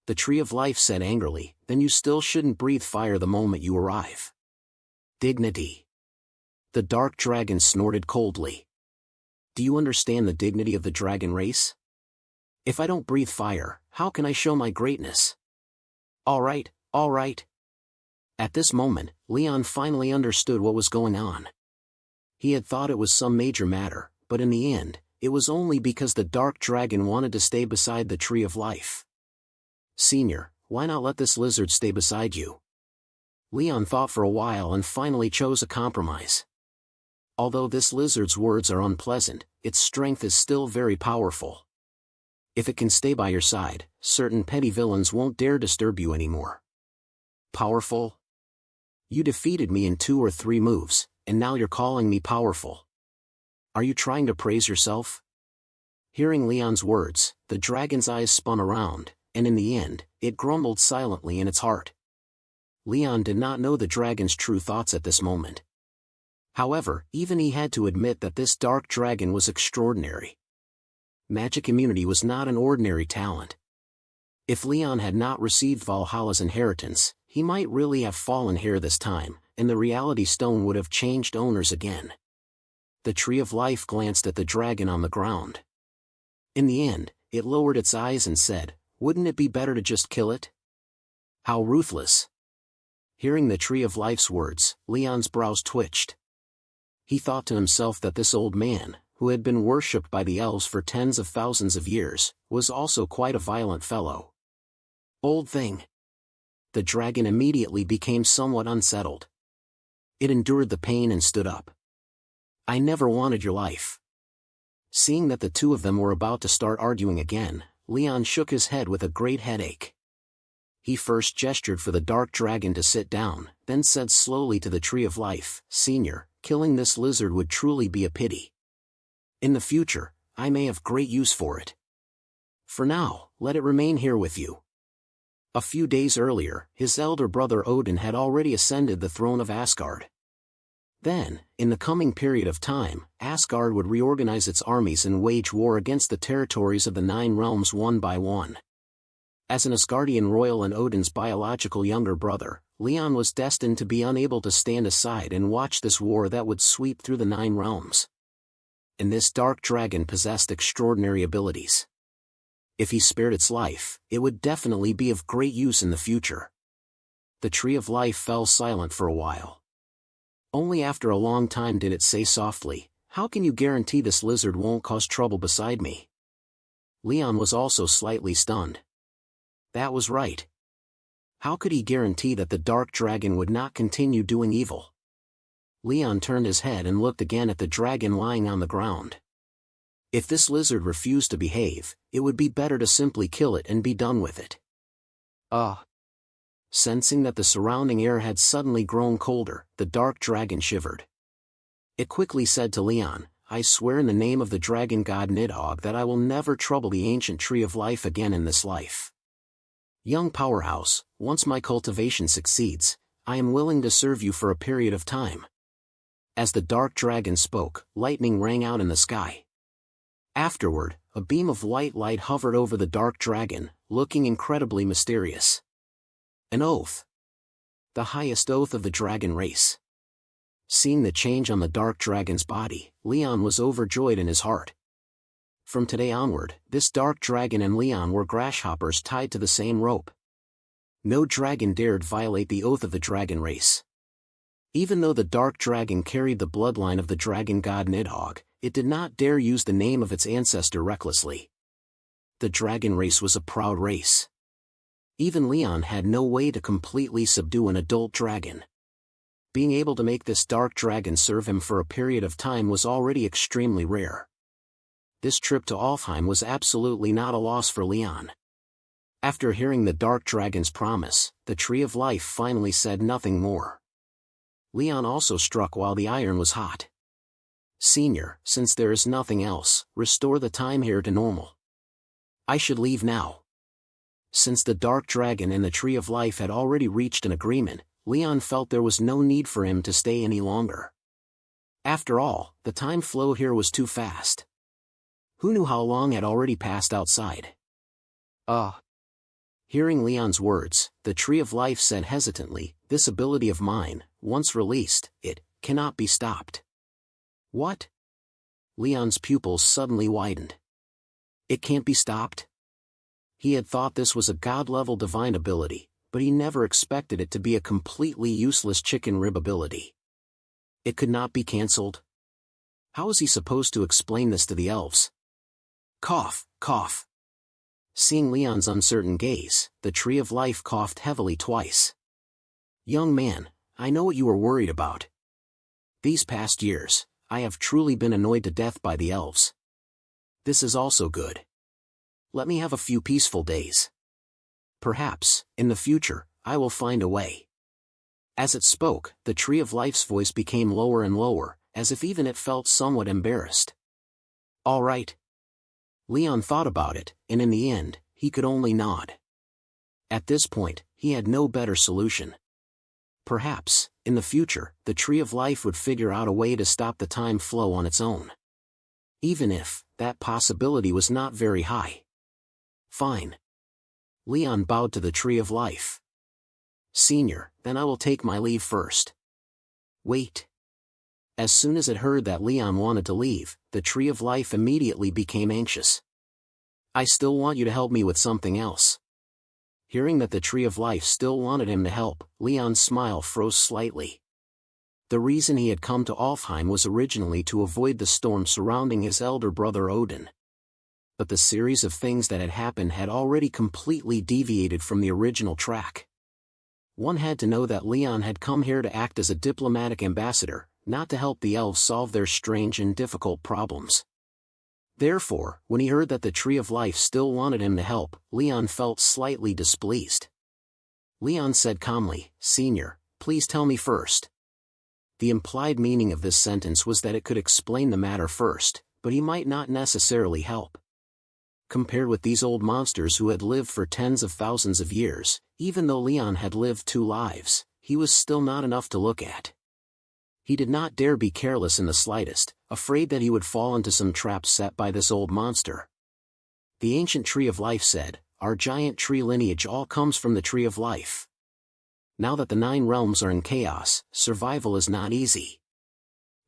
The Tree of Life said angrily, "Then you still shouldn't breathe fire the moment you arrive." "Dignity." The dark dragon snorted coldly. "Do you understand the dignity of the dragon race? If I don't breathe fire, how can I show my greatness?" All right. At this moment, Leon finally understood what was going on. He had thought it was some major matter, but in the end, it was only because the dark dragon wanted to stay beside the Tree of Life. "Senior, why not let this lizard stay beside you?" Leon thought for a while and finally chose a compromise. Although this lizard's words are unpleasant, its strength is still very powerful. If it can stay by your side, certain petty villains won't dare disturb you anymore. Powerful? You defeated me in 2 or 3 moves, and now you're calling me powerful. Are you trying to praise yourself? Hearing Leon's words, the dragon's eyes spun around, and in the end, it grumbled silently in its heart. Leon did not know the dragon's true thoughts at this moment. However, even he had to admit that this dark dragon was extraordinary. Magic immunity was not an ordinary talent. If Leon had not received Valhalla's inheritance, he might really have fallen here this time, and the Reality Stone would have changed owners again. The Tree of Life glanced at the dragon on the ground. In the end, it lowered its eyes and said, "Wouldn't it be better to just kill it?" How ruthless. Hearing the Tree of Life's words, Leon's brows twitched. He thought to himself that this old man, who had been worshipped by the elves for tens of thousands of years, was also quite a violent fellow. Old thing. The dragon immediately became somewhat unsettled. It endured the pain and stood up. I never wanted your life. Seeing that the two of them were about to start arguing again, Leon shook his head with a great headache. He first gestured for the dark dragon to sit down, then said slowly to the Tree of Life, "Senior, killing this lizard would truly be a pity. In the future, I may have great use for it. For now, let it remain here with you." A few days earlier, his elder brother Odin had already ascended the throne of Asgard. Then, in the coming period of time, Asgard would reorganize its armies and wage war against the territories of the 9 realms one by one. As an Asgardian royal and Odin's biological younger brother, Leon was destined to be unable to stand aside and watch this war that would sweep through the 9 realms. And this dark dragon possessed extraordinary abilities. If he spared its life, it would definitely be of great use in the future. The Tree of Life fell silent for a while. Only after a long time did it say softly, "How can you guarantee this lizard won't cause trouble beside me?" Leon was also slightly stunned. That was right. How could he guarantee that the dark dragon would not continue doing evil? Leon turned his head and looked again at the dragon lying on the ground. If this lizard refused to behave, it would be better to simply kill it and be done with it. Sensing that the surrounding air had suddenly grown colder, the dark dragon shivered. It quickly said to Leon, "I swear in the name of the dragon god Nidhogg that I will never trouble the ancient Tree of Life again in this life. Young powerhouse, once my cultivation succeeds, I am willing to serve you for a period of time." As the dark dragon spoke, lightning rang out in the sky. Afterward, a beam of white light hovered over the dark dragon, looking incredibly mysterious. An oath. The highest oath of the dragon race. Seeing the change on the dark dragon's body, Leon was overjoyed in his heart. From today onward, this dark dragon and Leon were grasshoppers tied to the same rope. No dragon dared violate the oath of the dragon race. Even though the dark dragon carried the bloodline of the dragon god Nidhogg, it did not dare use the name of its ancestor recklessly. The dragon race was a proud race. Even Leon had no way to completely subdue an adult dragon. Being able to make this dark dragon serve him for a period of time was already extremely rare. This trip to Alfheim was absolutely not a loss for Leon. After hearing the dark dragon's promise, the Tree of Life finally said nothing more. Leon also struck while the iron was hot. "Senior, since there is nothing else, restore the time here to normal. I should leave now." Since the dark dragon and the Tree of Life had already reached an agreement, Leon felt there was no need for him to stay any longer. After all, the time flow here was too fast. Who knew how long had already passed outside? Hearing Leon's words, the Tree of Life said hesitantly, "This ability of mine, once released, it cannot be stopped." What? Leon's pupils suddenly widened. It can't be stopped? He had thought this was a god-level divine ability, but he never expected it to be a completely useless chicken rib ability. It could not be cancelled? How was he supposed to explain this to the elves? Cough, cough. Seeing Leon's uncertain gaze, the Tree of Life coughed heavily twice. "Young man, I know what you are worried about. These past years, I have truly been annoyed to death by the elves. This is also good. Let me have a few peaceful days. Perhaps, in the future, I will find a way." As it spoke, the Tree of Life's voice became lower and lower, as if even it felt somewhat embarrassed. "All right." Leon thought about it, and in the end, he could only nod. At this point, he had no better solution. Perhaps, in the future, the Tree of Life would figure out a way to stop the time flow on its own. Even if, that possibility was not very high. Fine. Leon bowed to the Tree of Life. "Senior, then I will take my leave first." Wait. As soon as it heard that Leon wanted to leave, the Tree of Life immediately became anxious. "I still want you to help me with something else." Hearing that the Tree of Life still wanted him to help, Leon's smile froze slightly. The reason he had come to Alfheim was originally to avoid the storm surrounding his elder brother Odin. But the series of things that had happened had already completely deviated from the original track. One had to know that Leon had come here to act as a diplomatic ambassador, not to help the elves solve their strange and difficult problems. Therefore, when he heard that the Tree of Life still wanted him to help, Leon felt slightly displeased. Leon said calmly, "Senior, please tell me first." The implied meaning of this sentence was that it could explain the matter first, but he might not necessarily help. Compared with these old monsters who had lived for tens of thousands of years, even though Leon had lived 2 lives, he was still not enough to look at. He did not dare be careless in the slightest, afraid that he would fall into some trap set by this old monster. The ancient Tree of Life said, "Our giant tree lineage all comes from the Tree of Life. Now that the 9 realms are in chaos, survival is not easy.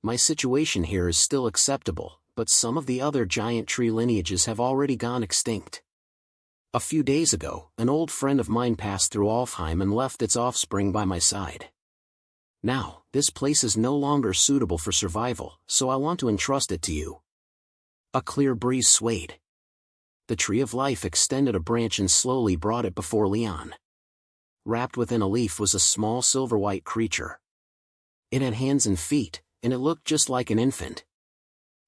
My situation here is still acceptable, but some of the other giant tree lineages have already gone extinct. A few days ago, an old friend of mine passed through Alfheim and left its offspring by my side. Now, this place is no longer suitable for survival, so I want to entrust it to you." A clear breeze swayed. The Tree of Life extended a branch and slowly brought it before Leon. Wrapped within a leaf was a small silver-white creature. It had hands and feet, and it looked just like an infant.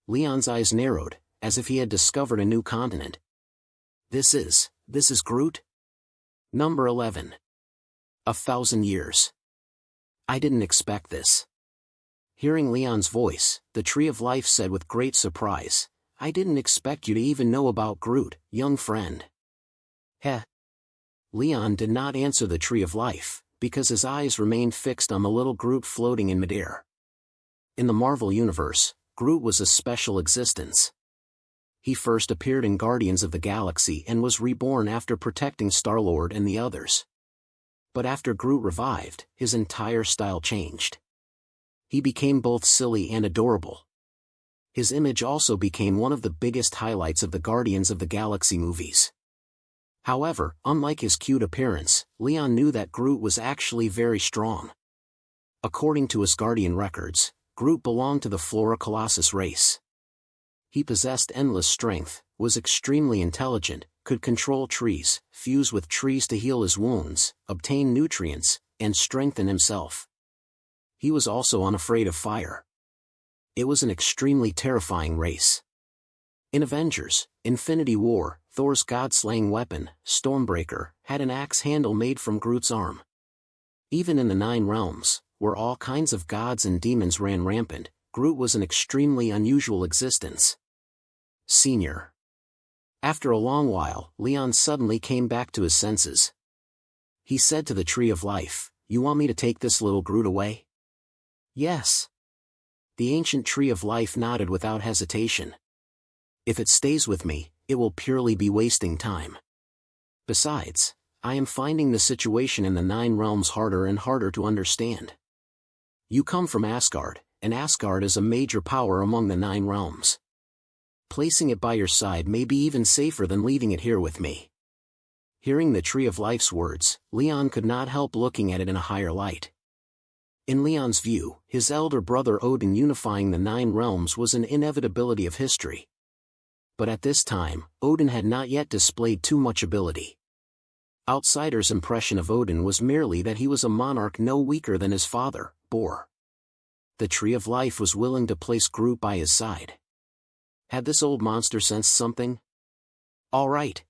Leon's eyes narrowed, as if he had discovered a new continent. This is Groot? Number 11. 1,000 years. I didn't expect this. Hearing Leon's voice, the Tree of Life said with great surprise, "I didn't expect you to even know about Groot, young friend." Heh. Leon did not answer the Tree of Life, because his eyes remained fixed on the little Groot floating in midair. In the Marvel universe, Groot was a special existence. He first appeared in Guardians of the Galaxy and was reborn after protecting Star-Lord and the others. But after Groot revived, his entire style changed. He became both silly and adorable. His image also became one of the biggest highlights of the Guardians of the Galaxy movies. However, unlike his cute appearance, Leon knew that Groot was actually very strong. According to Asgardian records, Groot belonged to the Flora Colossus race. He possessed endless strength, was extremely intelligent, could control trees, fuse with trees to heal his wounds, obtain nutrients, and strengthen himself. He was also unafraid of fire. It was an extremely terrifying race. In Avengers, Infinity War, Thor's god-slaying weapon, Stormbreaker, had an axe handle made from Groot's arm. Even in the 9 realms, where all kinds of gods and demons ran rampant, Groot was an extremely unusual existence. Senior. After a long while, Leon suddenly came back to his senses. He said to the Tree of Life, "You want me to take this little Groot away?" "Yes." The ancient Tree of Life nodded without hesitation. "If it stays with me, it will purely be wasting time. Besides, I am finding the situation in the 9 realms harder and harder to understand. You come from Asgard, and Asgard is a major power among the 9 realms. Placing it by your side may be even safer than leaving it here with me." Hearing the Tree of Life's words, Leon could not help looking at it in a higher light. In Leon's view, his elder brother Odin unifying the 9 realms was an inevitability of history. But at this time, Odin had not yet displayed too much ability. Outsiders' impression of Odin was merely that he was a monarch no weaker than his father, Bor. The Tree of Life was willing to place Groot by his side. Had this old monster sensed something? "All right."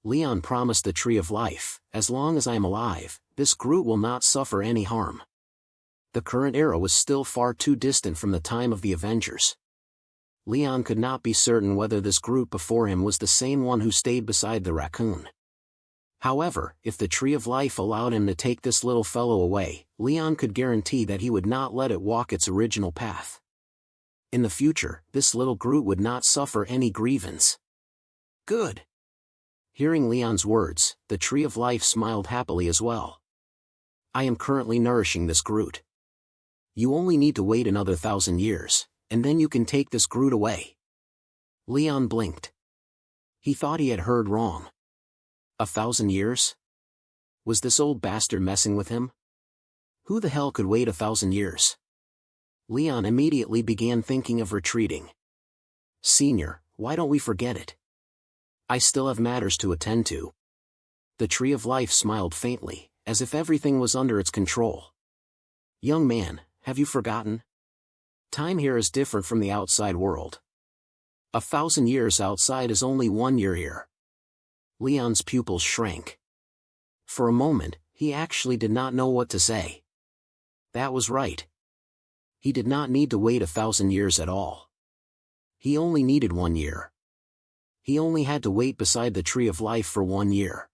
Leon promised the Tree of Life, "As long as I am alive, this Groot will not suffer any harm." The current era was still far too distant from the time of the Avengers. Leon could not be certain whether this Groot before him was the same one who stayed beside the raccoon. However, if the Tree of Life allowed him to take this little fellow away, Leon could guarantee that he would not let it walk its original path. In the future, this little Groot would not suffer any grievance. Good. Hearing Leon's words, the Tree of Life smiled happily as well. "I am currently nourishing this Groot. You only need to wait another 1,000 years, and then you can take this Groot away." Leon blinked. He thought he had heard wrong. 1,000 years? Was this old bastard messing with him? Who the hell could wait 1,000 years? Leon immediately began thinking of retreating. "Senior, why don't we forget it? I still have matters to attend to." The Tree of Life smiled faintly, as if everything was under its control. "Young man, have you forgotten? Time here is different from the outside world. 1,000 years outside is only 1 year here." Leon's pupils shrank. For a moment, he actually did not know what to say. That was right. He did not need to wait 1,000 years at all. He only needed 1 year. He only had to wait beside the Tree of Life for 1 year.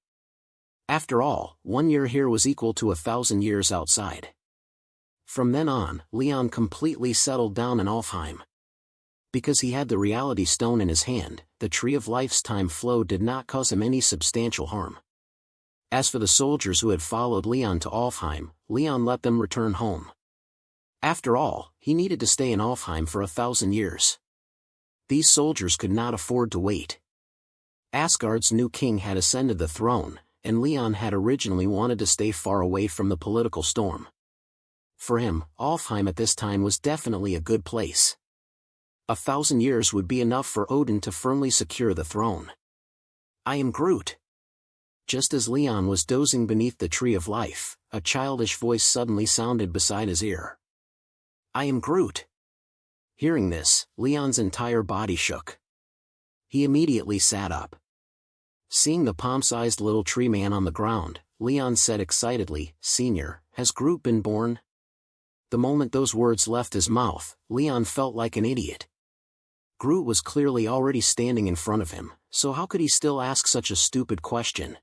After all, 1 year here was equal to 1,000 years outside. From then on, Leon completely settled down in Alfheim. Because he had the reality stone in his hand, the Tree of Life's time flow did not cause him any substantial harm. As for the soldiers who had followed Leon to Alfheim, Leon let them return home. After all, he needed to stay in Alfheim for 1,000 years. These soldiers could not afford to wait. Asgard's new king had ascended the throne, and Leon had originally wanted to stay far away from the political storm. For him, Alfheim at this time was definitely a good place. 1,000 years would be enough for Odin to firmly secure the throne. "I am Groot." Just as Leon was dozing beneath the Tree of Life, a childish voice suddenly sounded beside his ear. "I am Groot." Hearing this, Leon's entire body shook. He immediately sat up. Seeing the palm-sized little tree man on the ground, Leon said excitedly, "Senior, has Groot been born?" The moment those words left his mouth, Leon felt like an idiot. Groot was clearly already standing in front of him, so how could he still ask such a stupid question?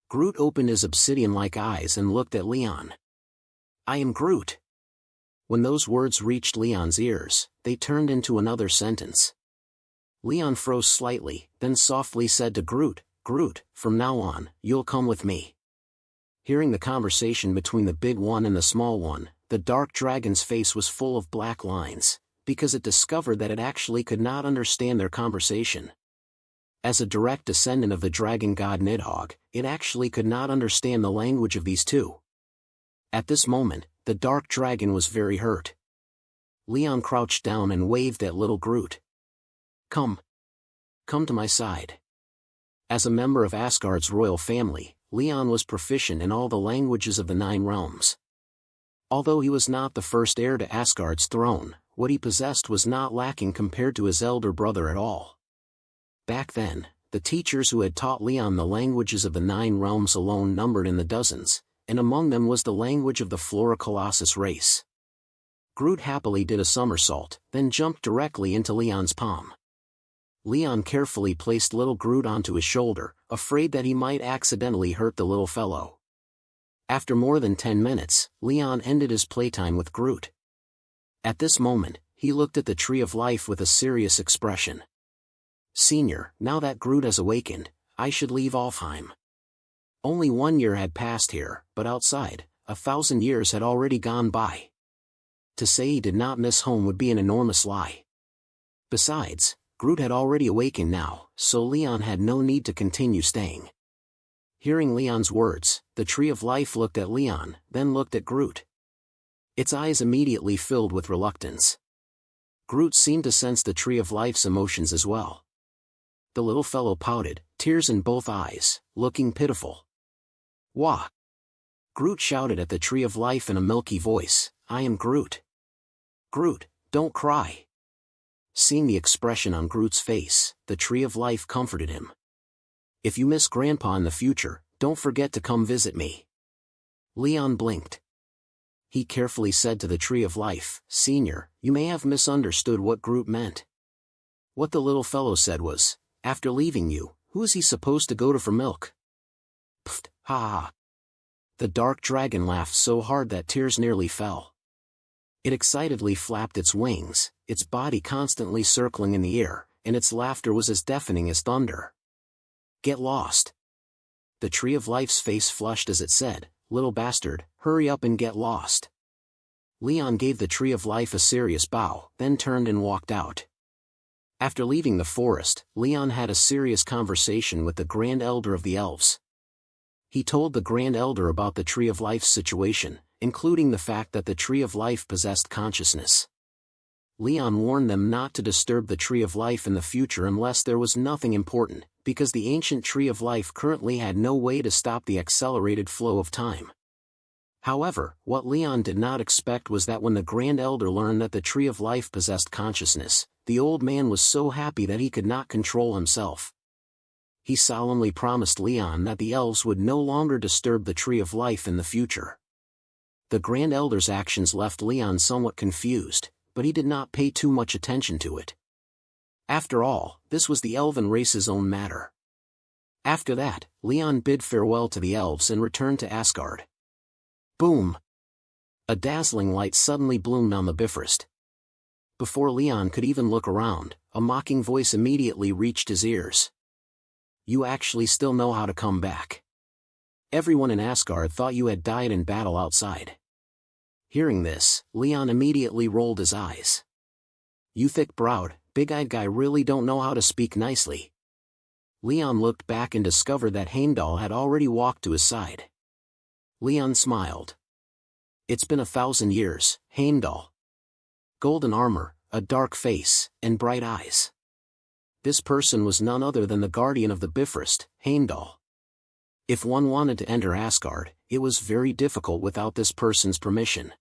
Groot opened his obsidian-like eyes and looked at Leon. "I am Groot." When those words reached Leon's ears, they turned into another sentence. Leon froze slightly, then softly said to Groot, "Groot, from now on, you'll come with me." Hearing the conversation between the big one and the small one, the dark dragon's face was full of black lines, because it discovered that it actually could not understand their conversation. As a direct descendant of the dragon god Nidhogg, it actually could not understand the language of these two. At this moment, the dark dragon was very hurt. Leon crouched down and waved at little Groot. Come to my side." As a member of Asgard's royal family, Leon was proficient in all the languages of the 9 realms. Although he was not the first heir to Asgard's throne, what he possessed was not lacking compared to his elder brother at all. Back then, the teachers who had taught Leon the languages of the 9 realms alone numbered in the dozens, and among them was the language of the Flora Colossus race. Groot happily did a somersault, then jumped directly into Leon's palm. Leon carefully placed little Groot onto his shoulder, afraid that he might accidentally hurt the little fellow. After more than 10 minutes, Leon ended his playtime with Groot. At this moment, he looked at the Tree of Life with a serious expression. "Senior, now that Groot has awakened, I should leave Alfheim." Only 1 year had passed here, but outside, 1,000 years had already gone by. To say he did not miss home would be an enormous lie. Besides, Groot had already awakened now, so Leon had no need to continue staying. Hearing Leon's words, the Tree of Life looked at Leon, then looked at Groot. Its eyes immediately filled with reluctance. Groot seemed to sense the Tree of Life's emotions as well. The little fellow pouted, tears in both eyes, looking pitiful. "Wah!" Groot shouted at the Tree of Life in a milky voice, "I am Groot. Groot, don't cry." Seeing the expression on Groot's face, the Tree of Life comforted him. "If you miss Grandpa in the future, don't forget to come visit me." Leon blinked. He carefully said to the Tree of Life, "Senior, you may have misunderstood what Groot meant. What the little fellow said was, after leaving you, who is he supposed to go to for milk?" Pfft, ha ha. The dark dragon laughed so hard that tears nearly fell. It excitedly flapped its wings, its body constantly circling in the air, and its laughter was as deafening as thunder. "Get lost." The Tree of Life's face flushed as it said, "Little bastard, hurry up and get lost." Leon gave the Tree of Life a serious bow, then turned and walked out. After leaving the forest, Leon had a serious conversation with the Grand Elder of the Elves. He told the Grand Elder about the Tree of Life's situation, including the fact that the Tree of Life possessed consciousness. Leon warned them not to disturb the Tree of Life in the future unless there was nothing important, because the ancient Tree of Life currently had no way to stop the accelerated flow of time. However, what Leon did not expect was that when the Grand Elder learned that the Tree of Life possessed consciousness, the old man was so happy that he could not control himself. He solemnly promised Leon that the elves would no longer disturb the Tree of Life in the future. The Grand Elder's actions left Leon somewhat confused, but he did not pay too much attention to it. After all, this was the elven race's own matter. After that, Leon bid farewell to the elves and returned to Asgard. Boom! A dazzling light suddenly bloomed on the Bifrost. Before Leon could even look around, a mocking voice immediately reached his ears. You actually still know how to come back. Everyone in Asgard thought you had died in battle outside. Hearing this, Leon immediately rolled his eyes. You thick-browed, big-eyed guy really don't know how to speak nicely. Leon looked back and discovered that Heimdall had already walked to his side. Leon smiled. It's been 1,000 years, Heimdall. Golden armor, a dark face, and bright eyes. This person was none other than the guardian of the Bifrost, Heimdall. If one wanted to enter Asgard, it was very difficult without this person's permission.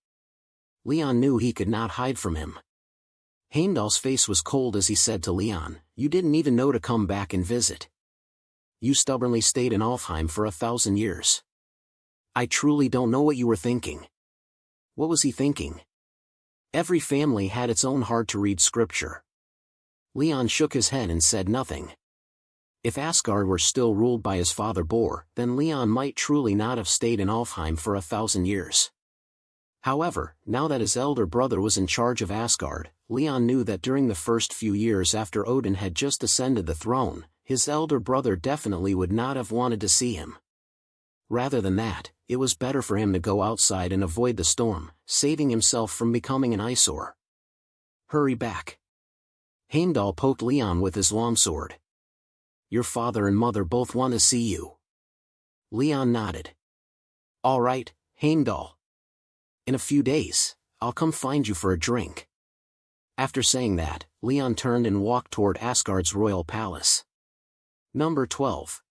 Leon knew he could not hide from him. Heimdall's face was cold as he said to Leon, you didn't even know to come back and visit. You stubbornly stayed in Alfheim for 1,000 years. I truly don't know what you were thinking. What was he thinking? Every family had its own hard-to-read scripture. Leon shook his head and said nothing. If Asgard were still ruled by his father Bor, then Leon might truly not have stayed in Alfheim for 1,000 years. However, now that his elder brother was in charge of Asgard, Leon knew that during the first few years after Odin had just ascended the throne, his elder brother definitely would not have wanted to see him. Rather than that, it was better for him to go outside and avoid the storm, saving himself from becoming an eyesore. Hurry back. Heimdall poked Leon with his longsword. Your father and mother both want to see you. Leon nodded. All right, Heimdall. In a few days, I'll come find you for a drink. After saying that, Leon turned and walked toward Asgard's royal palace. Number 12.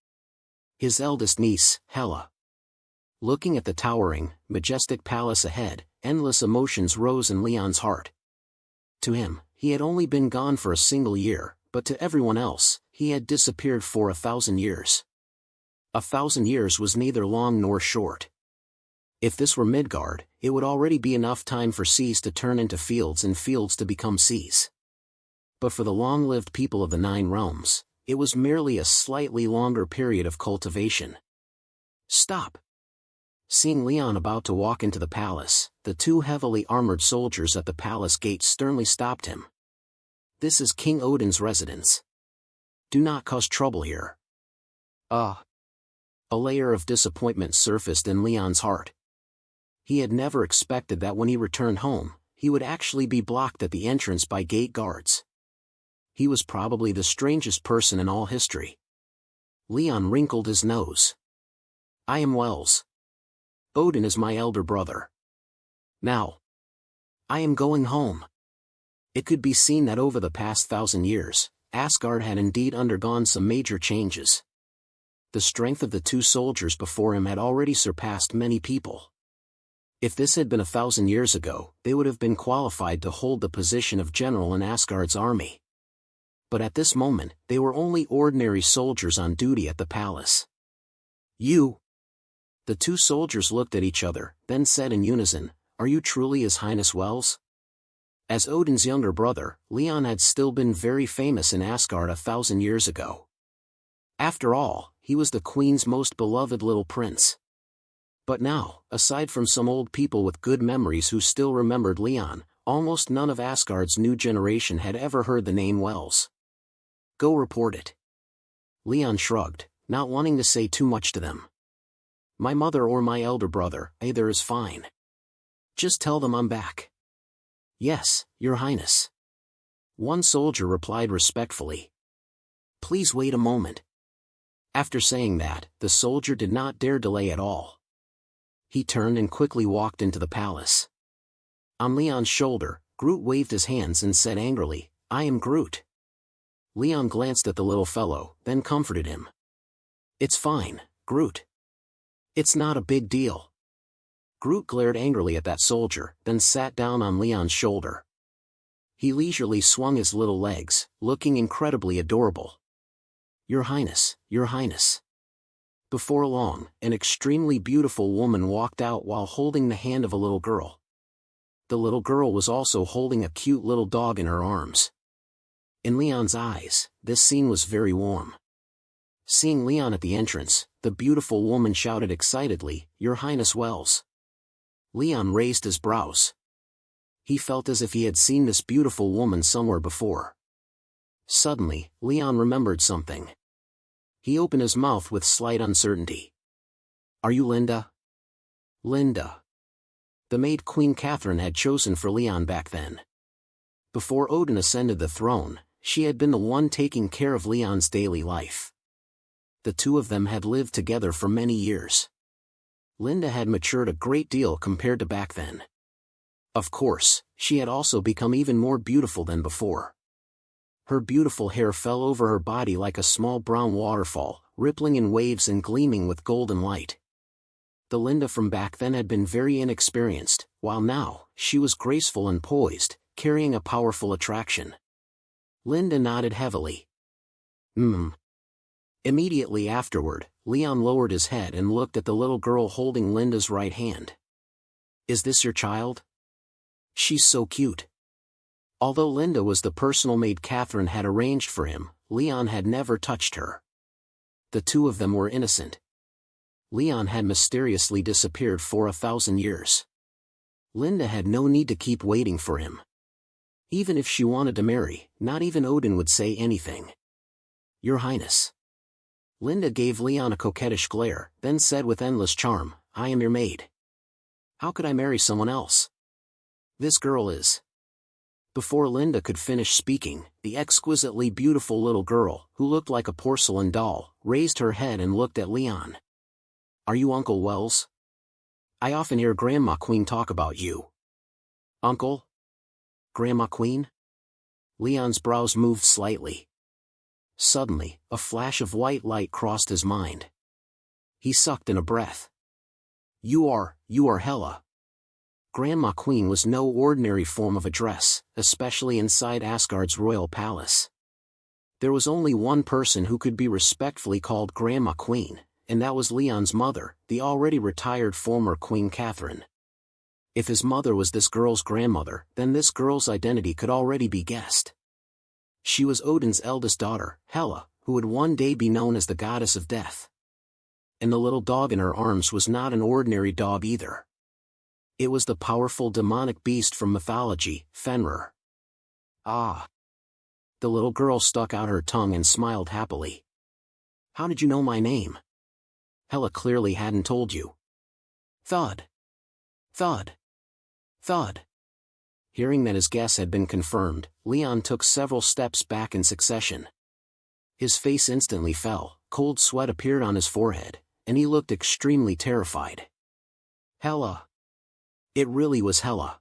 His eldest niece, Hela. Looking at the towering, majestic palace ahead, endless emotions rose in Leon's heart. To him, he had only been gone for a single year, but to everyone else, he had disappeared for 1,000 years. 1,000 years was neither long nor short. If this were Midgard, it would already be enough time for seas to turn into fields and fields to become seas. But for the long-lived people of the Nine Realms, it was merely a slightly longer period of cultivation. Stop! Seeing Leon about to walk into the palace, the two heavily armored soldiers at the palace gate sternly stopped him. This is King Odin's residence. Do not cause trouble here. A layer of disappointment surfaced in Leon's heart. He had never expected that when he returned home, he would actually be blocked at the entrance by gate guards. He was probably the strangest person in all history. Leon wrinkled his nose. I am Wells. Odin is my elder brother. Now, I am going home. It could be seen that over the past 1,000 years, Asgard had indeed undergone some major changes. The strength of the two soldiers before him had already surpassed many people. If this had been 1,000 years ago, they would have been qualified to hold the position of general in Asgard's army. But at this moment, they were only ordinary soldiers on duty at the palace. You! The two soldiers looked at each other, then said in unison, Are you truly His Highness Wells? As Odin's younger brother, Leon had still been very famous in Asgard 1,000 years ago. After all, he was the queen's most beloved little prince. But now, aside from some old people with good memories who still remembered Leon, almost none of Asgard's new generation had ever heard the name Wells. Go report it. Leon shrugged, not wanting to say too much to them. My mother or my elder brother, either is fine. Just tell them I'm back. Yes, Your Highness. One soldier replied respectfully. Please wait a moment. After saying that, the soldier did not dare delay at all. He turned and quickly walked into the palace. On Leon's shoulder, Groot waved his hands and said angrily, "I am Groot." Leon glanced at the little fellow, then comforted him. "It's fine, Groot. It's not a big deal." Groot glared angrily at that soldier, then sat down on Leon's shoulder. He leisurely swung his little legs, looking incredibly adorable. "Your Highness, Your Highness." Before long, an extremely beautiful woman walked out while holding the hand of a little girl. The little girl was also holding a cute little dog in her arms. In Leon's eyes, this scene was very warm. Seeing Leon at the entrance, the beautiful woman shouted excitedly, "Your Highness Wells." Leon raised his brows. He felt as if he had seen this beautiful woman somewhere before. Suddenly, Leon remembered something. He opened his mouth with slight uncertainty. "Are you Linda?" Linda. The maid Queen Catherine had chosen for Leon back then. Before Odin ascended the throne, she had been the one taking care of Leon's daily life. The two of them had lived together for many years. Linda had matured a great deal compared to back then. Of course, she had also become even more beautiful than before. Her beautiful hair fell over her body like a small brown waterfall, rippling in waves and gleaming with golden light. The Linda from back then had been very inexperienced, while now, she was graceful and poised, carrying a powerful attraction. Linda nodded heavily. Immediately afterward, Leon lowered his head and looked at the little girl holding Linda's right hand. "Is this your child? She's so cute." Although Linda was the personal maid Catherine had arranged for him, Leon had never touched her. The two of them were innocent. Leon had mysteriously disappeared for 1,000 years. Linda had no need to keep waiting for him. Even if she wanted to marry, not even Odin would say anything. "Your Highness." Linda gave Leon a coquettish glare, then said with endless charm, "I am your maid. How could I marry someone else? This girl is..." Before Linda could finish speaking, the exquisitely beautiful little girl, who looked like a porcelain doll, raised her head and looked at Leon. "Are you Uncle Wells? I often hear Grandma Queen talk about you." "Uncle? Grandma Queen?" Leon's brows moved slightly. Suddenly, a flash of white light crossed his mind. He sucked in a breath. You are Hela." Grandma Queen was no ordinary form of address, especially inside Asgard's royal palace. There was only one person who could be respectfully called Grandma Queen, and that was Leon's mother, the already retired former Queen Catherine. If his mother was this girl's grandmother, then this girl's identity could already be guessed. She was Odin's eldest daughter, Hela, who would one day be known as the goddess of death. And the little dog in her arms was not an ordinary dog either. It was the powerful demonic beast from mythology, Fenrir. "Ah." The little girl stuck out her tongue and smiled happily. "How did you know my name? Hela clearly hadn't told you." Thud. Thud. Thud. Hearing that his guess had been confirmed, Leon took several steps back in succession. His face instantly fell, cold sweat appeared on his forehead, and he looked extremely terrified. "Hela." It really was Hela.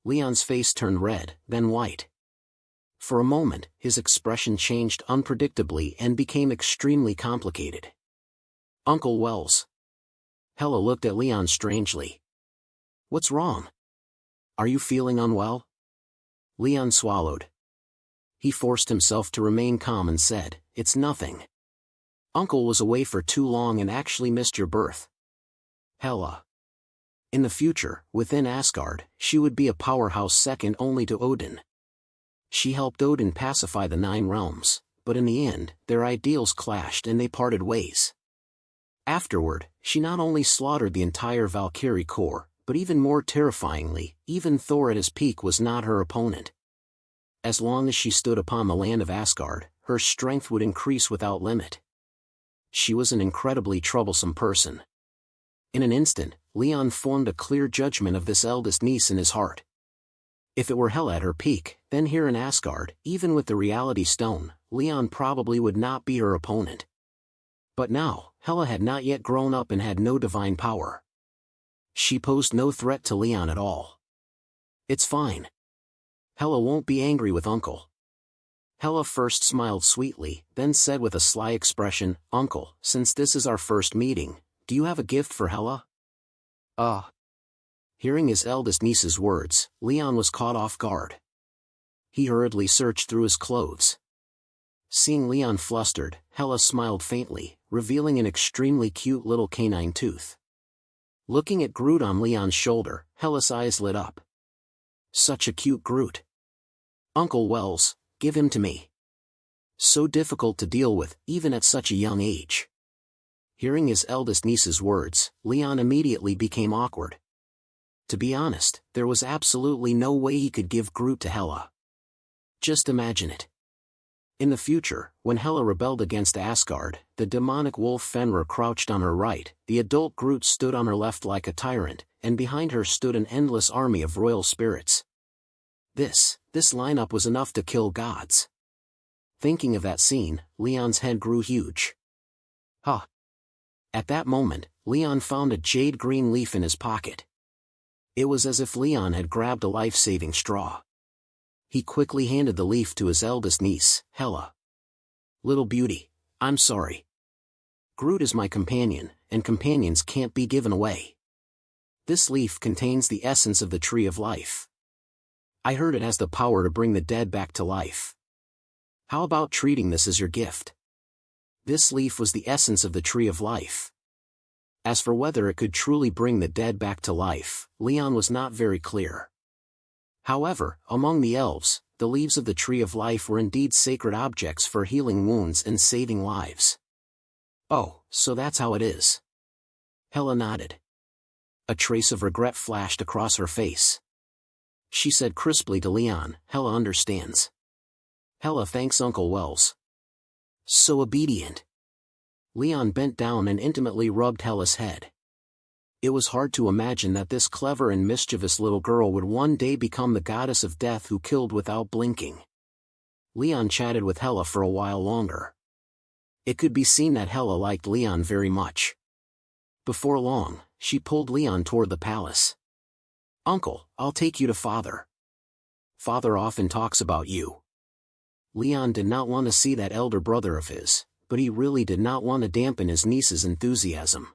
Leon's face turned red, then white. For a moment, his expression changed unpredictably and became extremely complicated. "Uncle Wells." Hela looked at Leon strangely. "What's wrong? Are you feeling unwell?" Leon swallowed. He forced himself to remain calm and said, "It's nothing. Uncle was away for too long and actually missed your birth." Hela. In the future, within Asgard, she would be a powerhouse second only to Odin. She helped Odin pacify the 9 realms, but in the end, their ideals clashed and they parted ways. Afterward, she not only slaughtered the entire Valkyrie Corps, but even more terrifyingly, even Thor at his peak was not her opponent. As long as she stood upon the land of Asgard, her strength would increase without limit. She was an incredibly troublesome person. In an instant, Leon formed a clear judgment of this eldest niece in his heart. If it were Hela at her peak, then here in Asgard, even with the reality stone, Leon probably would not be her opponent. But now, Hela had not yet grown up and had no divine power. She posed no threat to Leon at all. It's fine. Hela won't be angry with Uncle. Hela first smiled sweetly, then said with a sly expression, Uncle, since this is our first meeting, do you have a gift for Hela? Hearing his eldest niece's words, Leon was caught off guard. He hurriedly searched through his clothes. Seeing Leon flustered, Hela smiled faintly, revealing an extremely cute little canine tooth. Looking at Groot on Leon's shoulder, Hela's eyes lit up. Such a cute Groot. Uncle Wells, give him to me. So difficult to deal with, even at such a young age. Hearing his eldest niece's words, Leon immediately became awkward. To be honest, there was absolutely no way he could give Groot to Hela. Just imagine it. In the future, when Hela rebelled against Asgard, the demonic wolf Fenrir crouched on her right, the adult Groot stood on her left like a tyrant, and behind her stood an endless army of royal spirits. This lineup was enough to kill gods. Thinking of that scene, Leon's head grew huge. At that moment, Leon found a jade green leaf in his pocket. It was as if Leon had grabbed a life-saving straw. He quickly handed the leaf to his eldest niece, Hela. Little beauty, I'm sorry. Groot is my companion, and companions can't be given away. This leaf contains the essence of the Tree of Life. I heard it has the power to bring the dead back to life. How about treating this as your gift? This leaf was the essence of the Tree of Life. As for whether it could truly bring the dead back to life, Leon was not very clear. However, among the elves, the leaves of the Tree of Life were indeed sacred objects for healing wounds and saving lives. Oh, so that's how it is. Hela nodded. A trace of regret flashed across her face. She said crisply to Leon, Hela understands. Hela thanks Uncle Wells. So obedient. Leon bent down and intimately rubbed Hela's head. It was hard to imagine that this clever and mischievous little girl would one day become the goddess of death who killed without blinking. Leon chatted with Hela for a while longer. It could be seen that Hela liked Leon very much. Before long, she pulled Leon toward the palace. Uncle, I'll take you to Father. Father often talks about you. Leon did not want to see that elder brother of his, but he really did not want to dampen his niece's enthusiasm.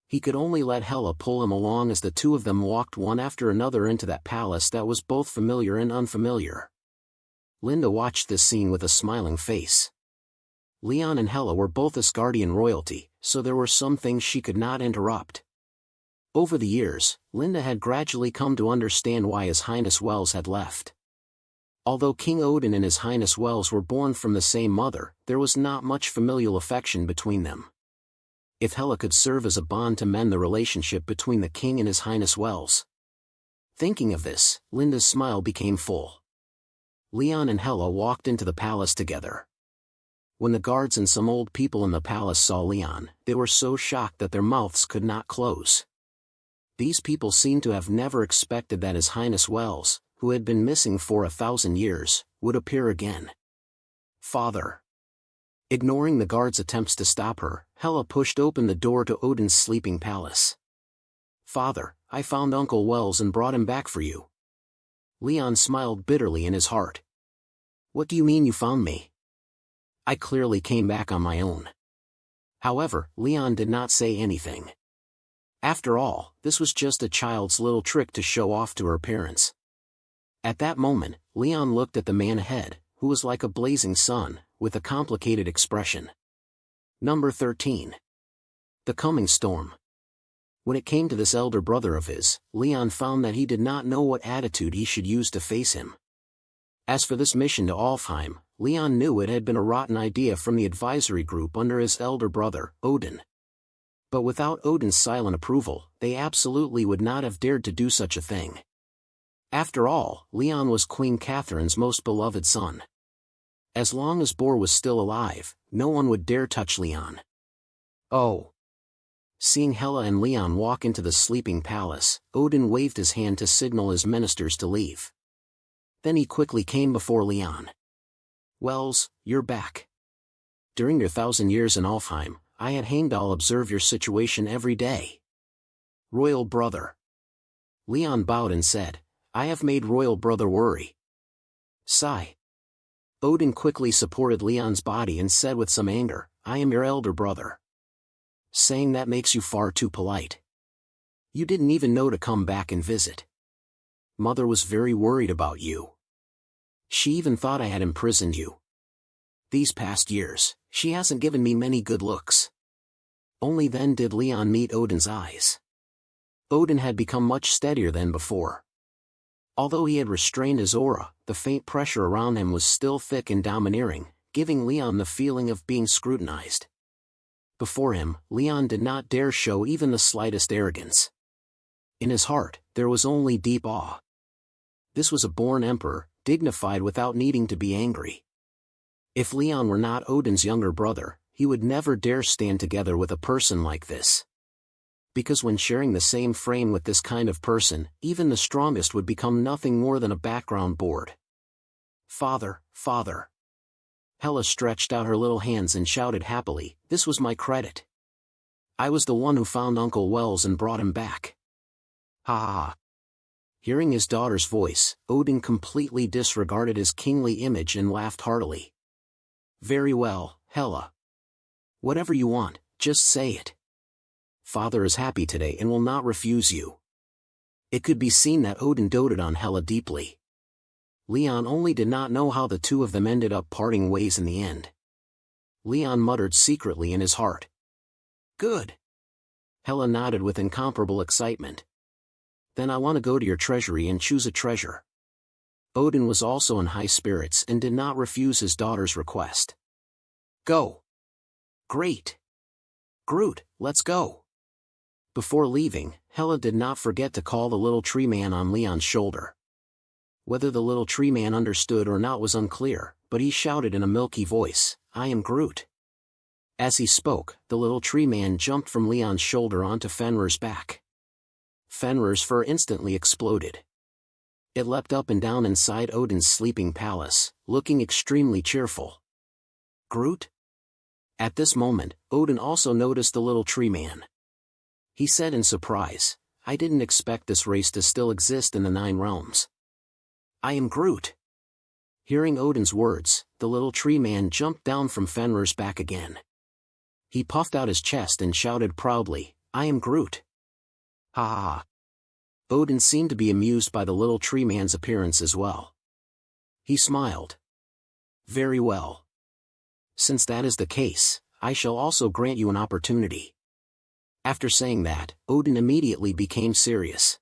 He could only let Hela pull him along as the two of them walked one after another into that palace that was both familiar and unfamiliar. Linda watched this scene with a smiling face. Leon and Hela were both Asgardian royalty, so there were some things she could not interrupt. Over the years, Linda had gradually come to understand why His Highness Wells had left. Although King Odin and His Highness Wells were born from the same mother, there was not much familial affection between them. If Hela could serve as a bond to mend the relationship between the king and His Highness Wells. Thinking of this, Linda's smile became full. Leon and Hela walked into the palace together. When the guards and some old people in the palace saw Leon, they were so shocked that their mouths could not close. These people seemed to have never expected that His Highness Wells, who had been missing for 1,000 years, would appear again. Father. Ignoring the guards' attempts to stop her, Hela pushed open the door to Odin's sleeping palace. Father, I found Uncle Wells and brought him back for you. Leon smiled bitterly in his heart. What do you mean you found me? I clearly came back on my own. However, Leon did not say anything. After all, this was just a child's little trick to show off to her parents. At that moment, Leon looked at the man ahead, who was like a blazing sun, with a complicated expression. Number 13. The Coming Storm. When it came to this elder brother of his, Leon found that he did not know what attitude he should use to face him. As for this mission to Alfheim, Leon knew it had been a rotten idea from the advisory group under his elder brother, Odin. But without Odin's silent approval, they absolutely would not have dared to do such a thing. After all, Leon was Queen Catherine's most beloved son. As long as Bor was still alive, no one would dare touch Leon. Oh! Seeing Hela and Leon walk into the sleeping palace, Odin waved his hand to signal his ministers to leave. Then he quickly came before Leon. Wells, you're back. During your 1,000 years in Alfheim, I had Heimdall observe your situation every day. Royal brother. Leon bowed and said, I have made royal brother worry. Sigh. Odin quickly supported Leon's body and said with some anger, I am your elder brother. Saying that makes you far too polite. You didn't even know to come back and visit. Mother was very worried about you. She even thought I had imprisoned you. These past years, she hasn't given me many good looks. Only then did Leon meet Odin's eyes. Odin had become much steadier than before. Although he had restrained his aura, the faint pressure around him was still thick and domineering, giving Leon the feeling of being scrutinized. Before him, Leon did not dare show even the slightest arrogance. In his heart, there was only deep awe. This was a born emperor, dignified without needing to be angry. If Leon were not Odin's younger brother, he would never dare stand together with a person like this. Because when sharing the same frame with this kind of person, even the strongest would become nothing more than a background board. Father, father. Hela stretched out her little hands and shouted happily, this was my credit. I was the one who found Uncle Wells and brought him back. Ha ha ha. Hearing his daughter's voice, Odin completely disregarded his kingly image and laughed heartily. Very well, Hela. Whatever you want, just say it. Father is happy today and will not refuse you. It could be seen that Odin doted on Hela deeply. Leon only did not know how the two of them ended up parting ways in the end. Leon muttered secretly in his heart. Good. Hela nodded with incomparable excitement. Then I want to go to your treasury and choose a treasure. Odin was also in high spirits and did not refuse his daughter's request. Go. Great. Groot, let's go. Before leaving, Hela did not forget to call the little tree man on Leon's shoulder. Whether the little tree man understood or not was unclear, but he shouted in a milky voice, I am Groot. As he spoke, the little tree man jumped from Leon's shoulder onto Fenrir's back. Fenrir's fur instantly exploded. It leapt up and down inside Odin's sleeping palace, looking extremely cheerful. Groot? At this moment, Odin also noticed the little tree man. He said in surprise, I didn't expect this race to still exist in the 9 realms. I am Groot. Hearing Odin's words, the little tree man jumped down from Fenrir's back again. He puffed out his chest and shouted proudly, I am Groot. Ha ha ha. Odin seemed to be amused by the little tree man's appearance as well. He smiled. Very well. Since that is the case, I shall also grant you an opportunity. After saying that, Odin immediately became serious.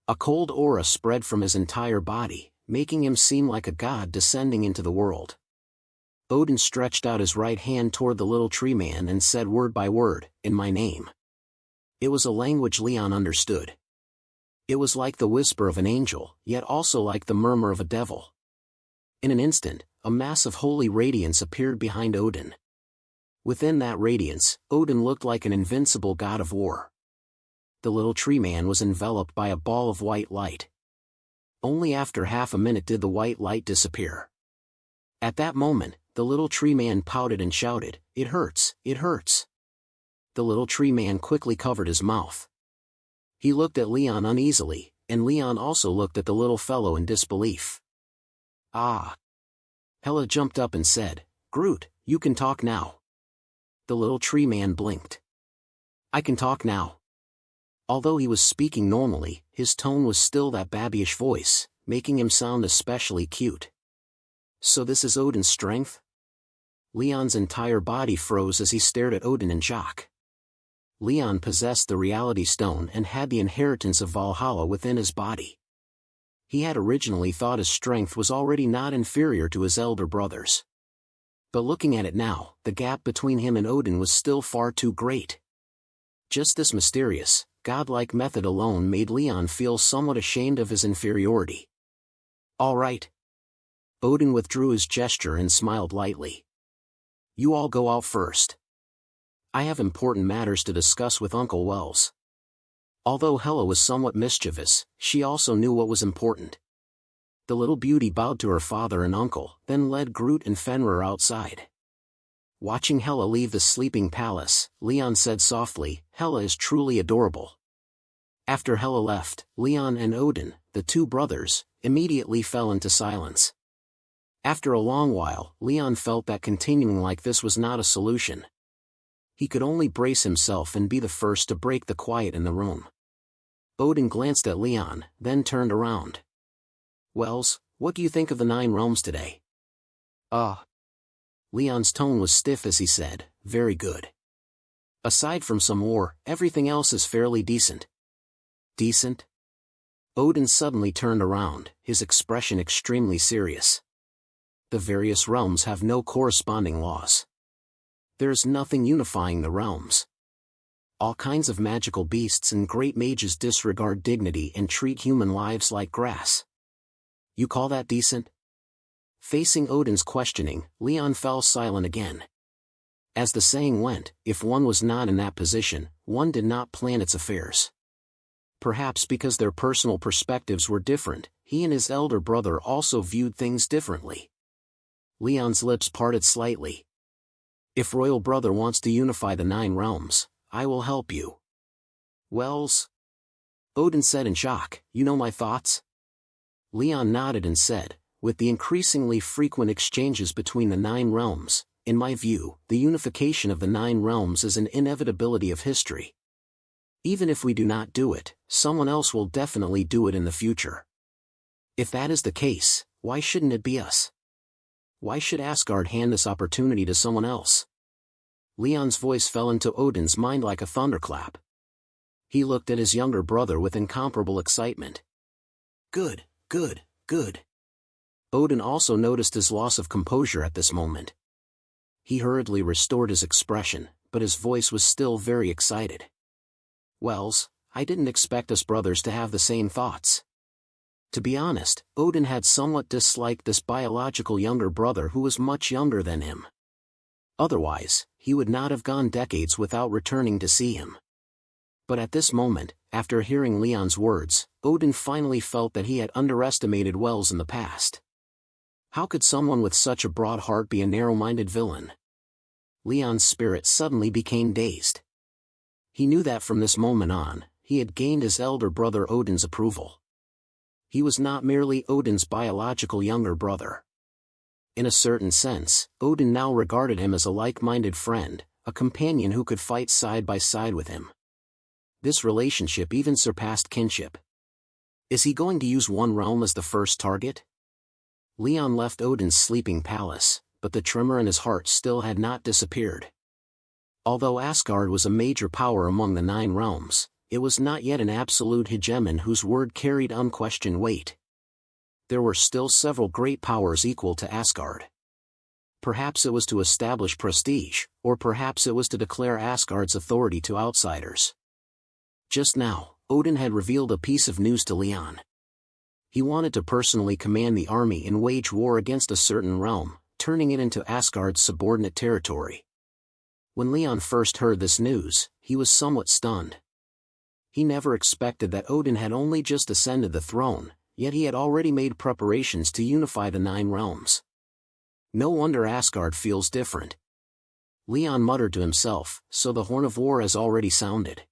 A cold aura spread from his entire body, making him seem like a god descending into the world. Odin stretched out his right hand toward the little tree man and said word by word, in my name. It was a language Leon understood. It was like the whisper of an angel, yet also like the murmur of a devil. In an instant, a mass of holy radiance appeared behind Odin. Within that radiance, Odin looked like an invincible god of war. The little tree man was enveloped by a ball of white light. Only after half a minute did the white light disappear. At that moment, the little tree man pouted and shouted, it hurts, it hurts. The little tree man quickly covered his mouth. He looked at Leon uneasily, and Leon also looked at the little fellow in disbelief. Ah! Hela jumped up and said, Groot, you can talk now. The little tree man blinked. I can talk now. Although he was speaking normally, his tone was still that babyish voice, making him sound especially cute. So this is Odin's strength? Leon's entire body froze as he stared at Odin in shock. Leon possessed the reality stone and had the inheritance of Valhalla within his body. He had originally thought his strength was already not inferior to his elder brother's. But looking at it now, the gap between him and Odin was still far too great. Just this mysterious, godlike method alone made Leon feel somewhat ashamed of his inferiority. All right. Odin withdrew his gesture and smiled lightly. You all go out first. I have important matters to discuss with Uncle Wells. Although Hela was somewhat mischievous, she also knew what was important. The little beauty bowed to her father and uncle, then led Groot and Fenrir outside. Watching Hela leave the sleeping palace, Leon said softly, Hela is truly adorable. After Hela left, Leon and Odin, the two brothers, immediately fell into silence. After a long while, Leon felt that continuing like this was not a solution. He could only brace himself and be the first to break the quiet in the room. Odin glanced at Leon, then turned around. "Wells, what do you think of the 9 realms today?" Leon's tone was stiff as he said, "Very good. Aside from some war, everything else is fairly decent." "Decent?" Odin suddenly turned around, his expression extremely serious. "The various realms have no corresponding laws. There's nothing unifying the realms. All kinds of magical beasts and great mages disregard dignity and treat human lives like grass. You call that decent?" Facing Odin's questioning, Leon fell silent again. As the saying went, if one was not in that position, one did not plan its affairs. Perhaps because their personal perspectives were different, he and his elder brother also viewed things differently. Leon's lips parted slightly. "If Royal Brother wants to unify the 9 realms, I will help you." "Wells?" Odin said in shock, "You know my thoughts?" Leon nodded and said, "With the increasingly frequent exchanges between the 9 realms, in my view, the unification of the 9 realms is an inevitability of history. Even if we do not do it, someone else will definitely do it in the future. If that is the case, why shouldn't it be us? Why should Asgard hand this opportunity to someone else?" Leon's voice fell into Odin's mind like a thunderclap. He looked at his younger brother with incomparable excitement. "Good, good, good." Odin also noticed his loss of composure at this moment. He hurriedly restored his expression, but his voice was still very excited. "Wells, I didn't expect us brothers to have the same thoughts." To be honest, Odin had somewhat disliked this biological younger brother who was much younger than him. Otherwise, he would not have gone decades without returning to see him. But at this moment, after hearing Leon's words, Odin finally felt that he had underestimated Wells in the past. How could someone with such a broad heart be a narrow-minded villain? Leon's spirit suddenly became dazed. He knew that from this moment on, he had gained his elder brother Odin's approval. He was not merely Odin's biological younger brother. In a certain sense, Odin now regarded him as a like-minded friend, a companion who could fight side by side with him. This relationship even surpassed kinship. Is he going to use one realm as the first target? Leon left Odin's sleeping palace, but the tremor in his heart still had not disappeared. Although Asgard was a major power among the 9 realms, it was not yet an absolute hegemon whose word carried unquestioned weight. There were still several great powers equal to Asgard. Perhaps it was to establish prestige, or perhaps it was to declare Asgard's authority to outsiders. Just now, Odin had revealed a piece of news to Leon. He wanted to personally command the army and wage war against a certain realm, turning it into Asgard's subordinate territory. When Leon first heard this news, he was somewhat stunned. He never expected that Odin had only just ascended the throne, yet he had already made preparations to unify the 9 realms. No wonder Asgard feels different. Leon muttered to himself, so the horn of war has already sounded.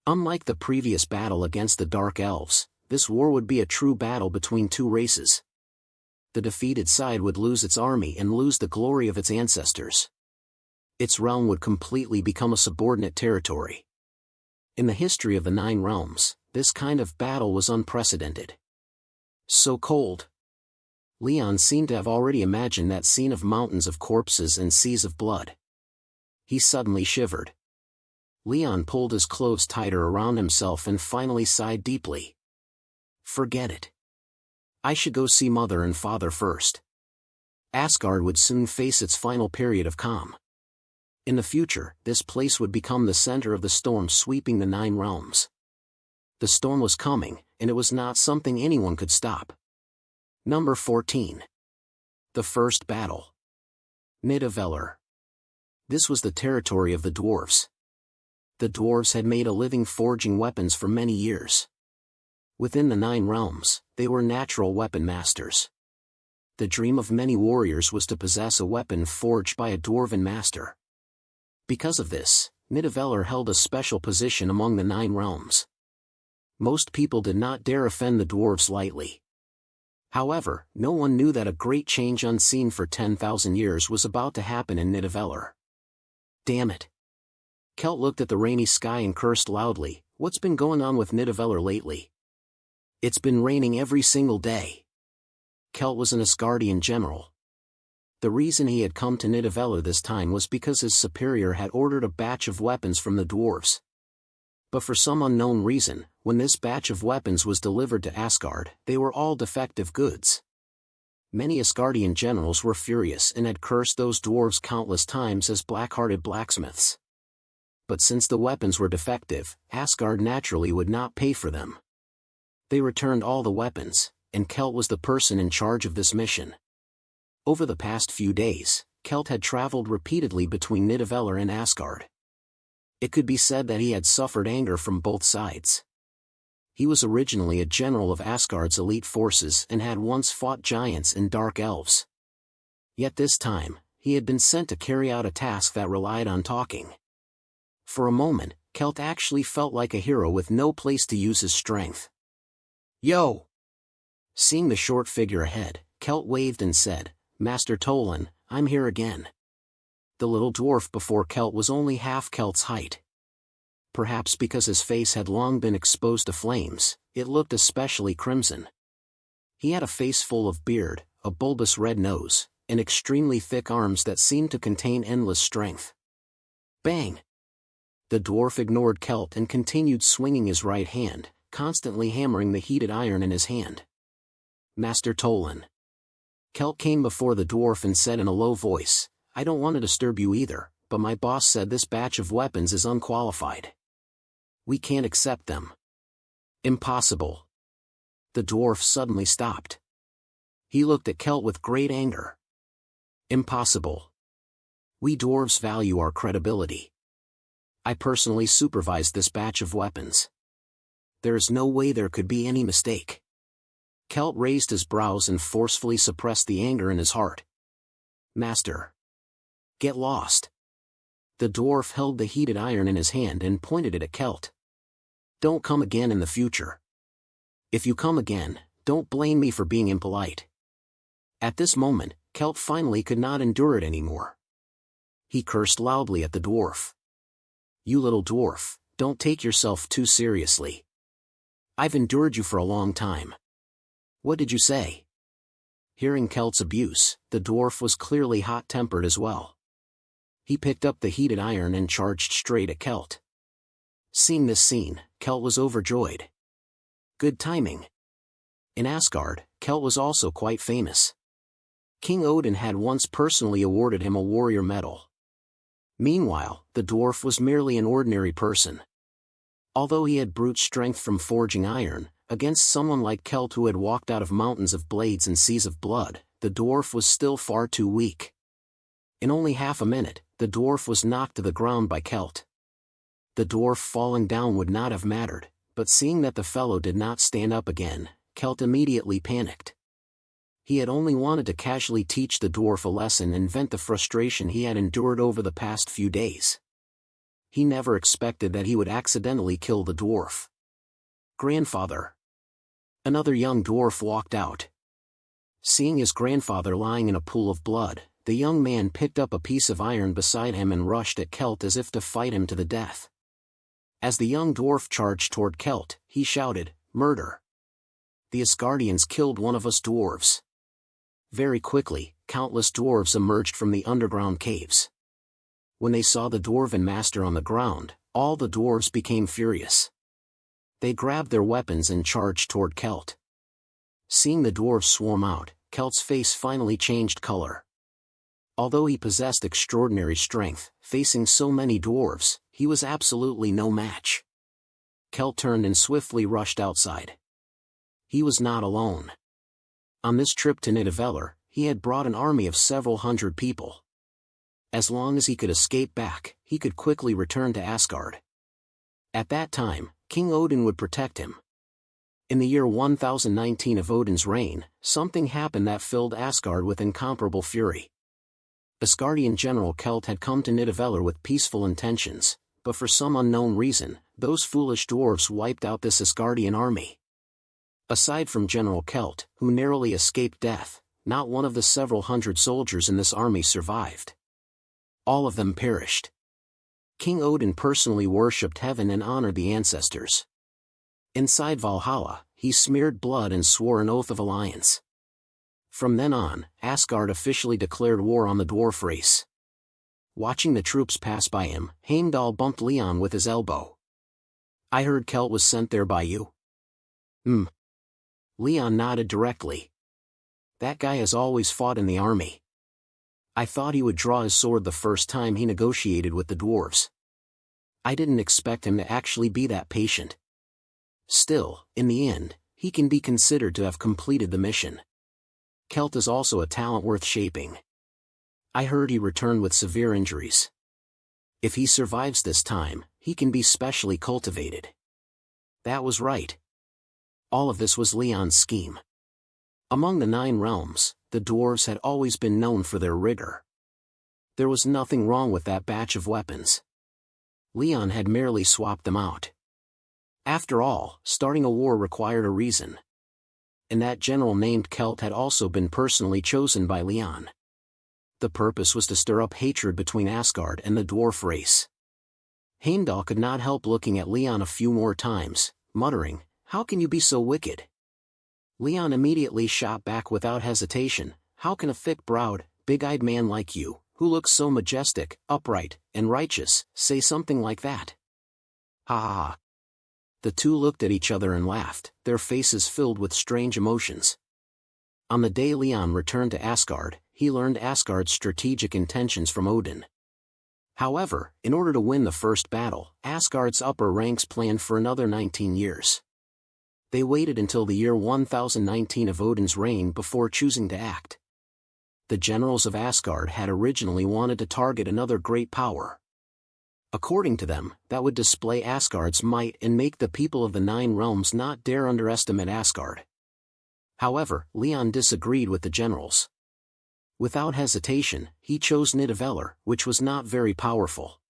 Unlike the previous battle against the Dark Elves, this war would be a true battle between 2 races. The defeated side would lose its army and lose the glory of its ancestors. Its realm would completely become a subordinate territory. In the history of the 9 realms, this kind of battle was unprecedented. So cold. Leon seemed to have already imagined that scene of mountains of corpses and seas of blood. He suddenly shivered. Leon pulled his clothes tighter around himself and finally sighed deeply. Forget it. I should go see Mother and Father first. Asgard would soon face its final period of calm. In the future, this place would become the center of the storm sweeping the 9 realms. The storm was coming, and it was not something anyone could stop. Number 14. The First Battle. Nidavellir. This was the territory of the dwarves. The dwarves had made a living forging weapons for many years. Within the 9 realms, they were natural weapon masters. The dream of many warriors was to possess a weapon forged by a dwarven master. Because of this, Nidavellir held a special position among the 9 realms. Most people did not dare offend the dwarves lightly. However, no one knew that a great change unseen for 10,000 years was about to happen in Nidavellir. Damn it. Kelt looked at the rainy sky and cursed loudly. What's been going on with Nidavellir lately? It's been raining every single day. Kelt was an Asgardian general. The reason he had come to Nidavellir this time was because his superior had ordered a batch of weapons from the dwarves. But for some unknown reason, when this batch of weapons was delivered to Asgard, they were all defective goods. Many Asgardian generals were furious and had cursed those dwarves countless times as black-hearted blacksmiths. But since the weapons were defective, Asgard naturally would not pay for them. They returned all the weapons, and Kelt was the person in charge of this mission. Over the past few days, Kelt had traveled repeatedly between Nidavellir and Asgard. It could be said that he had suffered anger from both sides. He was originally a general of Asgard's elite forces and had once fought giants and Dark Elves. Yet this time, he had been sent to carry out a task that relied on talking. For a moment, Kelt actually felt like a hero with no place to use his strength. Yo! Seeing the short figure ahead, Kelt waved and said, Master Tolan, I'm here again. The little dwarf before Kelt was only half Kelt's height. Perhaps because his face had long been exposed to flames, it looked especially crimson. He had a face full of beard, a bulbous red nose, and extremely thick arms that seemed to contain endless strength. Bang! The dwarf ignored Kelt and continued swinging his right hand, constantly hammering the heated iron in his hand. Master Tolan. Kelt came before the dwarf and said in a low voice, I don't want to disturb you either, but my boss said this batch of weapons is unqualified. We can't accept them. Impossible. The dwarf suddenly stopped. He looked at Kelt with great anger. Impossible. We dwarves value our credibility. I personally supervised this batch of weapons. There is no way there could be any mistake. Kelt raised his brows and forcefully suppressed the anger in his heart. Master. Get lost. The dwarf held the heated iron in his hand and pointed it at Kelt. Don't come again in the future. If you come again, don't blame me for being impolite. At this moment, Kelt finally could not endure it anymore. He cursed loudly at the dwarf. You little dwarf, don't take yourself too seriously. I've endured you for a long time. What did you say? Hearing Kelt's abuse, the dwarf was clearly hot-tempered as well. He picked up the heated iron and charged straight at Kelt. Seeing this scene, Kelt was overjoyed. Good timing. In Asgard, Kelt was also quite famous. King Odin had once personally awarded him a warrior medal. Meanwhile, the dwarf was merely an ordinary person. Although he had brute strength from forging iron, against someone like Kelt who had walked out of mountains of blades and seas of blood, the dwarf was still far too weak. In only half a minute, the dwarf was knocked to the ground by Kelt. The dwarf falling down would not have mattered, but seeing that the fellow did not stand up again, Kelt immediately panicked. He had only wanted to casually teach the dwarf a lesson and vent the frustration he had endured over the past few days. He never expected that he would accidentally kill the dwarf. Grandfather. Another young dwarf walked out. Seeing his grandfather lying in a pool of blood, the young man picked up a piece of iron beside him and rushed at Kelt as if to fight him to the death. As the young dwarf charged toward Kelt, he shouted, Murder! The Asgardians killed one of us dwarves. Very quickly, countless dwarves emerged from the underground caves. When they saw the dwarven master on the ground, all the dwarves became furious. They grabbed their weapons and charged toward Kelt. Seeing the dwarves swarm out, Kelt's face finally changed color. Although he possessed extraordinary strength, facing so many dwarves, he was absolutely no match. Kelt turned and swiftly rushed outside. He was not alone. On this trip to Nidavellir, he had brought an army of several hundred people. As long as he could escape back, he could quickly return to Asgard. At that time, King Odin would protect him. In the year 1019 of Odin's reign, something happened that filled Asgard with incomparable fury. Asgardian general Kelt had come to Nidavellir with peaceful intentions, but for some unknown reason, those foolish dwarves wiped out this Asgardian army. Aside from General Kelt, who narrowly escaped death, not one of the several hundred soldiers in this army survived. All of them perished. King Odin personally worshipped heaven and honored the ancestors. Inside Valhalla, he smeared blood and swore an oath of alliance. From then on, Asgard officially declared war on the dwarf race. Watching the troops pass by him, Heimdall bumped Leon with his elbow. "I heard Kelt was sent there by you." Leon nodded directly. "That guy has always fought in the army. I thought he would draw his sword the first time he negotiated with the dwarves. I didn't expect him to actually be that patient. Still, in the end, he can be considered to have completed the mission. Kelt is also a talent worth shaping. I heard he returned with severe injuries. If he survives this time, he can be specially cultivated." That was right. All of this was Leon's scheme. Among the 9 realms, the dwarves had always been known for their rigor. There was nothing wrong with that batch of weapons. Leon had merely swapped them out. After all, starting a war required a reason. And that general named Kelt had also been personally chosen by Leon. The purpose was to stir up hatred between Asgard and the dwarf race. Heimdall could not help looking at Leon a few more times, muttering, "How can you be so wicked?" Leon immediately shot back without hesitation, "How can a thick-browed, big-eyed man like you, who looks so majestic, upright, and righteous, say something like that?" Ha ha ha. The two looked at each other and laughed, their faces filled with strange emotions. On the day Leon returned to Asgard, he learned Asgard's strategic intentions from Odin. However, in order to win the first battle, Asgard's upper ranks planned for another 19 years. They waited until the year 1019 of Odin's reign before choosing to act. The generals of Asgard had originally wanted to target another great power. According to them, that would display Asgard's might and make the people of the 9 realms not dare underestimate Asgard. However, Leon disagreed with the generals. Without hesitation, he chose Nidavellir, which was not very powerful.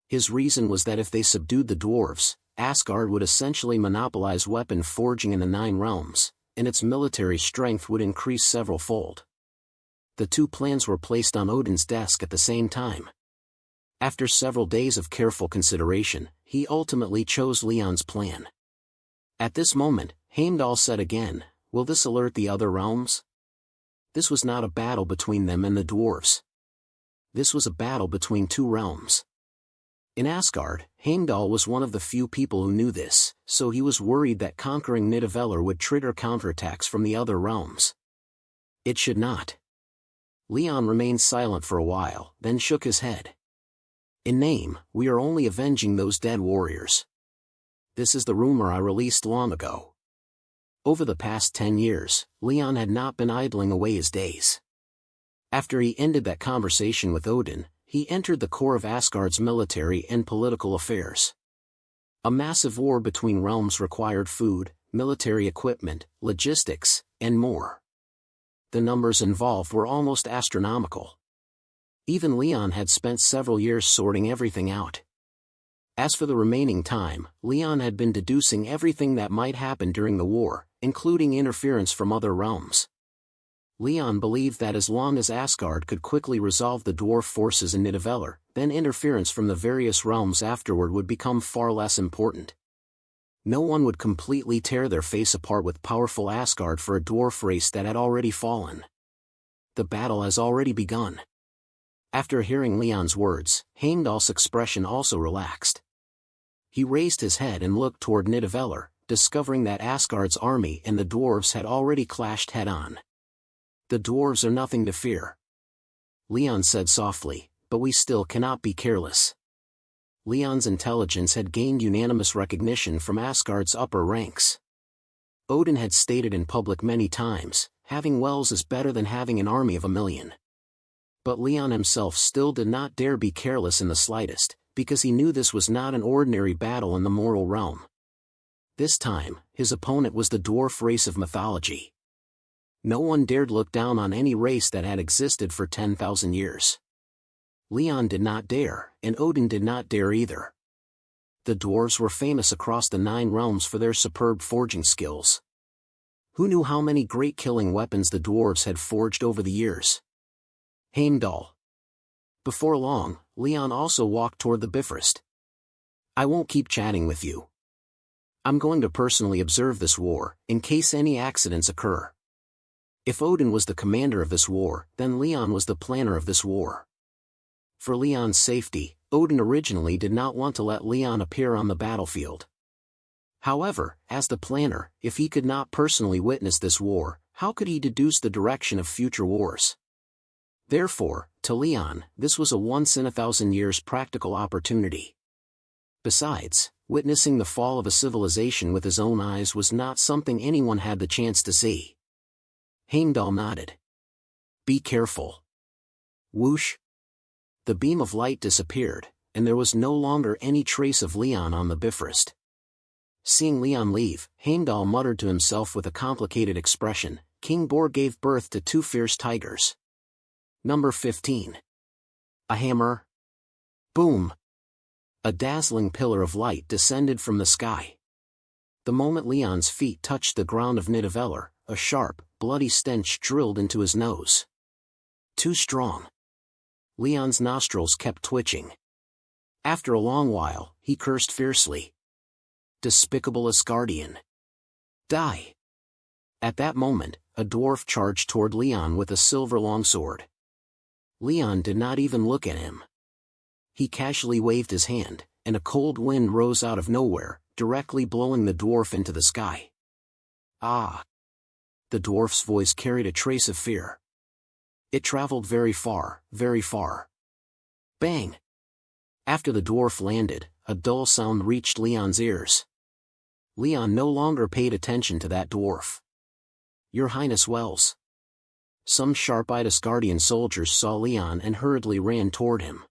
His reason was that if they subdued the dwarves, Asgard would essentially monopolize weapon forging in the 9 realms, and its military strength would increase several-fold. The two plans were placed on Odin's desk at the same time. After several days of careful consideration, he ultimately chose Leon's plan. At this moment, Heimdall said again, "Will this alert the other realms?" This was not a battle between them and the dwarves. This was a battle between 2 realms. In Asgard, Heimdall was one of the few people who knew this, so he was worried that conquering Nidavellir would trigger counterattacks from the other realms. It should not. Leon remained silent for a while, then shook his head. "In name, we are only avenging those dead warriors. This is the rumor I released long ago." Over the past 10 years, Leon had not been idling away his days. After he ended that conversation with Odin, he entered the core of Asgard's military and political affairs. A massive war between realms required food, military equipment, logistics, and more. The numbers involved were almost astronomical. Even Leon had spent several years sorting everything out. As for the remaining time, Leon had been deducing everything that might happen during the war, including interference from other realms. Leon believed that as long as Asgard could quickly resolve the dwarf forces in Nidavellir, then interference from the various realms afterward would become far less important. No one would completely tear their face apart with powerful Asgard for a dwarf race that had already fallen. The battle has already begun. After hearing Leon's words, Heimdall's expression also relaxed. He raised his head and looked toward Nidavellir, discovering that Asgard's army and the dwarves had already clashed head-on. "The dwarves are nothing to fear," Leon said softly, "but we still cannot be careless." Leon's intelligence had gained unanimous recognition from Asgard's upper ranks. Odin had stated in public many times, having wells is better than having an army of 1,000,000. But Leon himself still did not dare be careless in the slightest, because he knew this was not an ordinary battle in the moral realm. This time, his opponent was the dwarf race of mythology. No one dared look down on any race that had existed for 10,000 years. Leon did not dare, and Odin did not dare either. The dwarves were famous across the 9 realms for their superb forging skills. Who knew how many great killing weapons the dwarves had forged over the years? Heimdall. Before long, Leon also walked toward the Bifrost. I won't keep chatting with you. I'm going to personally observe this war, in case any accidents occur. If Odin was the commander of this war, then Leon was the planner of this war. For Leon's safety, Odin originally did not want to let Leon appear on the battlefield. However, as the planner, if he could not personally witness this war, how could he deduce the direction of future wars? Therefore, to Leon, this was a once-in-a-thousand-years practical opportunity. Besides, witnessing the fall of a civilization with his own eyes was not something anyone had the chance to see. Heimdall nodded. Be careful. Whoosh. The beam of light disappeared, and there was no longer any trace of Leon on the Bifrost. Seeing Leon leave, Heimdall muttered to himself with a complicated expression, King Bor gave birth to 2 fierce tigers. Number 15. A hammer. Boom. A dazzling pillar of light descended from the sky. The moment Leon's feet touched the ground of Nidavellir, a sharp, bloody stench drilled into his nose. Too strong. Leon's nostrils kept twitching. After a long while, he cursed fiercely. Despicable Asgardian. Die. At that moment, a dwarf charged toward Leon with a silver longsword. Leon did not even look at him. He casually waved his hand, and a cold wind rose out of nowhere, directly blowing the dwarf into the sky. Ah! The dwarf's voice carried a trace of fear. It traveled very far, very far. Bang! After the dwarf landed, a dull sound reached Leon's ears. Leon no longer paid attention to that dwarf. Your Highness Wells. Some sharp-eyed Asgardian soldiers saw Leon and hurriedly ran toward him.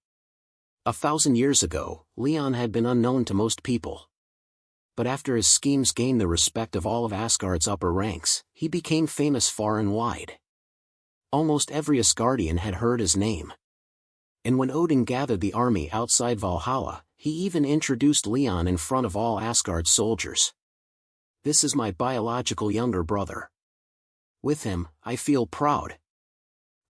1,000 years ago, Leon had been unknown to most people. But after his schemes gained the respect of all of Asgard's upper ranks, he became famous far and wide. Almost every Asgardian had heard his name. And when Odin gathered the army outside Valhalla, he even introduced Leon in front of all Asgard's soldiers. This is my biological younger brother. With him, I feel proud.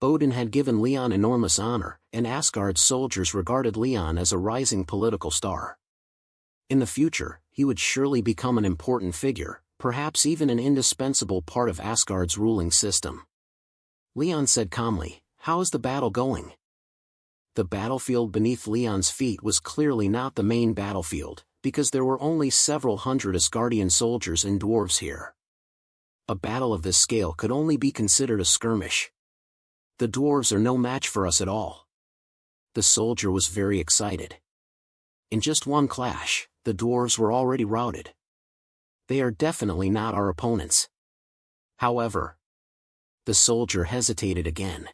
Odin had given Leon enormous honor, and Asgard's soldiers regarded Leon as a rising political star. In the future, he would surely become an important figure, perhaps even an indispensable part of Asgard's ruling system. Leon said calmly, "How is the battle going?" The battlefield beneath Leon's feet was clearly not the main battlefield, because there were only several hundred Asgardian soldiers and dwarves here. A battle of this scale could only be considered a skirmish. The dwarves are no match for us at all. The soldier was very excited. In just one clash, the dwarves were already routed. They are definitely not our opponents. However, the soldier hesitated again.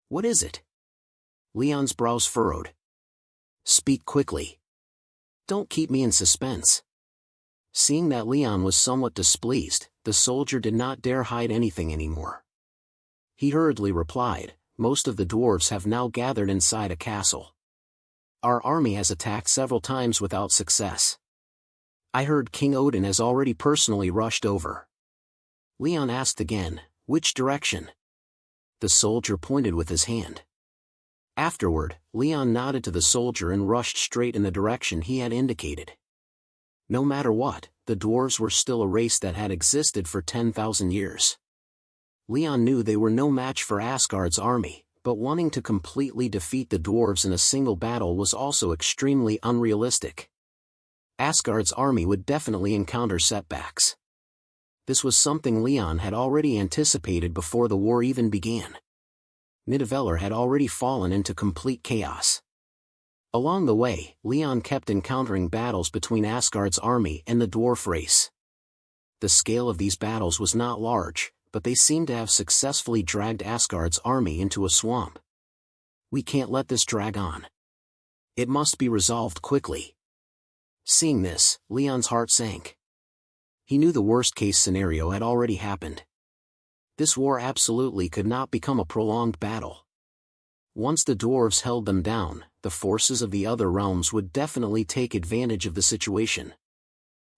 What is it? Leon's brows furrowed. Speak quickly. Don't keep me in suspense. Seeing that Leon was somewhat displeased, the soldier did not dare hide anything anymore. He hurriedly replied, "Most of the dwarves have now gathered inside a castle. Our army has attacked several times without success. I heard King Odin has already personally rushed over." Leon asked again, "Which direction?" The soldier pointed with his hand. Afterward, Leon nodded to the soldier and rushed straight in the direction he had indicated. No matter what, the dwarves were still a race that had existed for 10,000 years. Leon knew they were no match for Asgard's army, but wanting to completely defeat the dwarves in a single battle was also extremely unrealistic. Asgard's army would definitely encounter setbacks. This was something Leon had already anticipated before the war even began. Nidavellir had already fallen into complete chaos. Along the way, Leon kept encountering battles between Asgard's army and the dwarf race. The scale of these battles was not large, but they seemed to have successfully dragged Asgard's army into a swamp. We can't let this drag on. It must be resolved quickly. Seeing this, Leon's heart sank. He knew the worst-case scenario had already happened. This war absolutely could not become a prolonged battle. Once the dwarves held them down, the forces of the other realms would definitely take advantage of the situation.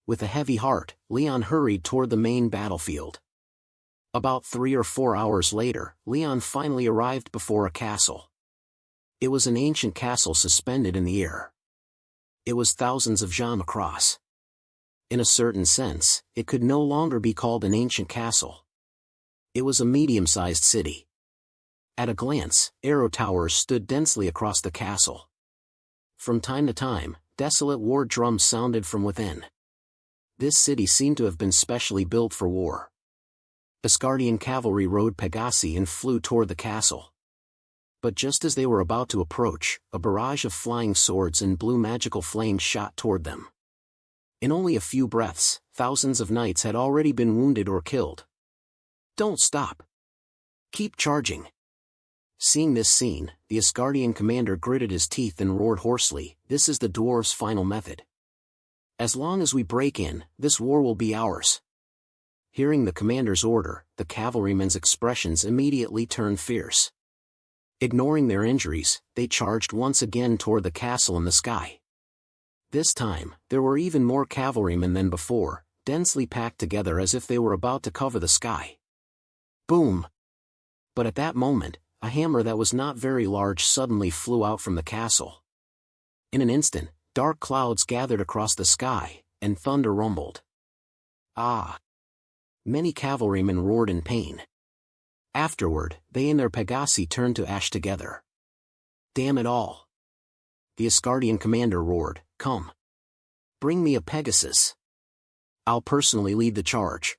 With a heavy heart, Leon hurried toward the main battlefield. About 3 or 4 hours later, Leon finally arrived before a castle. It was an ancient castle suspended in the air. It was thousands of jam across. In a certain sense, it could no longer be called an ancient castle. It was a medium-sized city. At a glance, arrow towers stood densely across the castle. From time to time, desolate war drums sounded from within. This city seemed to have been specially built for war. Asgardian cavalry rode Pegasi and flew toward the castle. But just as they were about to approach, a barrage of flying swords and blue magical flames shot toward them. In only a few breaths, thousands of knights had already been wounded or killed. "Don't stop! Keep charging!" Seeing this scene, the Asgardian commander gritted his teeth and roared hoarsely, "This is the dwarves' final method. As long as we break in, this war will be ours." Hearing the commander's order, the cavalrymen's expressions immediately turned fierce. Ignoring their injuries, they charged once again toward the castle in the sky. This time, there were even more cavalrymen than before, densely packed together as if they were about to cover the sky. Boom! But at that moment, a hammer that was not very large suddenly flew out from the castle. In an instant, dark clouds gathered across the sky, and thunder rumbled. Ah! Many cavalrymen roared in pain. Afterward, they and their Pegasi turned to ash together. "Damn it all!" The Asgardian commander roared, "Come! Bring me a Pegasus. I'll personally lead the charge."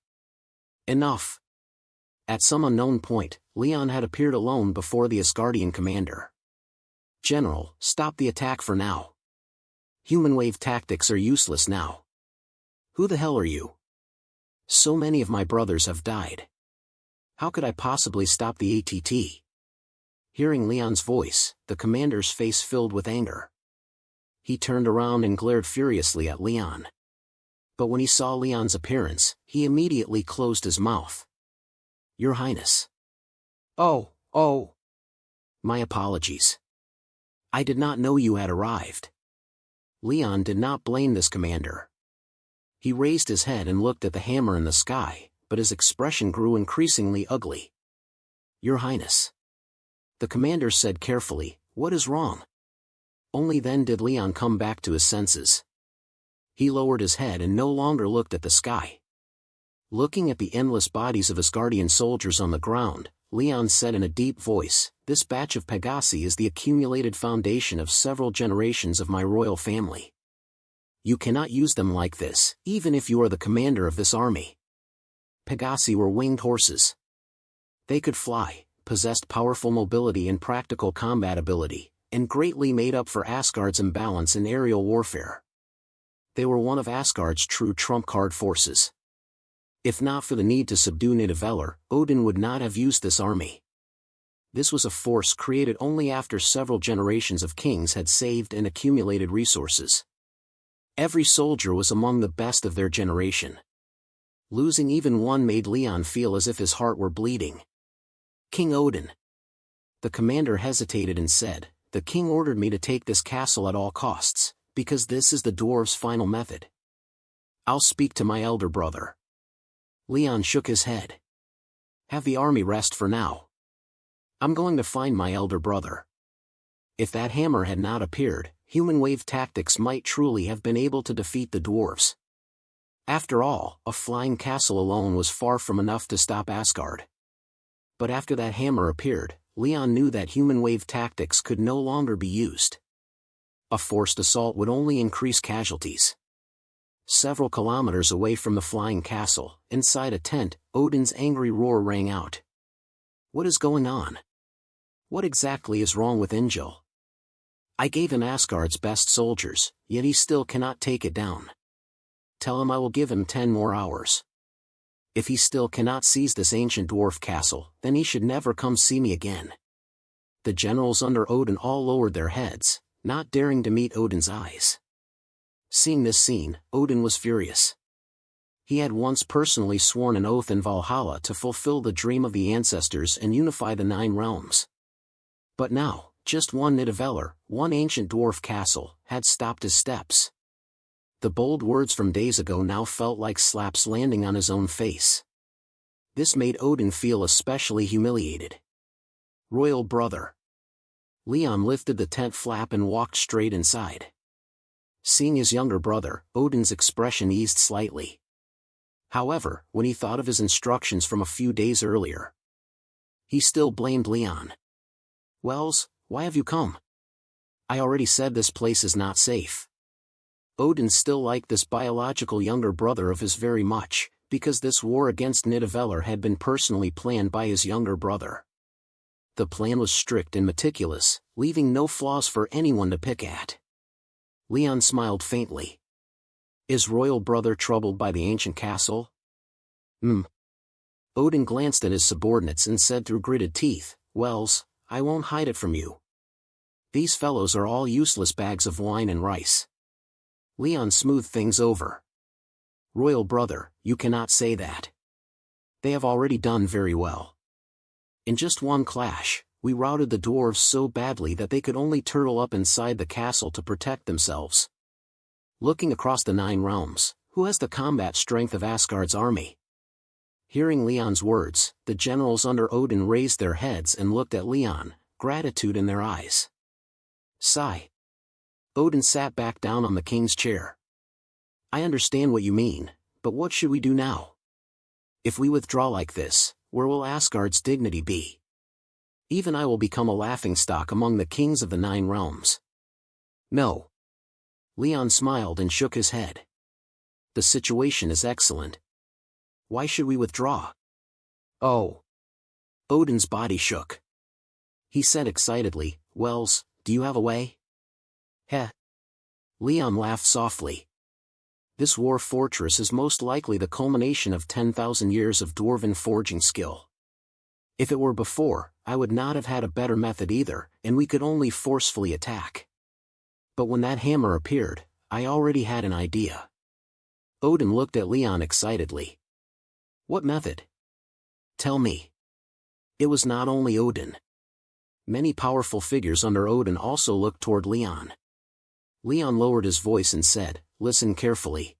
Enough! At some unknown point, Leon had appeared alone before the Asgardian commander. "General, stop the attack for now. Human wave tactics are useless now." "Who the hell are you? So many of my brothers have died. How could I possibly stop the ATT?" Hearing Leon's voice, the commander's face filled with anger. He turned around and glared furiously at Leon. But when he saw Leon's appearance, he immediately closed his mouth. "Your Highness." Oh. My apologies. I did not know you had arrived." Leon did not blame this commander. He raised his head and looked at the hammer in the sky, but his expression grew increasingly ugly. "Your Highness." The commander said carefully, "What is wrong?" Only then did Leon come back to his senses. He lowered his head and no longer looked at the sky. Looking at the endless bodies of Asgardian soldiers on the ground, Leon said in a deep voice, "This batch of Pegasi is the accumulated foundation of several generations of my royal family. You cannot use them like this, even if you are the commander of this army." Pegasi were winged horses. They could fly, possessed powerful mobility and practical combat ability, and greatly made up for Asgard's imbalance in aerial warfare. They were one of Asgard's true trump-card forces. If not for the need to subdue Nidavellir, Odin would not have used this army. This was a force created only after several generations of kings had saved and accumulated resources. Every soldier was among the best of their generation. Losing even one made Leon feel as if his heart were bleeding. "King Odin." The commander hesitated and said, "The king ordered me to take this castle at all costs, because this is the dwarves' final method. I'll speak to my elder brother." Leon shook his head. "Have the army rest for now. I'm going to find my elder brother." If that hammer had not appeared, human wave tactics might truly have been able to defeat the dwarves. After all, a flying castle alone was far from enough to stop Asgard. But after that hammer appeared, Leon knew that human wave tactics could no longer be used. A forced assault would only increase casualties. Several kilometers away from the flying castle, inside a tent, Odin's angry roar rang out. "What is going on? What exactly is wrong with Ingil? I gave him Asgard's best soldiers, yet he still cannot take it down. Tell him I will give him 10 more hours. If he still cannot seize this ancient dwarf castle, then he should never come see me again." The generals under Odin all lowered their heads, not daring to meet Odin's eyes. Seeing this scene, Odin was furious. He had once personally sworn an oath in Valhalla to fulfill the dream of the ancestors and unify the 9 realms. But now, just one Nidavellir, one ancient dwarf castle, had stopped his steps. The bold words from days ago now felt like slaps landing on his own face. This made Odin feel especially humiliated. Royal brother. Leon lifted the tent flap and walked straight inside. Seeing his younger brother, Odin's expression eased slightly. However, when he thought of his instructions from a few days earlier, he still blamed Leon. "Wells, why have you come? I already said this place is not safe." Odin still liked this biological younger brother of his very much, because this war against Nidavellir had been personally planned by his younger brother. The plan was strict and meticulous, leaving no flaws for anyone to pick at. Leon smiled faintly. Is royal brother troubled by the ancient castle? Odin glanced at his subordinates and said through gritted teeth, "Wells, I won't hide it from you. These fellows are all useless bags of wine and rice." Leon smoothed things over. "Royal brother, you cannot say that. They have already done very well. In just one clash, we routed the dwarves so badly that they could only turtle up inside the castle to protect themselves. Looking across the 9 realms, who has the combat strength of Asgard's army?" Hearing Leon's words, the generals under Odin raised their heads and looked at Leon, gratitude in their eyes. Sigh. Odin sat back down on the king's chair. "I understand what you mean, but what should we do now? If we withdraw like this, where will Asgard's dignity be? Even I will become a laughingstock among the kings of the 9 realms." "No." Leon smiled and shook his head. "The situation is excellent. Why should we withdraw?" "Oh." Odin's body shook. He said excitedly, "Wells, do you have a way?" "Heh." Leon laughed softly. "This war fortress is most likely the culmination of 10,000 years of dwarven forging skill. If it were before, I would not have had a better method either, and we could only forcefully attack. But when that hammer appeared, I already had an idea." Odin looked at Leon excitedly. "What method? Tell me." It was not only Odin. Many powerful figures under Odin also looked toward Leon. Leon lowered his voice and said, "Listen carefully.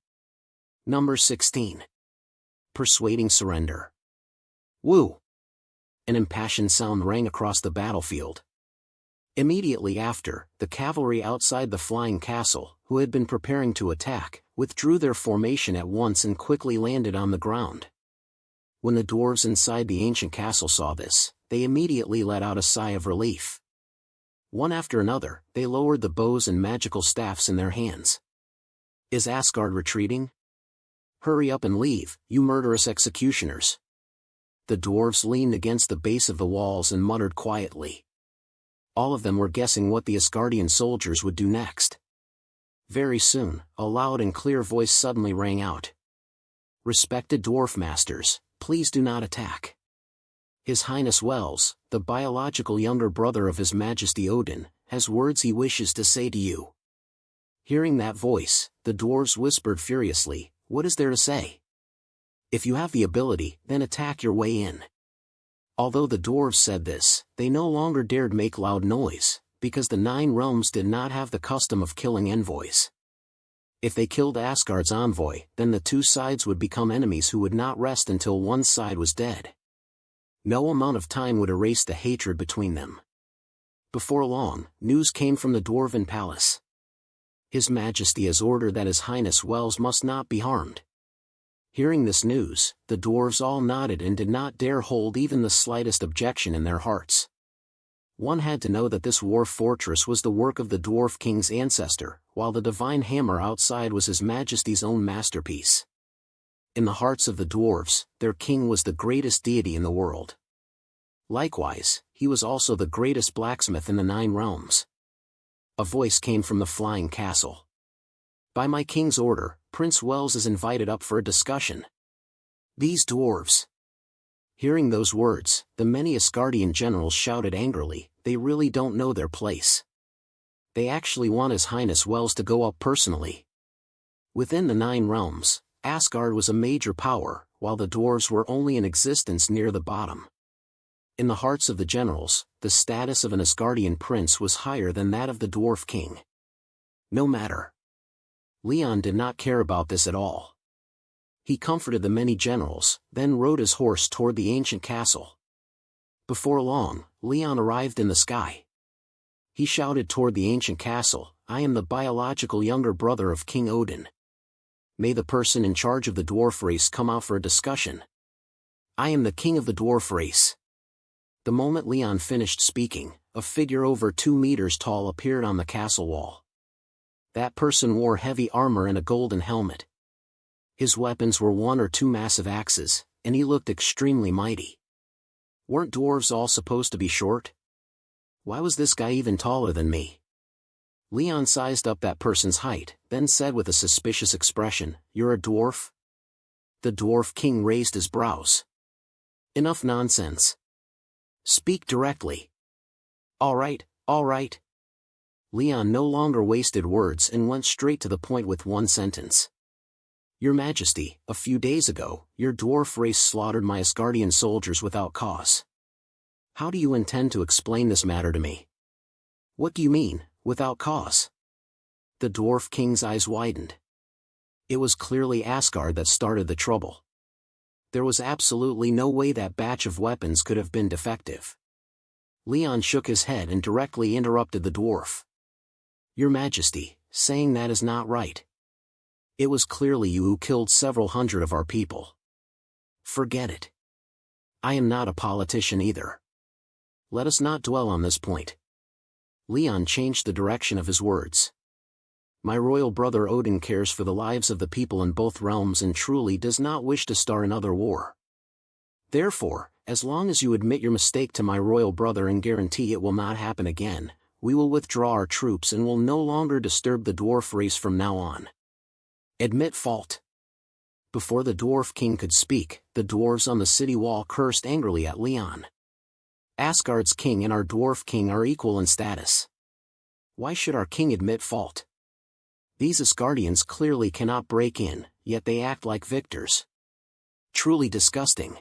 Number 16. Persuading surrender." Woo! An impassioned sound rang across the battlefield. Immediately after, the cavalry outside the flying castle, who had been preparing to attack, withdrew their formation at once and quickly landed on the ground. When the dwarves inside the ancient castle saw this, they immediately let out a sigh of relief. One after another, they lowered the bows and magical staffs in their hands. "Is Asgard retreating? Hurry up and leave, you murderous executioners." The dwarves leaned against the base of the walls and muttered quietly. All of them were guessing what the Asgardian soldiers would do next. Very soon, a loud and clear voice suddenly rang out. "Respected dwarf masters, please do not attack. His Highness Wells, the biological younger brother of His Majesty Odin, has words he wishes to say to you." Hearing that voice, the dwarves whispered furiously, "What is there to say? If you have the ability, then attack your way in." Although the dwarves said this, they no longer dared make loud noise, because the 9 realms did not have the custom of killing envoys. If they killed Asgard's envoy, then the 2 sides would become enemies who would not rest until one side was dead. No amount of time would erase the hatred between them. Before long, news came from the dwarven palace. His Majesty has ordered that His Highness Wells must not be harmed. Hearing this news, the dwarves all nodded and did not dare hold even the slightest objection in their hearts. One had to know that this war fortress was the work of the dwarf king's ancestor, while the divine hammer outside was His Majesty's own masterpiece. In the hearts of the dwarves, their king was the greatest deity in the world. Likewise, he was also the greatest blacksmith in the 9 realms. A voice came from the flying castle. "By my king's order, Prince Wells is invited up for a discussion." These dwarves. Hearing those words, the many Asgardian generals shouted angrily, "They really don't know their place. They actually want His Highness Wells to go up personally." Within the 9 realms, Asgard was a major power, while the dwarves were only in existence near the bottom. In the hearts of the generals, the status of an Asgardian prince was higher than that of the dwarf king. No matter. Leon did not care about this at all. He comforted the many generals, then rode his horse toward the ancient castle. Before long, Leon arrived in the sky. He shouted toward the ancient castle, "I am the biological younger brother of King Odin. May the person in charge of the dwarf race come out for a discussion. I am the king of the dwarf race." The moment Leon finished speaking, a figure over 2 meters tall appeared on the castle wall. That person wore heavy armor and a golden helmet. His weapons were 1 or 2 massive axes, and he looked extremely mighty. Weren't dwarves all supposed to be short? Why was this guy even taller than me? Leon sized up that person's height, then said with a suspicious expression, "You're a dwarf?" The dwarf king raised his brows. "Enough nonsense. Speak directly." All right. Leon no longer wasted words and went straight to the point with one sentence. "Your Majesty, a few days ago, your dwarf race slaughtered my Asgardian soldiers without cause. How do you intend to explain this matter to me?" "What do you mean, without cause?" The dwarf king's eyes widened. It was clearly Asgard that started the trouble. There was absolutely no way that batch of weapons could have been defective. Leon shook his head and directly interrupted the dwarf. "Your Majesty, saying that is not right. It was clearly you who killed several hundred of our people. Forget it. I am not a politician either. Let us not dwell on this point." Leon changed the direction of his words. "My royal brother Odin cares for the lives of the people in both realms and truly does not wish to start another war. Therefore, as long as you admit your mistake to my royal brother and guarantee it will not happen again, we will withdraw our troops and will no longer disturb the dwarf race from now on. Admit fault." Before the dwarf king could speak, the dwarves on the city wall cursed angrily at Leon. "Asgard's king and our dwarf king are equal in status. Why should our king admit fault? These Asgardians clearly cannot break in, yet they act like victors. Truly disgusting."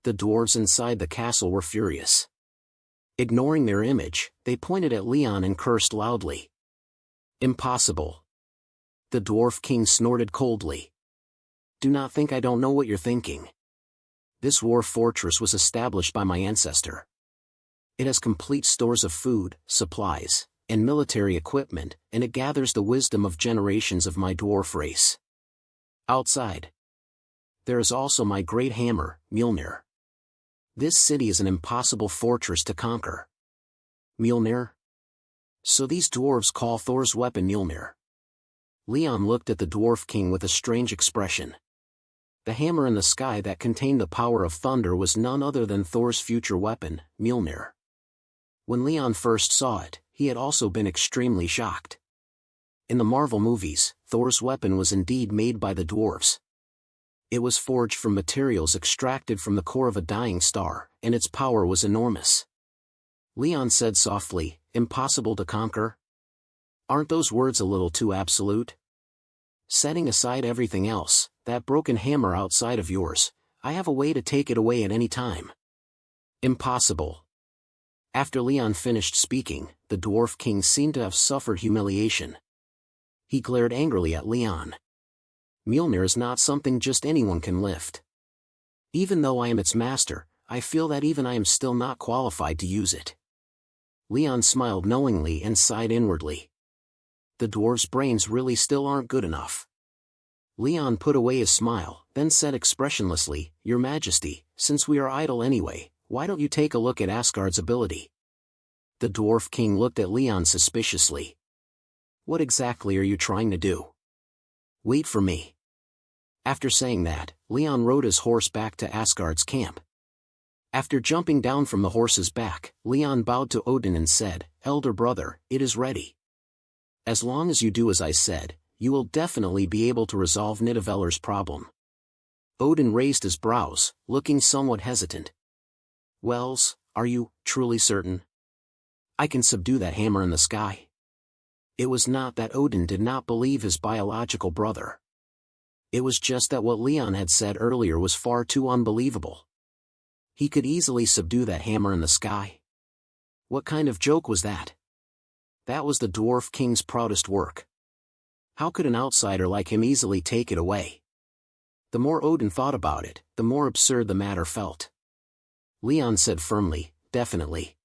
The dwarves inside the castle were furious. Ignoring their image, they pointed at Leon and cursed loudly. "Impossible." The dwarf king snorted coldly. "Do not think I don't know what you're thinking. This war fortress was established by my ancestor. It has complete stores of food, supplies, and military equipment, and it gathers the wisdom of generations of my dwarf race. Outside, there is also my great hammer, Mjolnir. This city is an impossible fortress to conquer." Mjolnir? So these dwarves call Thor's weapon Mjolnir. Leon looked at the dwarf king with a strange expression. The hammer in the sky that contained the power of thunder was none other than Thor's future weapon, Mjolnir. When Leon first saw it, he had also been extremely shocked. In the Marvel movies, Thor's weapon was indeed made by the dwarves. It was forged from materials extracted from the core of a dying star, and its power was enormous. Leon said softly, "Impossible to conquer? Aren't those words a little too absolute? Setting aside everything else, that broken hammer outside of yours, I have a way to take it away at any time." "Impossible." After Leon finished speaking, the dwarf king seemed to have suffered humiliation. He glared angrily at Leon. "Mjolnir is not something just anyone can lift. Even though I am its master, I feel that even I am still not qualified to use it." Leon smiled knowingly and sighed inwardly. The dwarf's brains really still aren't good enough. Leon put away his smile, then said expressionlessly, "Your Majesty, since we are idle anyway, why don't you take a look at Asgard's ability?" The dwarf king looked at Leon suspiciously. "What exactly are you trying to do? Wait for me." After saying that, Leon rode his horse back to Asgard's camp. After jumping down from the horse's back, Leon bowed to Odin and said, "Elder brother, it is ready. As long as you do as I said, you will definitely be able to resolve Nidavelir's problem." Odin raised his brows, looking somewhat hesitant. "Wells, are you truly certain? I can subdue that hammer in the sky?" It was not that Odin did not believe his biological brother. It was just that what Leon had said earlier was far too unbelievable. He could easily subdue that hammer in the sky. What kind of joke was that? That was the Dwarf King's proudest work. How could an outsider like him easily take it away? The more Odin thought about it, the more absurd the matter felt. Leon said firmly, definitely.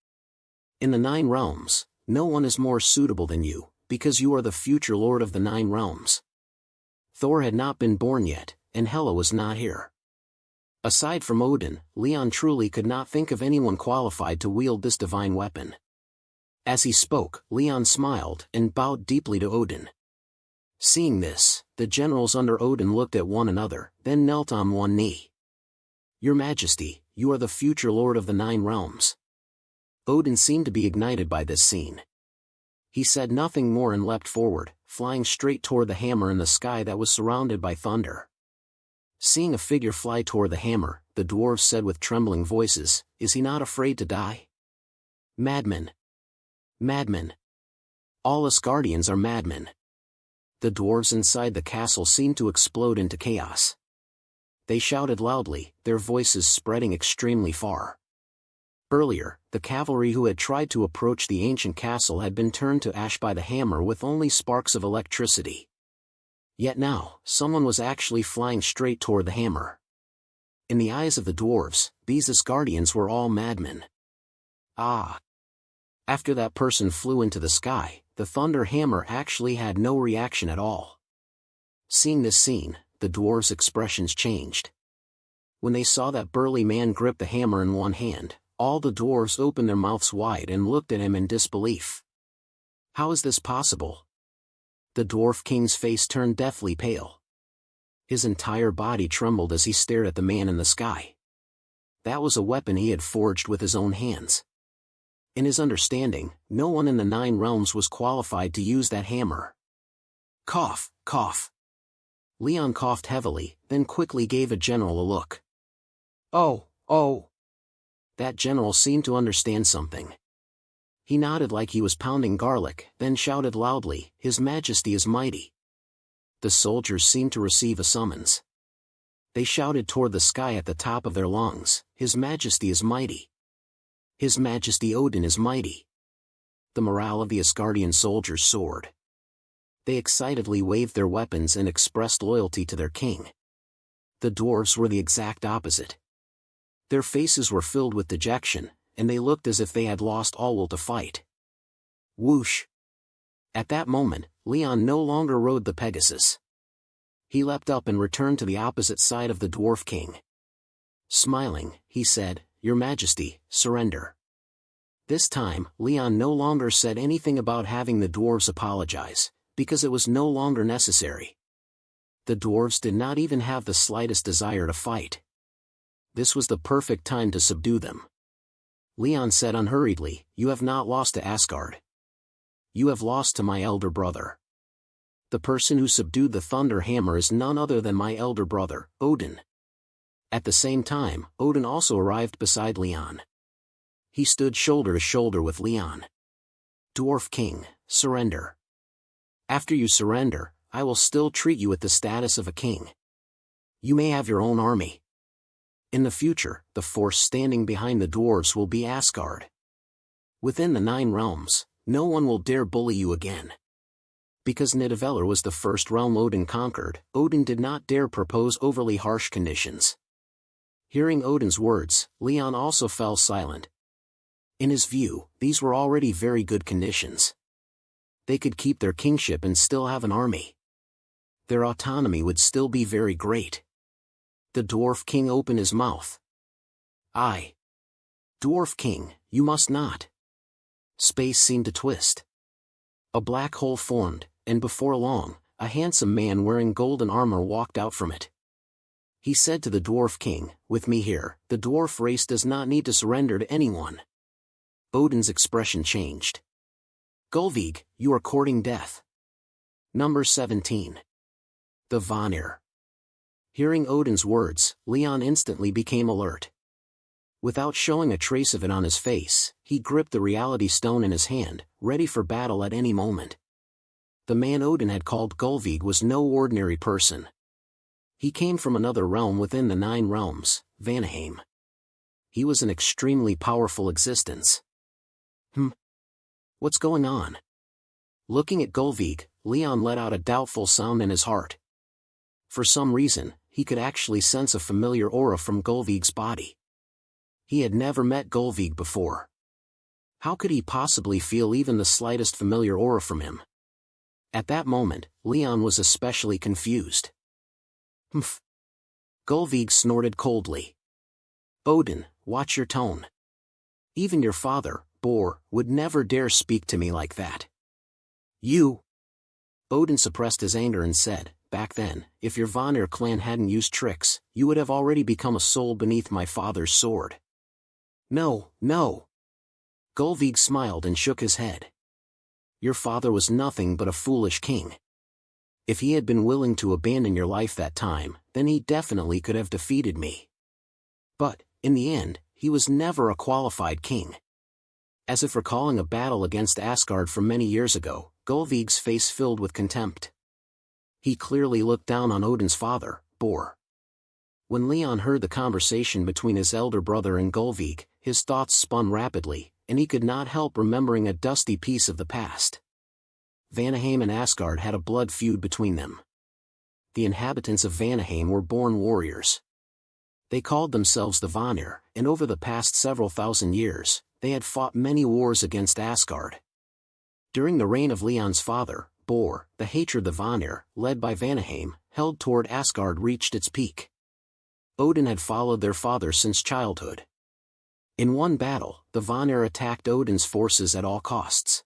In the 9 realms, no one is more suitable than you, because you are the future lord of the 9 realms. Thor had not been born yet, and Hela was not here. Aside from Odin, Leon truly could not think of anyone qualified to wield this divine weapon. As he spoke, Leon smiled and bowed deeply to Odin. Seeing this, the generals under Odin looked at one another, then knelt on one knee. Your Majesty, you are the future lord of the 9 realms. Odin seemed to be ignited by this scene. He said nothing more and leapt forward, flying straight toward the hammer in the sky that was surrounded by thunder. Seeing a figure fly toward the hammer, the dwarves said with trembling voices, "Is he not afraid to die?" Madmen! Madmen! All Asgardians are madmen. The dwarves inside the castle seemed to explode into chaos. They shouted loudly, their voices spreading extremely far. Earlier, the cavalry who had tried to approach the ancient castle had been turned to ash by the hammer with only sparks of electricity. Yet now, someone was actually flying straight toward the hammer. In the eyes of the dwarves, these Asgardians were all madmen. Ah! After that person flew into the sky, the thunder hammer actually had no reaction at all. Seeing this scene, the dwarves' expressions changed. When they saw that burly man grip the hammer in one hand, all the dwarves opened their mouths wide and looked at him in disbelief. How is this possible? The Dwarf King's face turned deathly pale. His entire body trembled as he stared at the man in the sky. That was a weapon he had forged with his own hands. In his understanding, no one in the 9 realms was qualified to use that hammer. Cough, cough. Leon coughed heavily, then quickly gave a general a look. Oh, oh. That general seemed to understand something. He nodded like he was pounding garlic, then shouted loudly, "His Majesty is mighty." The soldiers seemed to receive a summons. They shouted toward the sky at the top of their lungs, "His Majesty is mighty. His Majesty Odin is mighty." The morale of the Asgardian soldiers soared. They excitedly waved their weapons and expressed loyalty to their king. The dwarves were the exact opposite. Their faces were filled with dejection, and they looked as if they had lost all will to fight. Whoosh! At that moment, Leon no longer rode the Pegasus. He leapt up and returned to the opposite side of the Dwarf King. Smiling, he said, "Your Majesty, surrender." This time, Leon no longer said anything about having the dwarves apologize, because it was no longer necessary. The dwarves did not even have the slightest desire to fight. This was the perfect time to subdue them. Leon said unhurriedly, "You have not lost to Asgard. You have lost to my elder brother. The person who subdued the thunder hammer is none other than my elder brother, Odin." At the same time, Odin also arrived beside Leon. He stood shoulder to shoulder with Leon. "Dwarf King, surrender. After you surrender, I will still treat you with the status of a king. You may have your own army. In the future, the force standing behind the dwarves will be Asgard. Within the 9 realms, no one will dare bully you again." Because Nidavellir was the first realm Odin conquered, Odin did not dare propose overly harsh conditions. Hearing Odin's words, Leon also fell silent. In his view, these were already very good conditions. They could keep their kingship and still have an army. Their autonomy would still be very great. The Dwarf King opened his mouth. Dwarf King, you must not." Space seemed to twist. A black hole formed, and before long, a handsome man wearing golden armor walked out from it. He said to the Dwarf King, "With me here, the dwarf race does not need to surrender to anyone." Odin's expression changed. "Gullveig, you are courting death." Number 17. The Vanir. Hearing Odin's words, Leon instantly became alert. Without showing a trace of it on his face, he gripped the reality stone in his hand, ready for battle at any moment. The man Odin had called Gullveig was no ordinary person. He came from another realm within the 9 realms, Vanaheim. he was an extremely powerful existence. What's going on? Looking at Gullveig, Leon let out a doubtful sound in his heart. For some reason, he could actually sense a familiar aura from Gullveig's body. He had never met Gullveig before. How could he possibly feel even the slightest familiar aura from him? At that moment, Leon was especially confused. Humph. Gullveig snorted coldly. Odin, watch your tone. Even your father, Bor, would never dare speak to me like that. You. Odin suppressed his anger and said, back then, if your Vanir clan hadn't used tricks, you would have already become a soul beneath my father's sword. No, no. Gullveig smiled and shook his head. Your father was nothing but a foolish king. If he had been willing to abandon your life that time, then he definitely could have defeated me. But, in the end, he was never a qualified king. As if recalling a battle against Asgard from many years ago, Gullveig's face filled with contempt. He clearly looked down on Odin's father, Bor. When Leon heard the conversation between his elder brother and Gullveig, his thoughts spun rapidly, and he could not help remembering a dusty piece of the past. Vanaheim and Asgard had a blood feud between them. The inhabitants of Vanaheim were born warriors. They called themselves the Vanir, and over the past several thousand years, they had fought many wars against Asgard. During the reign of Leon's father, Bor, the hatred the Vanir, led by Vanaheim, held toward Asgard reached its peak. Odin had followed their father since childhood. In one battle, the Vanir attacked Odin's forces at all costs.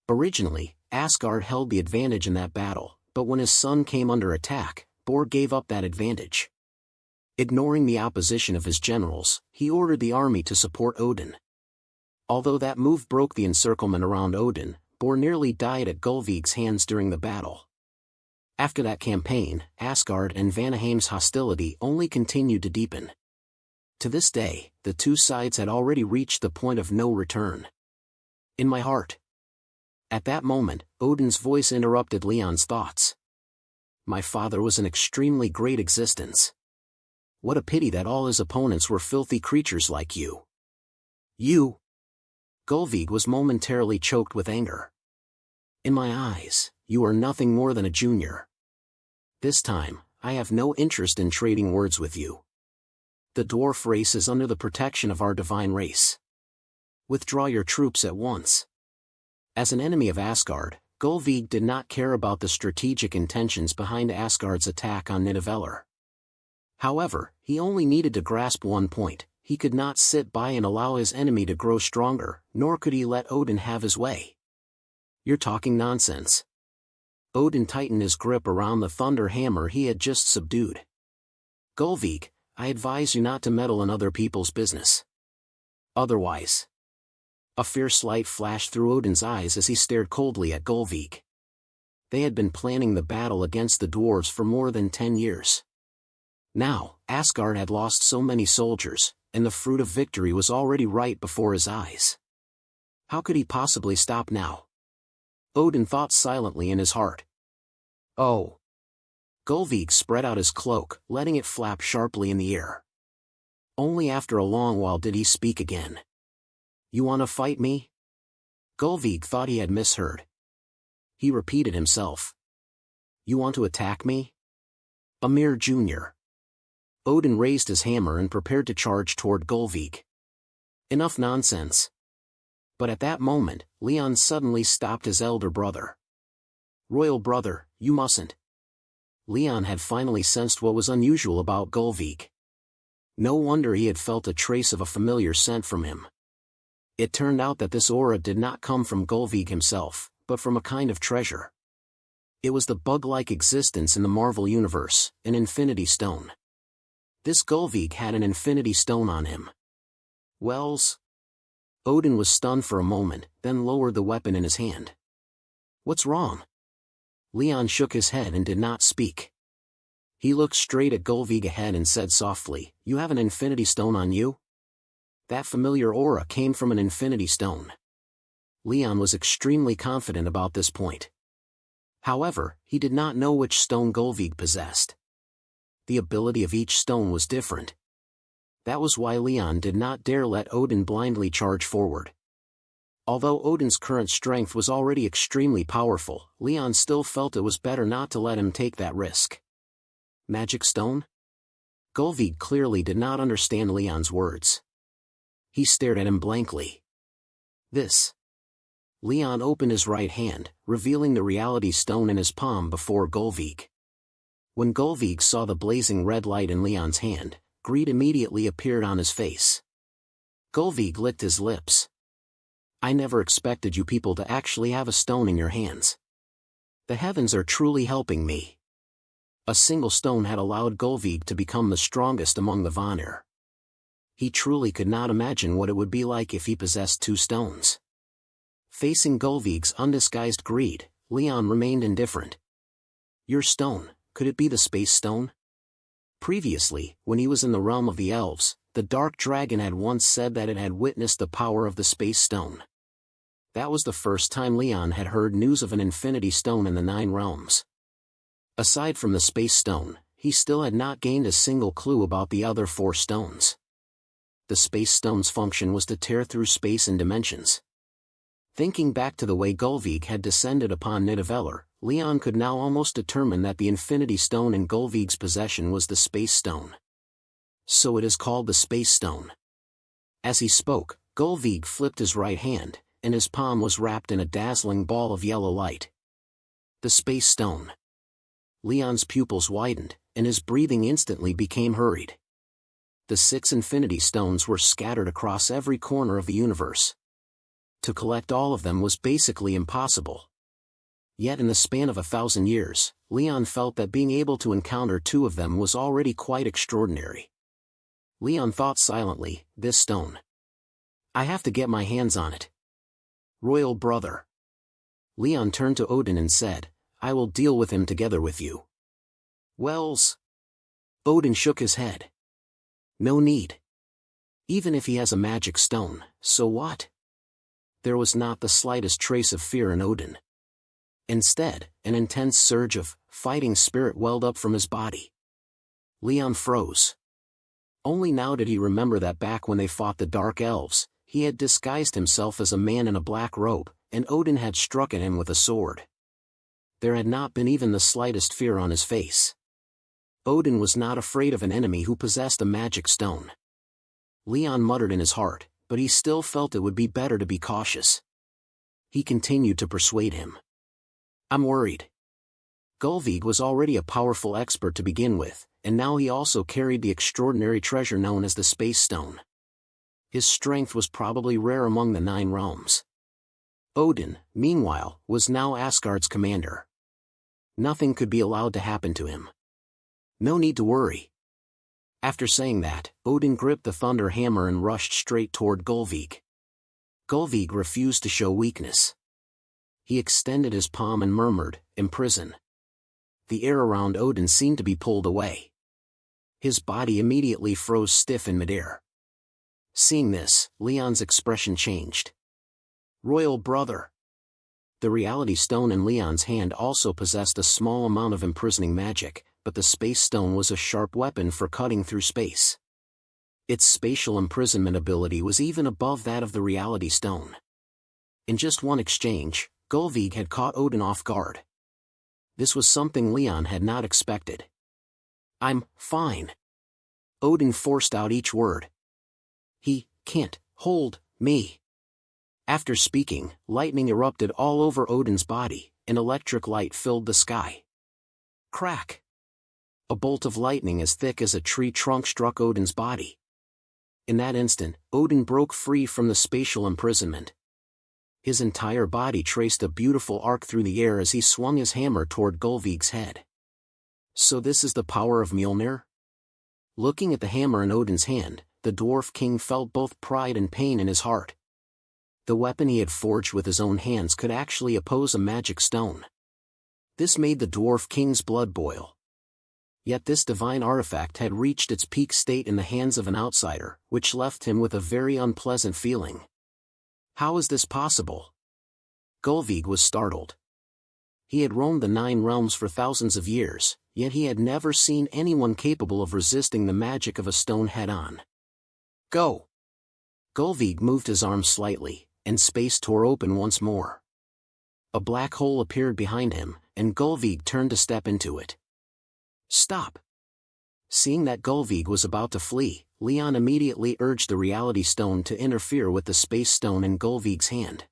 Originally, Asgard held the advantage in that battle, but when his son came under attack, Bor gave up that advantage. Ignoring the opposition of his generals, he ordered the army to support Odin. Although that move broke the encirclement around Odin, Bor nearly died at Gullveig's hands during the battle. After that campaign, Asgard and Vanaheim's hostility only continued to deepen. To this day, the two sides had already reached the point of no return. In my heart. At that moment, Odin's voice interrupted Leon's thoughts. My father was an extremely great existence. What a pity that all his opponents were filthy creatures like you. You. Gullveig was momentarily choked with anger. In my eyes, you are nothing more than a junior. This time, I have no interest in trading words with you. The dwarf race is under the protection of our divine race. Withdraw your troops at once. As an enemy of Asgard, Gullveig did not care about the strategic intentions behind Asgard's attack on Nidavellir. However, he only needed to grasp one point: he could not sit by and allow his enemy to grow stronger, nor could he let Odin have his way. You're talking nonsense. Odin tightened his grip around the thunder hammer he had just subdued. Gullveig, I advise you not to meddle in other people's business. Otherwise. A fierce light flashed through Odin's eyes as he stared coldly at Gullveig. They had been planning the battle against the dwarves for more than 10 years. Now, Asgard had lost so many soldiers, and the fruit of victory was already right before his eyes. How could he possibly stop now? Odin thought silently in his heart. Oh. Gullveig spread out his cloak, letting it flap sharply in the air. Only after a long while did he speak again. You want to fight me? Gullveig thought he had misheard. He repeated himself. You want to attack me? A mere junior. Odin raised his hammer and prepared to charge toward Gullveig. Enough nonsense. But at that moment, Leon suddenly stopped his elder brother. Royal brother, you mustn't. Leon had finally sensed what was unusual about Gullveig. No wonder he had felt a trace of a familiar scent from him. It turned out that this aura did not come from Gullveig himself, but from a kind of treasure. It was the bug-like existence in the Marvel universe, an Infinity Stone. This Gullveig had an Infinity Stone on him. Wells? Odin was stunned for a moment, then lowered the weapon in his hand. What's wrong? Leon shook his head and did not speak. He looked straight at Gullveig ahead and said softly, You have an Infinity Stone on you? That familiar aura came from an Infinity Stone. Leon was extremely confident about this point. However, he did not know which stone Gullveig possessed. The ability of each stone was different. That was why Leon did not dare let Odin blindly charge forward. Although Odin's current strength was already extremely powerful, Leon still felt it was better not to let him take that risk. Magic stone? Gullveig clearly did not understand Leon's words. He stared at him blankly. This. Leon opened his right hand, revealing the reality stone in his palm before Gullveig. When Gullveig saw the blazing red light in Leon's hand, greed immediately appeared on his face. Gullveig licked his lips. I never expected you people to actually have a stone in your hands. The heavens are truly helping me. A single stone had allowed Gullveig to become the strongest among the Vanir. He truly could not imagine what it would be like if he possessed 2 stones. Facing Gullveig's undisguised greed, Leon remained indifferent. Your stone, could it be the space stone? Previously, when he was in the realm of the elves, the dark dragon had once said that it had witnessed the power of the space stone. That was the first time Leon had heard news of an infinity stone in the 9 realms. Aside from the space stone, he still had not gained a single clue about the other 4 stones. The space stone's function was to tear through space and dimensions. Thinking back to the way Gullveig had descended upon Nidavellir, Leon could now almost determine that the infinity stone in Gullveig's possession was the space stone. So it is called the space stone. As he spoke, Gullveig flipped his right hand, and his palm was wrapped in a dazzling ball of yellow light. The space stone. Leon's pupils widened, and his breathing instantly became hurried. The 6 infinity stones were scattered across every corner of the universe. To collect all of them was basically impossible. Yet in the span of 1,000 years, Leon felt that being able to encounter 2 of them was already quite extraordinary. Leon thought silently, this stone. I have to get my hands on it. Royal brother. Leon turned to Odin and said, I will deal with him together with you. Wells. Odin shook his head. No need. Even if he has a magic stone, so what? There was not the slightest trace of fear in Odin. Instead, an intense surge of fighting spirit welled up from his body. Leon froze. Only now did he remember that back when they fought the Dark Elves, he had disguised himself as a man in a black robe, and Odin had struck at him with a sword. There had not been even the slightest fear on his face. Odin was not afraid of an enemy who possessed a magic stone. Leon muttered in his heart, but he still felt it would be better to be cautious. He continued to persuade him. I'm worried. Gullveig was already a powerful expert to begin with, and now he also carried the extraordinary treasure known as the Space Stone. His strength was probably rare among the 9 realms. Odin, meanwhile, was now Asgard's commander. Nothing could be allowed to happen to him. No need to worry. After saying that, Odin gripped the thunder hammer and rushed straight toward Gullveig. Gullveig refused to show weakness. He extended his palm and murmured, imprison. The air around Odin seemed to be pulled away. His body immediately froze stiff in midair. Seeing this, Leon's expression changed. Royal brother. The reality stone in Leon's hand also possessed a small amount of imprisoning magic, but the space stone was a sharp weapon for cutting through space. Its spatial imprisonment ability was even above that of the reality stone. In just one exchange, Gullveig had caught Odin off guard. This was something Leon had not expected. I'm fine. Odin forced out each word. He can't hold me. After speaking, lightning erupted all over Odin's body, and electric light filled the sky. Crack! A bolt of lightning as thick as a tree trunk struck Odin's body. In that instant, Odin broke free from the spatial imprisonment. His entire body traced a beautiful arc through the air as he swung his hammer toward Gullveig's head. So this is the power of Mjolnir? Looking at the hammer in Odin's hand, the dwarf king felt both pride and pain in his heart. The weapon he had forged with his own hands could actually oppose a magic stone. This made the dwarf king's blood boil. Yet this divine artifact had reached its peak state in the hands of an outsider, which left him with a very unpleasant feeling. How is this possible? Gullveig was startled. He had roamed the 9 realms for thousands of years, yet he had never seen anyone capable of resisting the magic of a stone head-on. Go! Gullveig moved his arm slightly, and space tore open once more. A black hole appeared behind him, and Gullveig turned to step into it. Stop! Seeing that Gullveig was about to flee, Leon immediately urged the Reality Stone to interfere with the Space Stone in Gullveig's hand.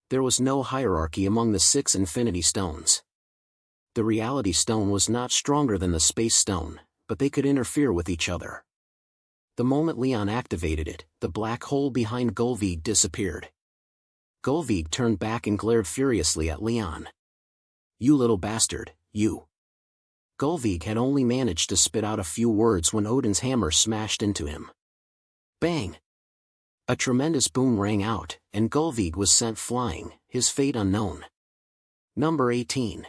There was no hierarchy among the 6 Infinity Stones. The Reality Stone was not stronger than the Space Stone, but they could interfere with each other. The moment Leon activated it, the black hole behind Gullveig disappeared. Gullveig turned back and glared furiously at Leon. You little bastard, you! Gullveig had only managed to spit out a few words when Odin's hammer smashed into him. Bang! A tremendous boom rang out, and Gullveig was sent flying, his fate unknown. Number 18.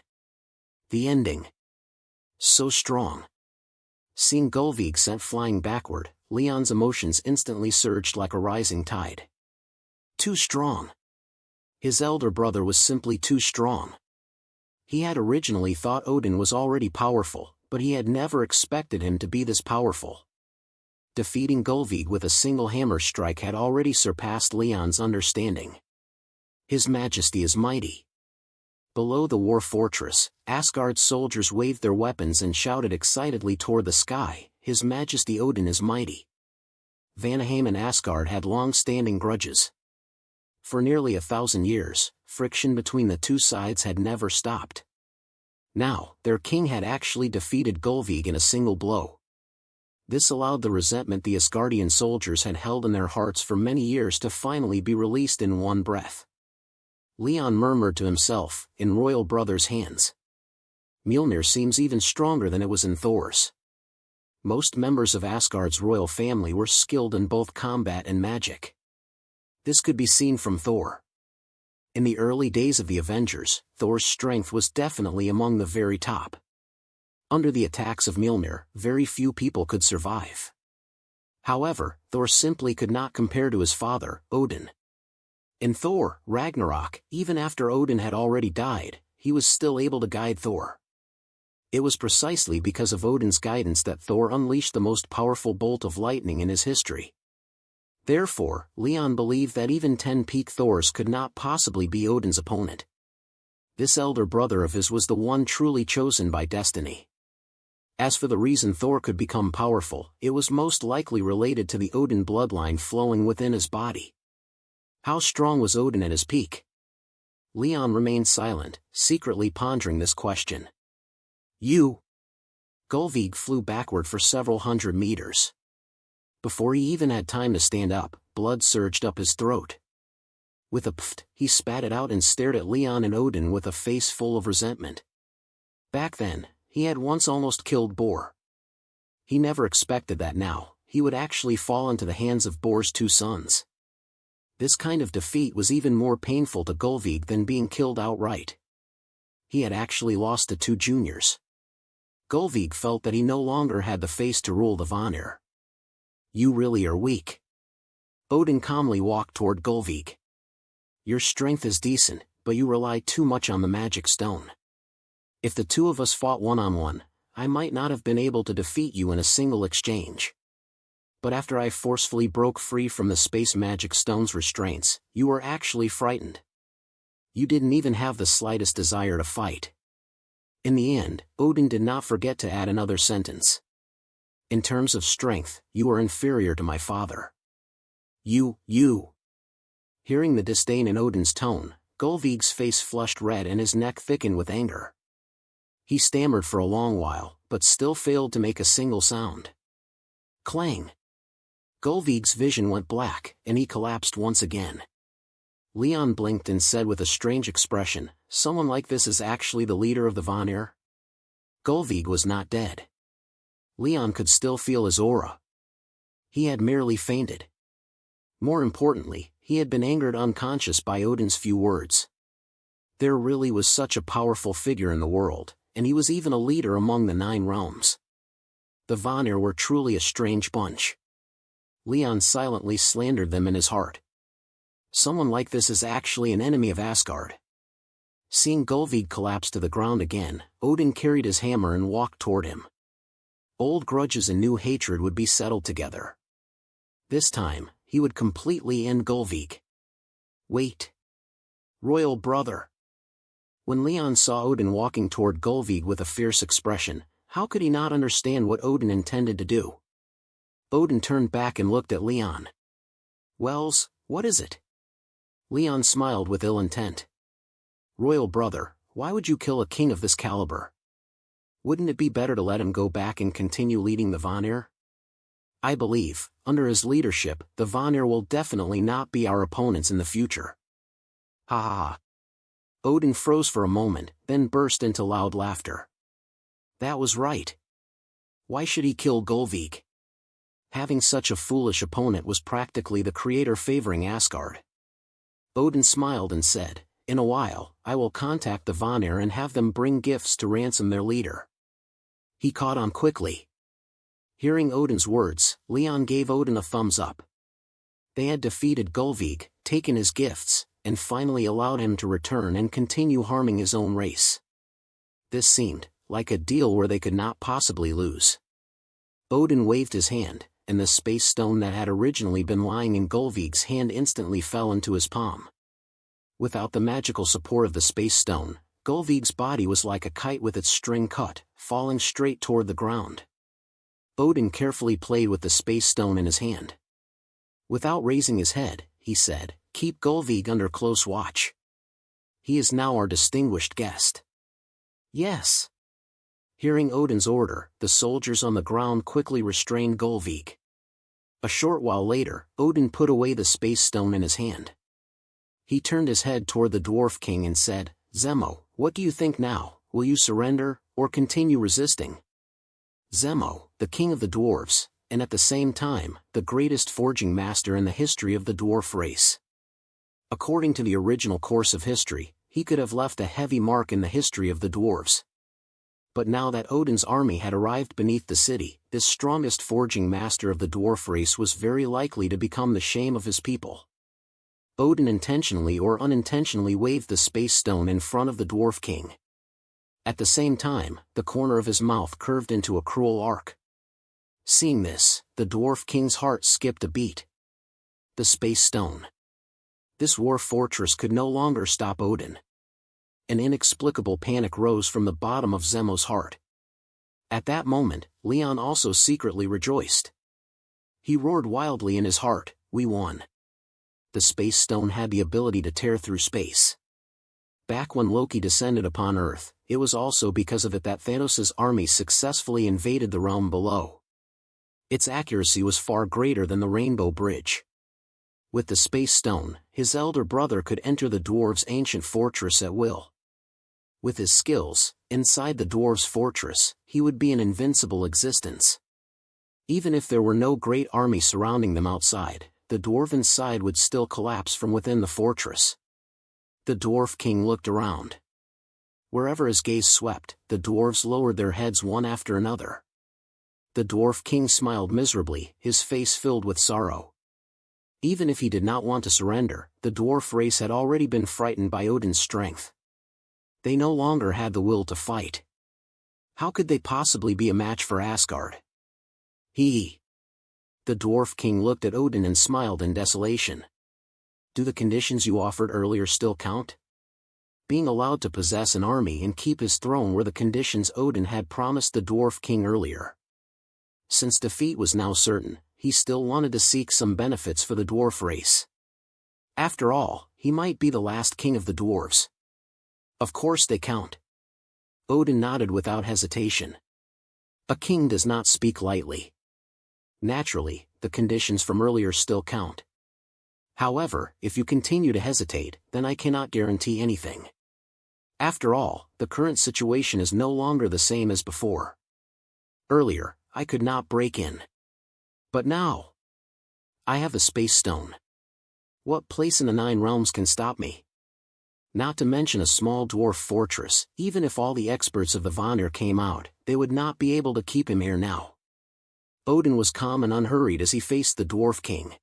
The ending. So strong. Seeing Gullveig sent flying backward, Leon's emotions instantly surged like a rising tide. Too strong. His elder brother was simply too strong. He had originally thought Odin was already powerful, but he had never expected him to be this powerful. Defeating Gullveig with a single hammer strike had already surpassed Leon's understanding. His Majesty is mighty. Below the war fortress, Asgard's soldiers waved their weapons and shouted excitedly toward the sky, His Majesty Odin is mighty. Vanaheim and Asgard had long-standing grudges. For nearly 1,000 years, friction between the two sides had never stopped. Now, their king had actually defeated Gullveig in a single blow. This allowed the resentment the Asgardian soldiers had held in their hearts for many years to finally be released in one breath. Leon murmured to himself, in royal brother's hands. Mjolnir seems even stronger than it was in Thor's. Most members of Asgard's royal family were skilled in both combat and magic. This could be seen from Thor. In the early days of the Avengers, Thor's strength was definitely among the very top. Under the attacks of Mjolnir, very few people could survive. However, Thor simply could not compare to his father, Odin. In Thor, Ragnarok, even after Odin had already died, he was still able to guide Thor. It was precisely because of Odin's guidance that Thor unleashed the most powerful bolt of lightning in his history. Therefore, Leon believed that even 10 peak Thors could not possibly be Odin's opponent. This elder brother of his was the one truly chosen by destiny. As for the reason Thor could become powerful, it was most likely related to the Odin bloodline flowing within his body. How strong was Odin at his peak? Leon remained silent, secretly pondering this question. Gullveig flew backward for several hundred meters. Before he even had time to stand up, blood surged up his throat. With a pft, he spat it out and stared at Leon and Odin with a face full of resentment. Back then, he had once almost killed Bor. He never expected that now, he would actually fall into the hands of Bor's 2 sons. This kind of defeat was even more painful to Gullveig than being killed outright. He had actually lost to 2 juniors. Gullveig felt that he no longer had the face to rule the Vanir. You really are weak. Odin calmly walked toward Gullveig. Your strength is decent, but you rely too much on the magic stone. If the 2 of us fought one-on-one, I might not have been able to defeat you in a single exchange. But after I forcefully broke free from the space magic stone's restraints, you were actually frightened. You didn't even have the slightest desire to fight. In the end, Odin did not forget to add another sentence. In terms of strength, you are inferior to my father. You. Hearing the disdain in Odin's tone, Gullveig's face flushed red and his neck thickened with anger. He stammered for a long while, but still failed to make a single sound. Clang! Gullveig's vision went black, and he collapsed once again. Leon blinked and said with a strange expression, someone like this is actually the leader of the Vanir? Gullveig was not dead. Leon could still feel his aura. He had merely fainted. More importantly, he had been angered unconscious by Odin's few words. There really was such a powerful figure in the world, and he was even a leader among the 9 realms. The Vanir were truly a strange bunch. Leon silently slandered them in his heart. Someone like this is actually an enemy of Asgard. Seeing Gullveig collapse to the ground again, Odin carried his hammer and walked toward him. Old grudges and new hatred would be settled together. This time, he would completely end Gullveig. Wait. Royal brother. When Leon saw Odin walking toward Gullveig with a fierce expression, how could he not understand what Odin intended to do? Odin turned back and looked at Leon. Wells, what is it? Leon smiled with ill intent. Royal brother, why would you kill a king of this caliber? Wouldn't it be better to let him go back and continue leading the Vanir? I believe, under his leadership, the Vanir will definitely not be our opponents in the future. Ha ha ha. Odin froze for a moment, then burst into loud laughter. That was right. Why should he kill Gullveig? Having such a foolish opponent was practically the creator favoring Asgard. Odin smiled and said, in a while, I will contact the Vanir and have them bring gifts to ransom their leader. He caught on quickly. Hearing Odin's words, Leon gave Odin a thumbs up. They had defeated Gullveig, taken his gifts, and finally allowed him to return and continue harming his own race. This seemed like a deal where they could not possibly lose. Odin waved his hand, and the space stone that had originally been lying in Gullveig's hand instantly fell into his palm. Without the magical support of the space stone, Gullveig's body was like a kite with its string cut, falling straight toward the ground. Odin carefully played with the space stone in his hand. Without raising his head, he said, keep Gullveig under close watch. He is now our distinguished guest. Yes. Hearing Odin's order, the soldiers on the ground quickly restrained Gullveig. A short while later, Odin put away the space stone in his hand. He turned his head toward the Dwarf King and said, Zemo, what do you think now, will you surrender, or continue resisting? Zemo, the king of the dwarves, and at the same time, the greatest forging master in the history of the dwarf race. According to the original course of history, he could have left a heavy mark in the history of the dwarves. But now that Odin's army had arrived beneath the city, this strongest forging master of the dwarf race was very likely to become the shame of his people. Odin intentionally or unintentionally waved the space stone in front of the Dwarf King. At the same time, the corner of his mouth curved into a cruel arc. Seeing this, the Dwarf King's heart skipped a beat. The space stone. This war fortress could no longer stop Odin. An inexplicable panic rose from the bottom of Zemo's heart. At that moment, Leon also secretly rejoiced. He roared wildly in his heart, we won. The space stone had the ability to tear through space. Back when Loki descended upon Earth, it was also because of it that Thanos' army successfully invaded the realm below. Its accuracy was far greater than the Rainbow Bridge. With the space stone, his elder brother could enter the dwarves' ancient fortress at will. With his skills, inside the dwarves' fortress, he would be an invincible existence. Even if there were no great army surrounding them outside, the dwarven side would still collapse from within the fortress. The Dwarf King looked around. Wherever his gaze swept, the dwarves lowered their heads one after another. The Dwarf King smiled miserably, his face filled with sorrow. Even if he did not want to surrender, the dwarf race had already been frightened by Odin's strength. They no longer had the will to fight. How could they possibly be a match for Asgard? The Dwarf King looked at Odin and smiled in desolation. Do the conditions you offered earlier still count? Being allowed to possess an army and keep his throne were the conditions Odin had promised the Dwarf King earlier. Since defeat was now certain, he still wanted to seek some benefits for the dwarf race. After all, he might be the last king of the dwarves. Of course they count. Odin nodded without hesitation. A king does not speak lightly. Naturally, the conditions from earlier still count. However, if you continue to hesitate, then I cannot guarantee anything. After all, the current situation is no longer the same as before. Earlier, I could not break in. But now, I have the space stone. What place in the 9 realms can stop me? Not to mention a small dwarf fortress, even if all the experts of the Vanir came out, they would not be able to keep him here now. Odin was calm and unhurried as he faced the Dwarf King.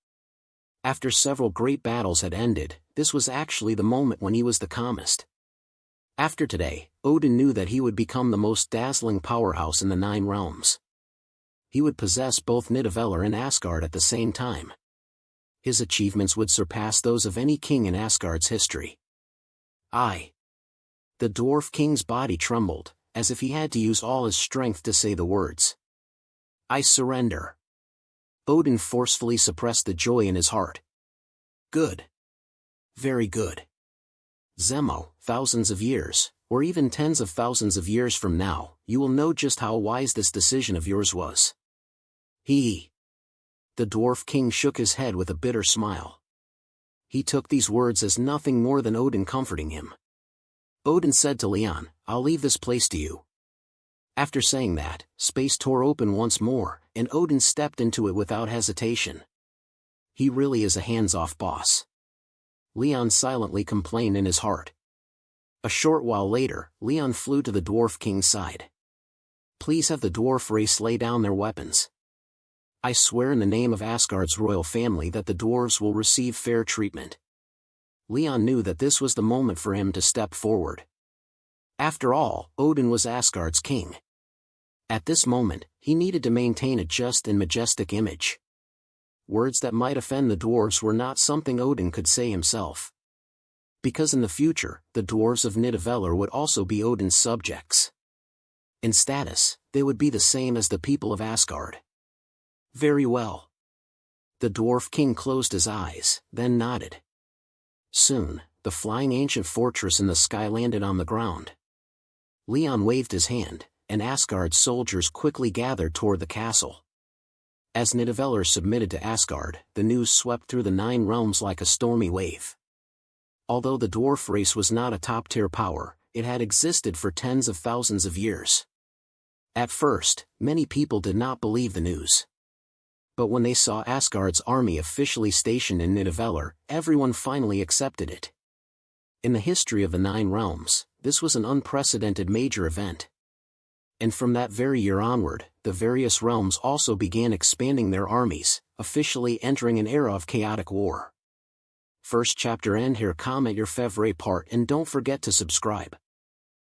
After several great battles had ended, this was actually the moment when he was the calmest. After today, Odin knew that he would become the most dazzling powerhouse in the 9 realms. He would possess both Nidavellir and Asgard at the same time. His achievements would surpass those of any king in Asgard's history. The dwarf king's body trembled, as if he had to use all his strength to say the words. I surrender. Odin forcefully suppressed the joy in his heart. Good. Very good. Zemo, thousands of years, or even tens of thousands of years from now, you will know just how wise this decision of yours was. The dwarf king shook his head with a bitter smile. He took these words as nothing more than Odin comforting him. Odin said to Leon, I'll leave this place to you. After saying that, space tore open once more, and Odin stepped into it without hesitation. He really is a hands-off boss. Leon silently complained in his heart. A short while later, Leon flew to the dwarf king's side. Please have the dwarf race lay down their weapons. I swear in the name of Asgard's royal family that the dwarves will receive fair treatment. Leon knew that this was the moment for him to step forward. After all, Odin was Asgard's king. At this moment, he needed to maintain a just and majestic image. Words that might offend the dwarves were not something Odin could say himself. Because in the future, the dwarves of Nidavellir would also be Odin's subjects. In status, they would be the same as the people of Asgard. Very well. The dwarf king closed his eyes, then nodded. Soon, the flying ancient fortress in the sky landed on the ground. Leon waved his hand, and Asgard's soldiers quickly gathered toward the castle. As Nidavellir submitted to Asgard, the news swept through the 9 realms like a stormy wave. Although the dwarf race was not a top-tier power, it had existed for tens of thousands of years. At first, many people did not believe the news. But when they saw Asgard's army officially stationed in Nidavellir, everyone finally accepted it. In the history of the 9 realms, this was an unprecedented major event. And from that very year onward, the various realms also began expanding their armies, officially entering an era of chaotic war. First chapter end here. Comment your favorite part and don't forget to subscribe.